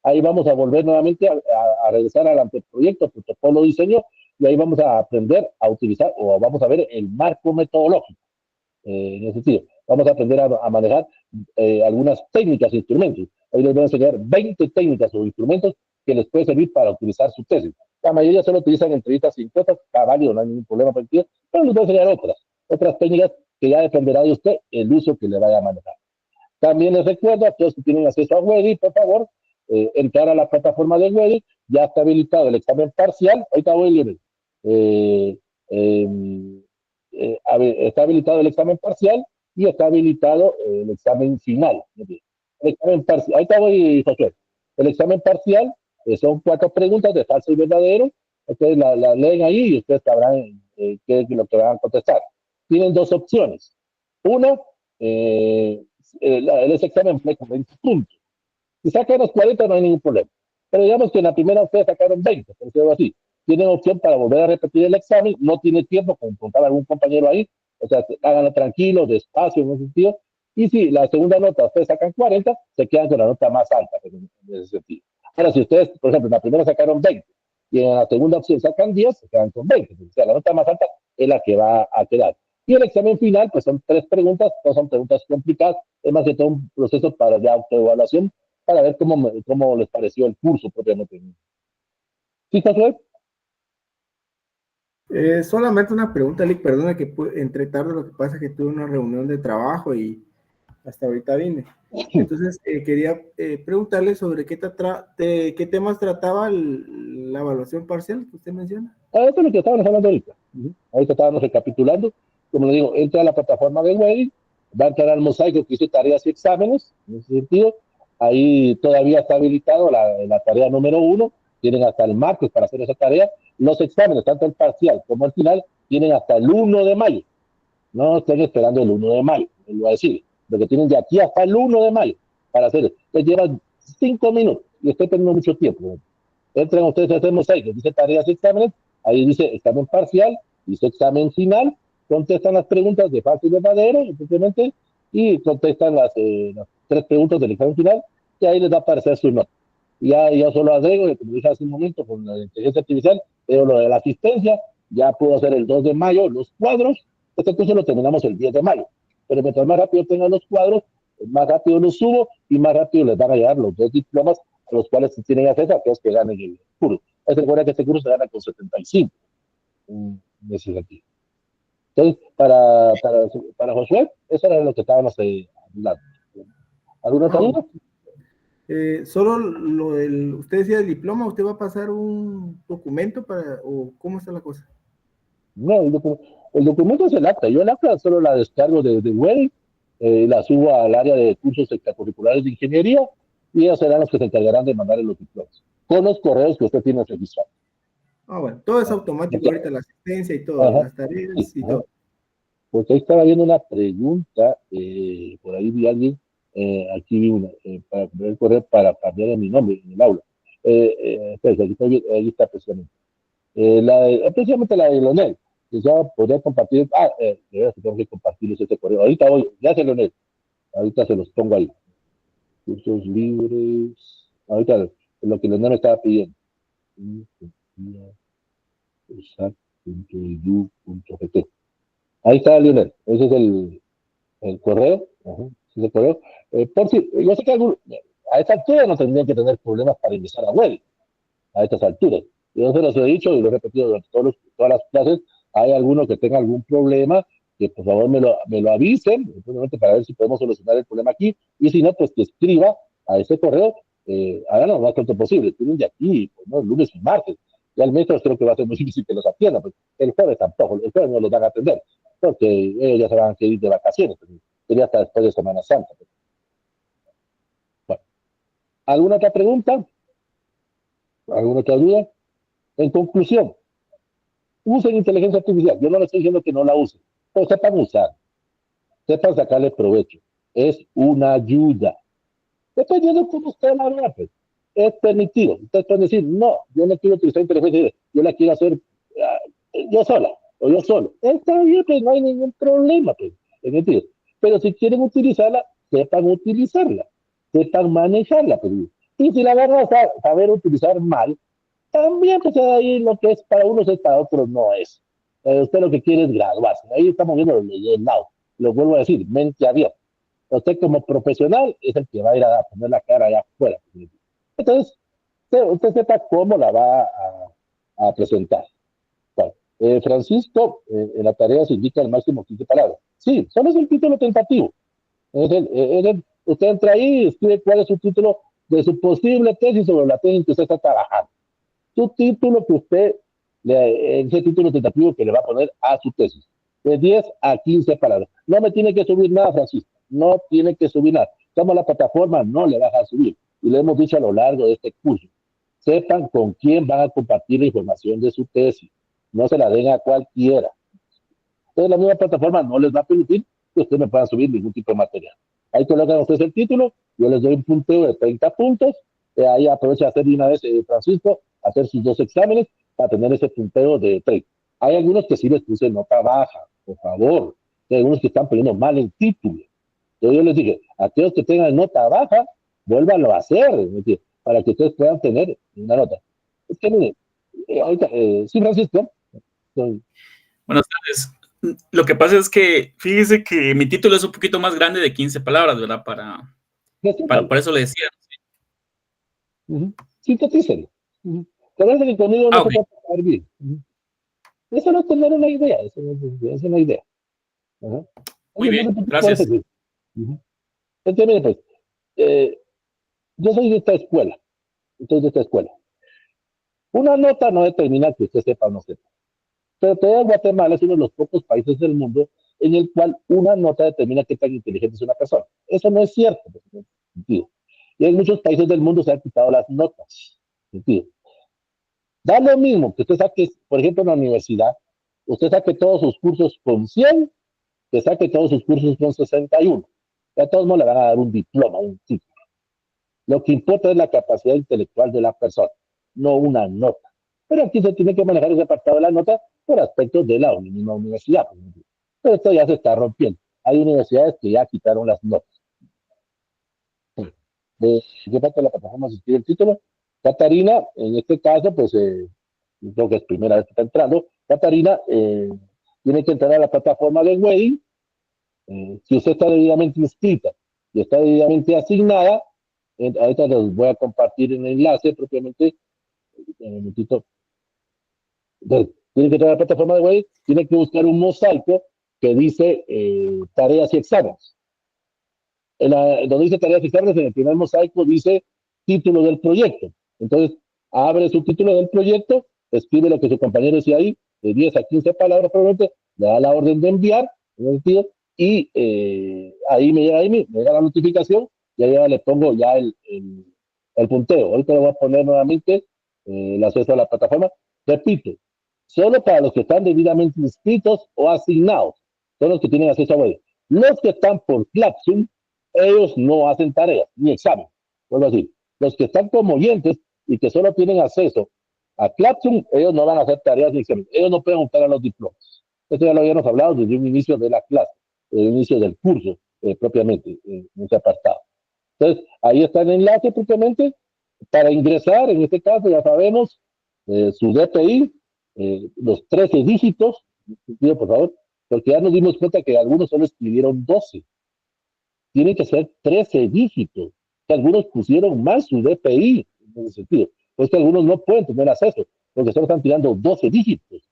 Ahí vamos a volver nuevamente a regresar al anteproyecto, protocolo, diseño, y ahí vamos a aprender a utilizar o vamos a ver el marco metodológico. En ese sentido, vamos a aprender a manejar algunas técnicas e instrumentos. Ahí les voy a enseñar 20 técnicas o instrumentos que les puede servir para utilizar su tesis. La mayoría solo utilizan entrevistas sin cuotas, está válido, no hay ningún problema por el sentido, pero les voy a enseñar otras técnicas que ya dependerá de usted el uso que le vaya a manejar. También les recuerdo a todos que tienen acceso a Wedi, por favor, entrar a la plataforma de Wedi, ya está habilitado el examen parcial, ahorita voy a ir, está habilitado el examen parcial y está habilitado el examen final. El examen parcial, ahorita voy, José. El examen parcial son 4 preguntas de falso y verdadero. Ustedes la leen ahí y ustedes sabrán qué es lo que van a contestar. Tienen 2 opciones. Una, ese examen fue con 20 puntos. Si sacan los 40 no hay ningún problema. Pero digamos que en la primera ustedes sacaron 20, por decirlo así. Tienen opción para volver a repetir el examen, no tiene tiempo, como contaba algún compañero ahí, o sea, háganlo tranquilo, despacio en ese sentido. Y si la segunda nota ustedes sacan 40, se quedan con la nota más alta en ese sentido. Ahora, si ustedes, por ejemplo, en la primera sacaron 20 y en la segunda opción sacan 10, se quedan con 20. O sea, la nota más alta es la que va a quedar. Y el examen final, pues son 3 preguntas, no son preguntas complicadas, es más que todo un proceso para de autoevaluación, para ver cómo les pareció el curso propiamente. ¿Sí, Josué? Solamente una pregunta, Lick, perdona que entré tarde, lo que pasa es que tuve una reunión de trabajo y hasta ahorita vine. Entonces, quería preguntarle sobre qué temas trataba la evaluación parcial que usted menciona. Esto es lo que estábamos hablando ahorita. Ahorita estábamos recapitulando. Como le digo, entra a la plataforma de Wedi, va a entrar al mosaico que hizo tareas y exámenes, en ese sentido. Ahí todavía está habilitado la tarea número 1, tienen hasta el martes para hacer esa tarea. Los exámenes, tanto el parcial como el final, tienen hasta el 1 de mayo. No estén esperando el 1 de mayo, les voy a decir, porque tienen de aquí hasta el 1 de mayo para hacer. Les llevan 5 minutos y estoy perdiendo mucho tiempo. Entran ustedes a hacer mosaico, dice tareas y exámenes, ahí dice examen parcial, dice examen final, contestan las preguntas de falso y verdadero, simplemente, y contestan las 3 preguntas del examen final, y ahí les va a aparecer su nota. Y ya yo solo agrego, como dije hace un momento, con la inteligencia artificial, veo lo de la asistencia, ya puedo hacer el 2 de mayo los cuadros, este curso lo terminamos el 10 de mayo, pero mientras más rápido tengan los cuadros, más rápido los subo y más rápido les van a llegar los 2 diplomas a los cuales tienen acceso a aquellos que ganen el curso. Recuerda que este curso se gana con 75 en ese sentido. Entonces, para Josué, eso era lo que estábamos hablando. ¿Alguna otra duda? Solo usted decía el diploma, ¿usted va a pasar un documento o cómo está la cosa? No, el documento es el acta. Yo el acta solo la descargo de Wedi, la subo al área de cursos extracurriculares de ingeniería y ellos serán los que se encargarán de mandar los diplomas con los correos que usted tiene registrados. Bueno, todo es automático ahorita, la asistencia y todo, las tareas y todo. Porque ahí estaba viendo una pregunta, por ahí vi a alguien, aquí vi una, para poner el correo para cambiar mi nombre en el aula. Ahí está precisamente. Precisamente la de Leonel, que ya podría compartir, tengo que compartirles ese correo. Ahorita voy, ya se Leonel, ahorita se los pongo ahí. Cursos libres, ahorita lo que Leonel me estaba pidiendo. Ahí está, Lionel. Ese es el correo. Ese es el correo. Por si, yo sé que a esta altura no tendrían que tener problemas para ingresar a Wedi, a estas alturas. Yo se los he dicho y lo he repetido durante todas las clases. Hay alguno que tenga algún problema, que por favor me lo avisen, simplemente para ver si podemos solucionar el problema aquí. Y si no, pues que escriba a ese correo, háganlo lo más pronto posible. Tienen de aquí, pues, ¿no? Lunes y martes. Ya el miércoles creo que va a ser muy difícil que los atiendan. Pues el jueves tampoco, el jueves no los van a atender, porque ellos ya se van a ir de vacaciones. Sería hasta después de Semana Santa. Pues. Bueno, ¿alguna otra pregunta? ¿Alguna otra duda? En conclusión, usen inteligencia artificial. Yo no les estoy diciendo que no la usen, pero sepan usar, sepan sacarle provecho. Es una ayuda. Dependiendo de cómo usted la vea, pues. es permitido. Ustedes pueden decir, no, yo no quiero utilizar inteligencia, yo la quiero hacer yo sola o yo solo. Está bien, pues no hay ningún problema, pues, es decir, pero si quieren utilizarla, sepan utilizarla, sepan manejarla, pues. Y si la van a saber utilizar mal, también pues ahí lo que es para unos es para otros no es. Usted lo que quiere es graduarse. Ahí estamos viendo el lado. Lo vuelvo a decir, mente abierta. Usted como profesional es el que va a ir a poner la cara allá afuera. Entonces, usted sepa cómo la va a presentar. Bueno, Francisco, en la tarea se indica el máximo 15 palabras. Sí, solo es el título tentativo. Usted entra ahí y escribe cuál es su título de su posible tesis sobre la tesis que usted está trabajando. Su título que usted, ese título tentativo que le va a poner a su tesis, de 10 a 15 palabras. No me tiene que subir nada, Francisco, no tiene que subir nada. Estamos la plataforma, no le vas a subir. Y lo hemos dicho a lo largo de este curso. Sepan con quién van a compartir la información de su tesis. No se la den a cualquiera. Entonces la misma plataforma no les va a permitir que ustedes me puedan subir ningún tipo de material. Ahí colocan ustedes el título, yo les doy un punteo de 30 puntos, ahí aprovecha a hacer de una vez, Francisco, hacer sus 2 exámenes para tener ese punteo de 30. Hay algunos que sí les puse nota baja, por favor. Hay algunos que están poniendo mal el título. Entonces yo les dije, aquellos que tengan nota baja, vuélvanlo a hacer, es decir, para que ustedes puedan tener una nota. Es que miren, ahorita, sí, Francisco. Buenas tardes. Lo que pasa es que, fíjese que mi título es un poquito más grande de 15 palabras, ¿verdad? Por eso le decía. Sintetícenlo. Parece que conmigo no se puede pasar bien. Eso no es tener una idea, eso es una idea. Ajá. Muy bien, gracias. Entonces, mire, pues, yo soy de esta escuela. Una nota no determina que usted sepa o no sepa. Pero todavía Guatemala es uno de los pocos países del mundo en el cual una nota determina qué tan inteligente es una persona. Eso no es cierto. Y en muchos países del mundo se han quitado las notas. Da lo mismo que usted saque, por ejemplo, en la universidad, usted saque todos sus cursos con 100, que saque todos sus cursos con 61. A todos no le van a dar un diploma, un título. Lo que importa es la capacidad intelectual de la persona, no una nota. Pero aquí se tiene que manejar ese apartado de la nota por aspectos de la misma universidad. Pero esto ya se está rompiendo. Hay universidades que ya quitaron las notas. ¿Qué falta la plataforma asistir el título? Catarina, en este caso, pues creo que es primera vez que está entrando. Catarina tiene que entrar a la plataforma de Wedding. Si usted está debidamente inscrita y está debidamente asignada, ahorita les voy a compartir en el enlace propiamente. Un momentito. Entonces, tiene que entrar a la plataforma de Wedding, tiene que buscar un mosaico que dice tareas y exámenes. Donde dice tareas y exámenes, en el primer mosaico dice título del proyecto. Entonces, abre su título del proyecto, escribe lo que su compañero decía ahí, de 10 a 15 palabras probablemente, le da la orden de enviar, en el sentido, y ahí me llega la notificación, y ahí le pongo ya el punteo. Ahorita le voy a poner nuevamente el acceso a la plataforma. Repito, solo para los que están debidamente inscritos o asignados, son los que tienen acceso a web. Los que están por Classroom, ellos no hacen tareas ni examen. Vuelvo a decir, los que están como oyentes y que solo tienen acceso a Classroom, ellos no van a hacer tareas ni examen. Ellos no pueden optar a los diplomas. Esto ya lo habíamos hablado desde un inicio de la clase, desde el inicio del curso, propiamente, en ese apartado. Entonces, ahí está el enlace propiamente para ingresar. En este caso, ya sabemos, su DPI, los 13 dígitos, pido por favor, porque ya nos dimos cuenta que algunos solo escribieron 12. Tienen que ser 13 dígitos. Que algunos pusieron mal su DPI, en ese sentido. Pues que algunos no pueden tener acceso, porque solo están tirando 12 dígitos.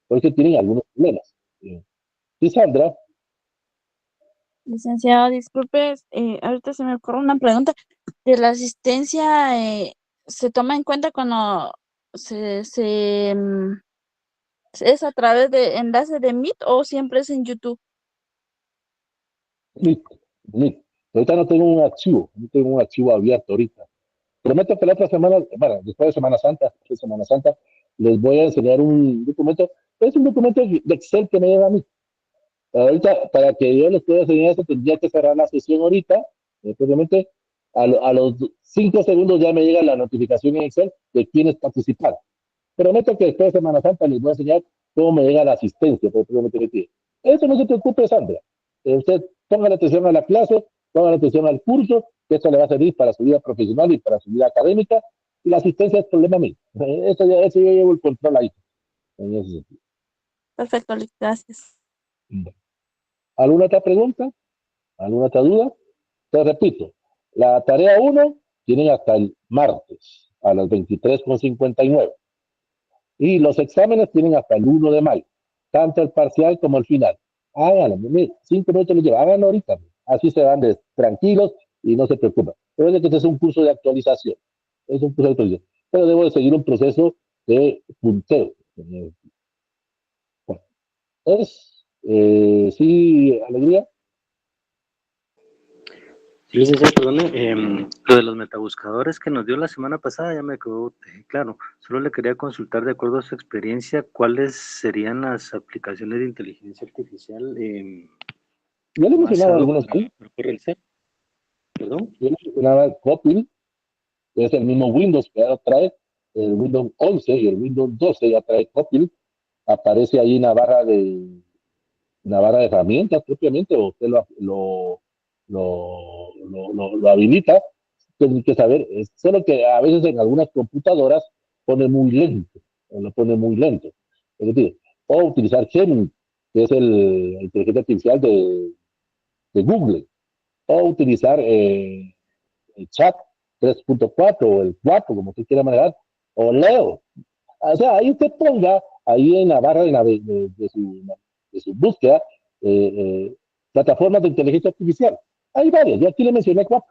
Porque tienen algunos problemas. ¿Sí, Sandra? Licenciado, disculpe, ahorita se me ocurre una pregunta. ¿De la asistencia se toma en cuenta cuando es a través de enlace de Meet o siempre es en YouTube? Meet. Ahorita no tengo un archivo abierto ahorita. Prometo que la otra semana, bueno, después de Semana Santa, les voy a enseñar un documento. Es un documento de Excel que me lleva a mí. Ahorita, para que yo les pueda enseñar esto, tendría que cerrar la sesión ahorita, obviamente, A los 5 segundos ya me llega la notificación en Excel de quiénes participaron. Prometo que después de Semana Santa les voy a enseñar cómo me llega la asistencia. Eso no se preocupe, Sandra. Usted ponga la atención a la clase, ponga la atención al curso, que eso le va a servir para su vida profesional y para su vida académica, y la asistencia es problema mío. Eso yo llevo el control ahí. En ese sentido. Perfecto, gracias. ¿Alguna otra pregunta? ¿Alguna otra duda? Te repito, la tarea 1 tienen hasta el martes a las 23:59. Y los exámenes tienen hasta el 1 de mayo, tanto el parcial como el final. Háganlo, 5 minutos les lleva, háganlo ahorita. Así se van tranquilos y no se preocupen. Recuerden que este es un curso de actualización. Es un curso de actualización. Pero debo de seguir un proceso de punteo. Bueno, sí, Alegría. Sí, licenciado, perdone, lo de los metabuscadores que nos dio la semana pasada ya me quedó claro. Solo le quería consultar, de acuerdo a su experiencia, cuáles serían las aplicaciones de inteligencia artificial Yo le mencionaba algunos para realizar. ¿Perdón? Yo le mencionaba Copil, que es el mismo Windows que ya trae, el Windows 11 y el Windows 12 ya trae Copil. Aparece ahí una barra de herramientas propiamente, o usted lo habilita. Tienen que saber, solo que a veces en algunas computadoras pone muy lento, o lo pone muy lento. Es decir, o utilizar Gemini, que es la inteligencia artificial de Google, o utilizar el chat 3.4 o el 4, como usted quiera manejar, o Leo. O sea, ahí usted ponga, ahí en la barra de su búsqueda, plataformas de inteligencia artificial. Hay varias, yo aquí le mencioné 4.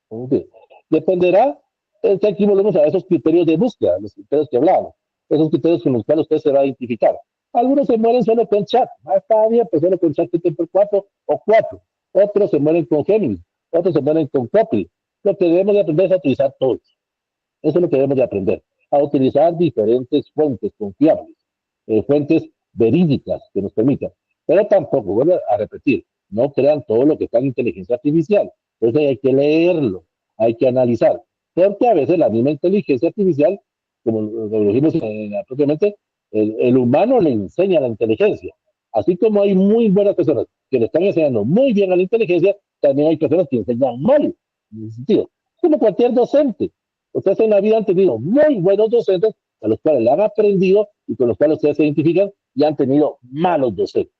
Okay. Dependerá, aquí volvemos a esos criterios de búsqueda, los criterios que hablábamos, esos criterios con los cuales usted se va a identificar. Algunos se mueren solo con chat, está bien, pues solo con chat 4 o 4. Otros se mueren con Gemini, otros se mueren con Copy. Lo que debemos de aprender es a utilizar todos. Eso es lo que debemos de aprender, a utilizar diferentes fuentes confiables, fuentes verídicas que nos permitan. Pero tampoco, vuelvo a repetir, no crean todo lo que está en inteligencia artificial. Entonces hay que leerlo, hay que analizar, porque a veces la misma inteligencia artificial, como lo dijimos propiamente, el humano le enseña la inteligencia. Así como hay muy buenas personas que le están enseñando muy bien a la inteligencia, también hay personas que enseñan mal, en ese sentido. Como cualquier docente. Ustedes en la vida han tenido muy buenos docentes a los cuales le han aprendido y con los cuales ustedes se identifican, y han tenido malos docentes.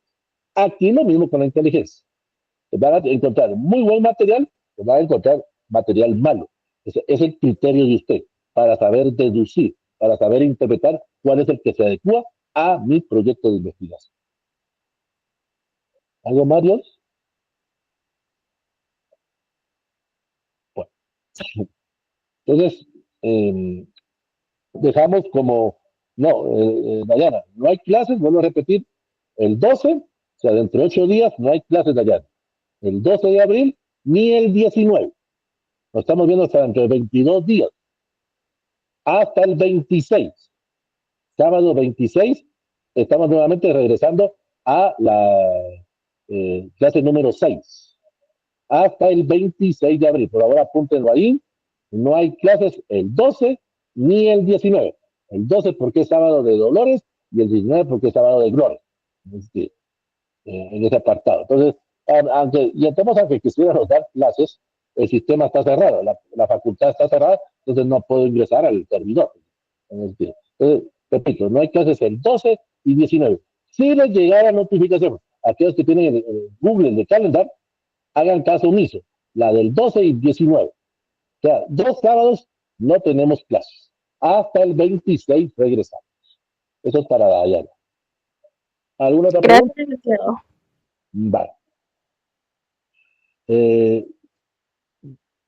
Aquí lo mismo con la inteligencia. Van a encontrar muy buen material, van a encontrar material malo. Es el criterio de usted para saber deducir, para saber interpretar cuál es el que se adecua a mi proyecto de investigación. ¿Algo más, Dios? Bueno. Entonces, dejamos como, no, Dayana, no hay clases, vuelvo a repetir, el 12, o sea, dentro de 8 días no hay clases, Dayana. El 12 de abril, ni el 19. Nos estamos viendo hasta dentro de 22 días. Hasta el 26. Sábado 26, estamos nuevamente regresando a la clase número 6. Hasta el 26 de abril. Por ahora apúntenlo ahí. No hay clases el 12 ni el 19. El 12 porque es sábado de Dolores y el 19 porque es sábado de Gloria. En ese apartado. Entonces, aunque quisiéramos dar clases, el sistema está cerrado, la facultad está cerrada, entonces no puedo ingresar al servidor. Entonces, repito, no hay clases el 12 y 19. Si les llegara notificación, aquellos que tienen el Google de Calendar, hagan caso omiso, la del 12 y 19. O sea, 2 sábados no tenemos clases. Hasta el 26 regresamos. Eso es para Dayana. ¿Alguna otra pregunta? Gracias. Vale.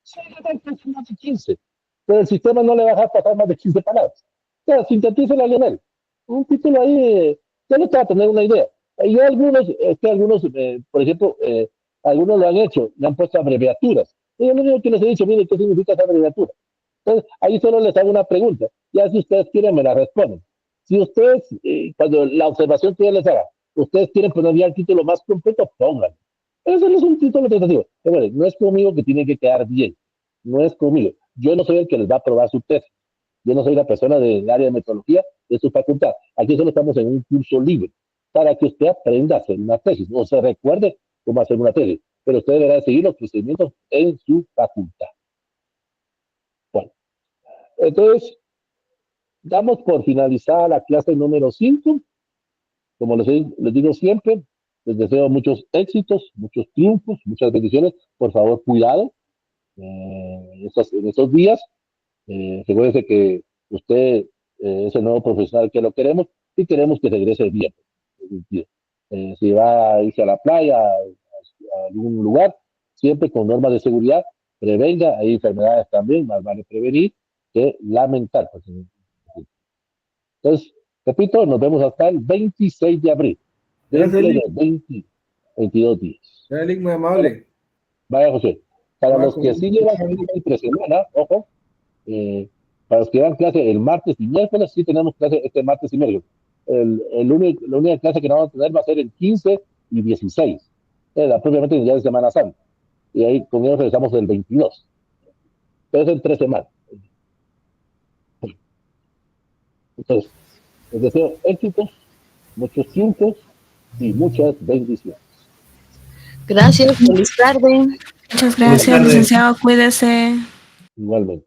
Sí, más de 15, pero el sistema no le va a dejar pasar más de 15 palabras. O sea, sintetícela, Lionel. Un título ahí, ya no te va a tener una idea. Y algunos, por ejemplo, algunos lo han hecho, le han puesto abreviaturas. Y yo lo único que les he dicho, miren, ¿qué significa esa abreviatura? Entonces, ahí solo les hago una pregunta. Ya si ustedes quieren, me la responden. Si ustedes, cuando la observación que yo les haga, ustedes quieren poner ya el título más completo, pónganlo. Eso no es un título tentativo. Bueno, no es conmigo que tiene que quedar bien. no es conmigo. Yo no soy el que les va a aprobar su tesis. Yo no soy la persona del área de metodología de su facultad. Aquí solo estamos en un curso libre para que usted aprenda a hacer una tesis, o se recuerde cómo hacer una tesis, pero usted deberá seguir los procedimientos en su facultad. Bueno, entonces, damos por finalizada la clase número 5. Como les digo siempre, les deseo muchos éxitos, muchos triunfos, muchas bendiciones. Por favor, cuidado en estos días. Recuerde que usted es el nuevo profesional que lo queremos y queremos que regrese bien. Si va a irse a la playa, a algún lugar, siempre con normas de seguridad, prevenga. Hay enfermedades también, más vale prevenir que lamentar. Entonces, repito, nos vemos hasta el 26 de abril. Dentro de 22 días. Eric, muy amable. Vaya, José. Para los que sí llevan entre semana, ojo, para los que llevan clase el martes y miércoles, sí tenemos clase este martes y miércoles. La única clase que no vamos a tener va a ser el 15 y 16. Propiamente el día de Semana Santa. Y ahí con ellos regresamos el 22. Entonces en 3 semanas. Entonces, les deseo éxitos, muchos triunfos y muchas bendiciones. Gracias, feliz tarde. Muchas gracias, licenciado. Cuídese. Igualmente.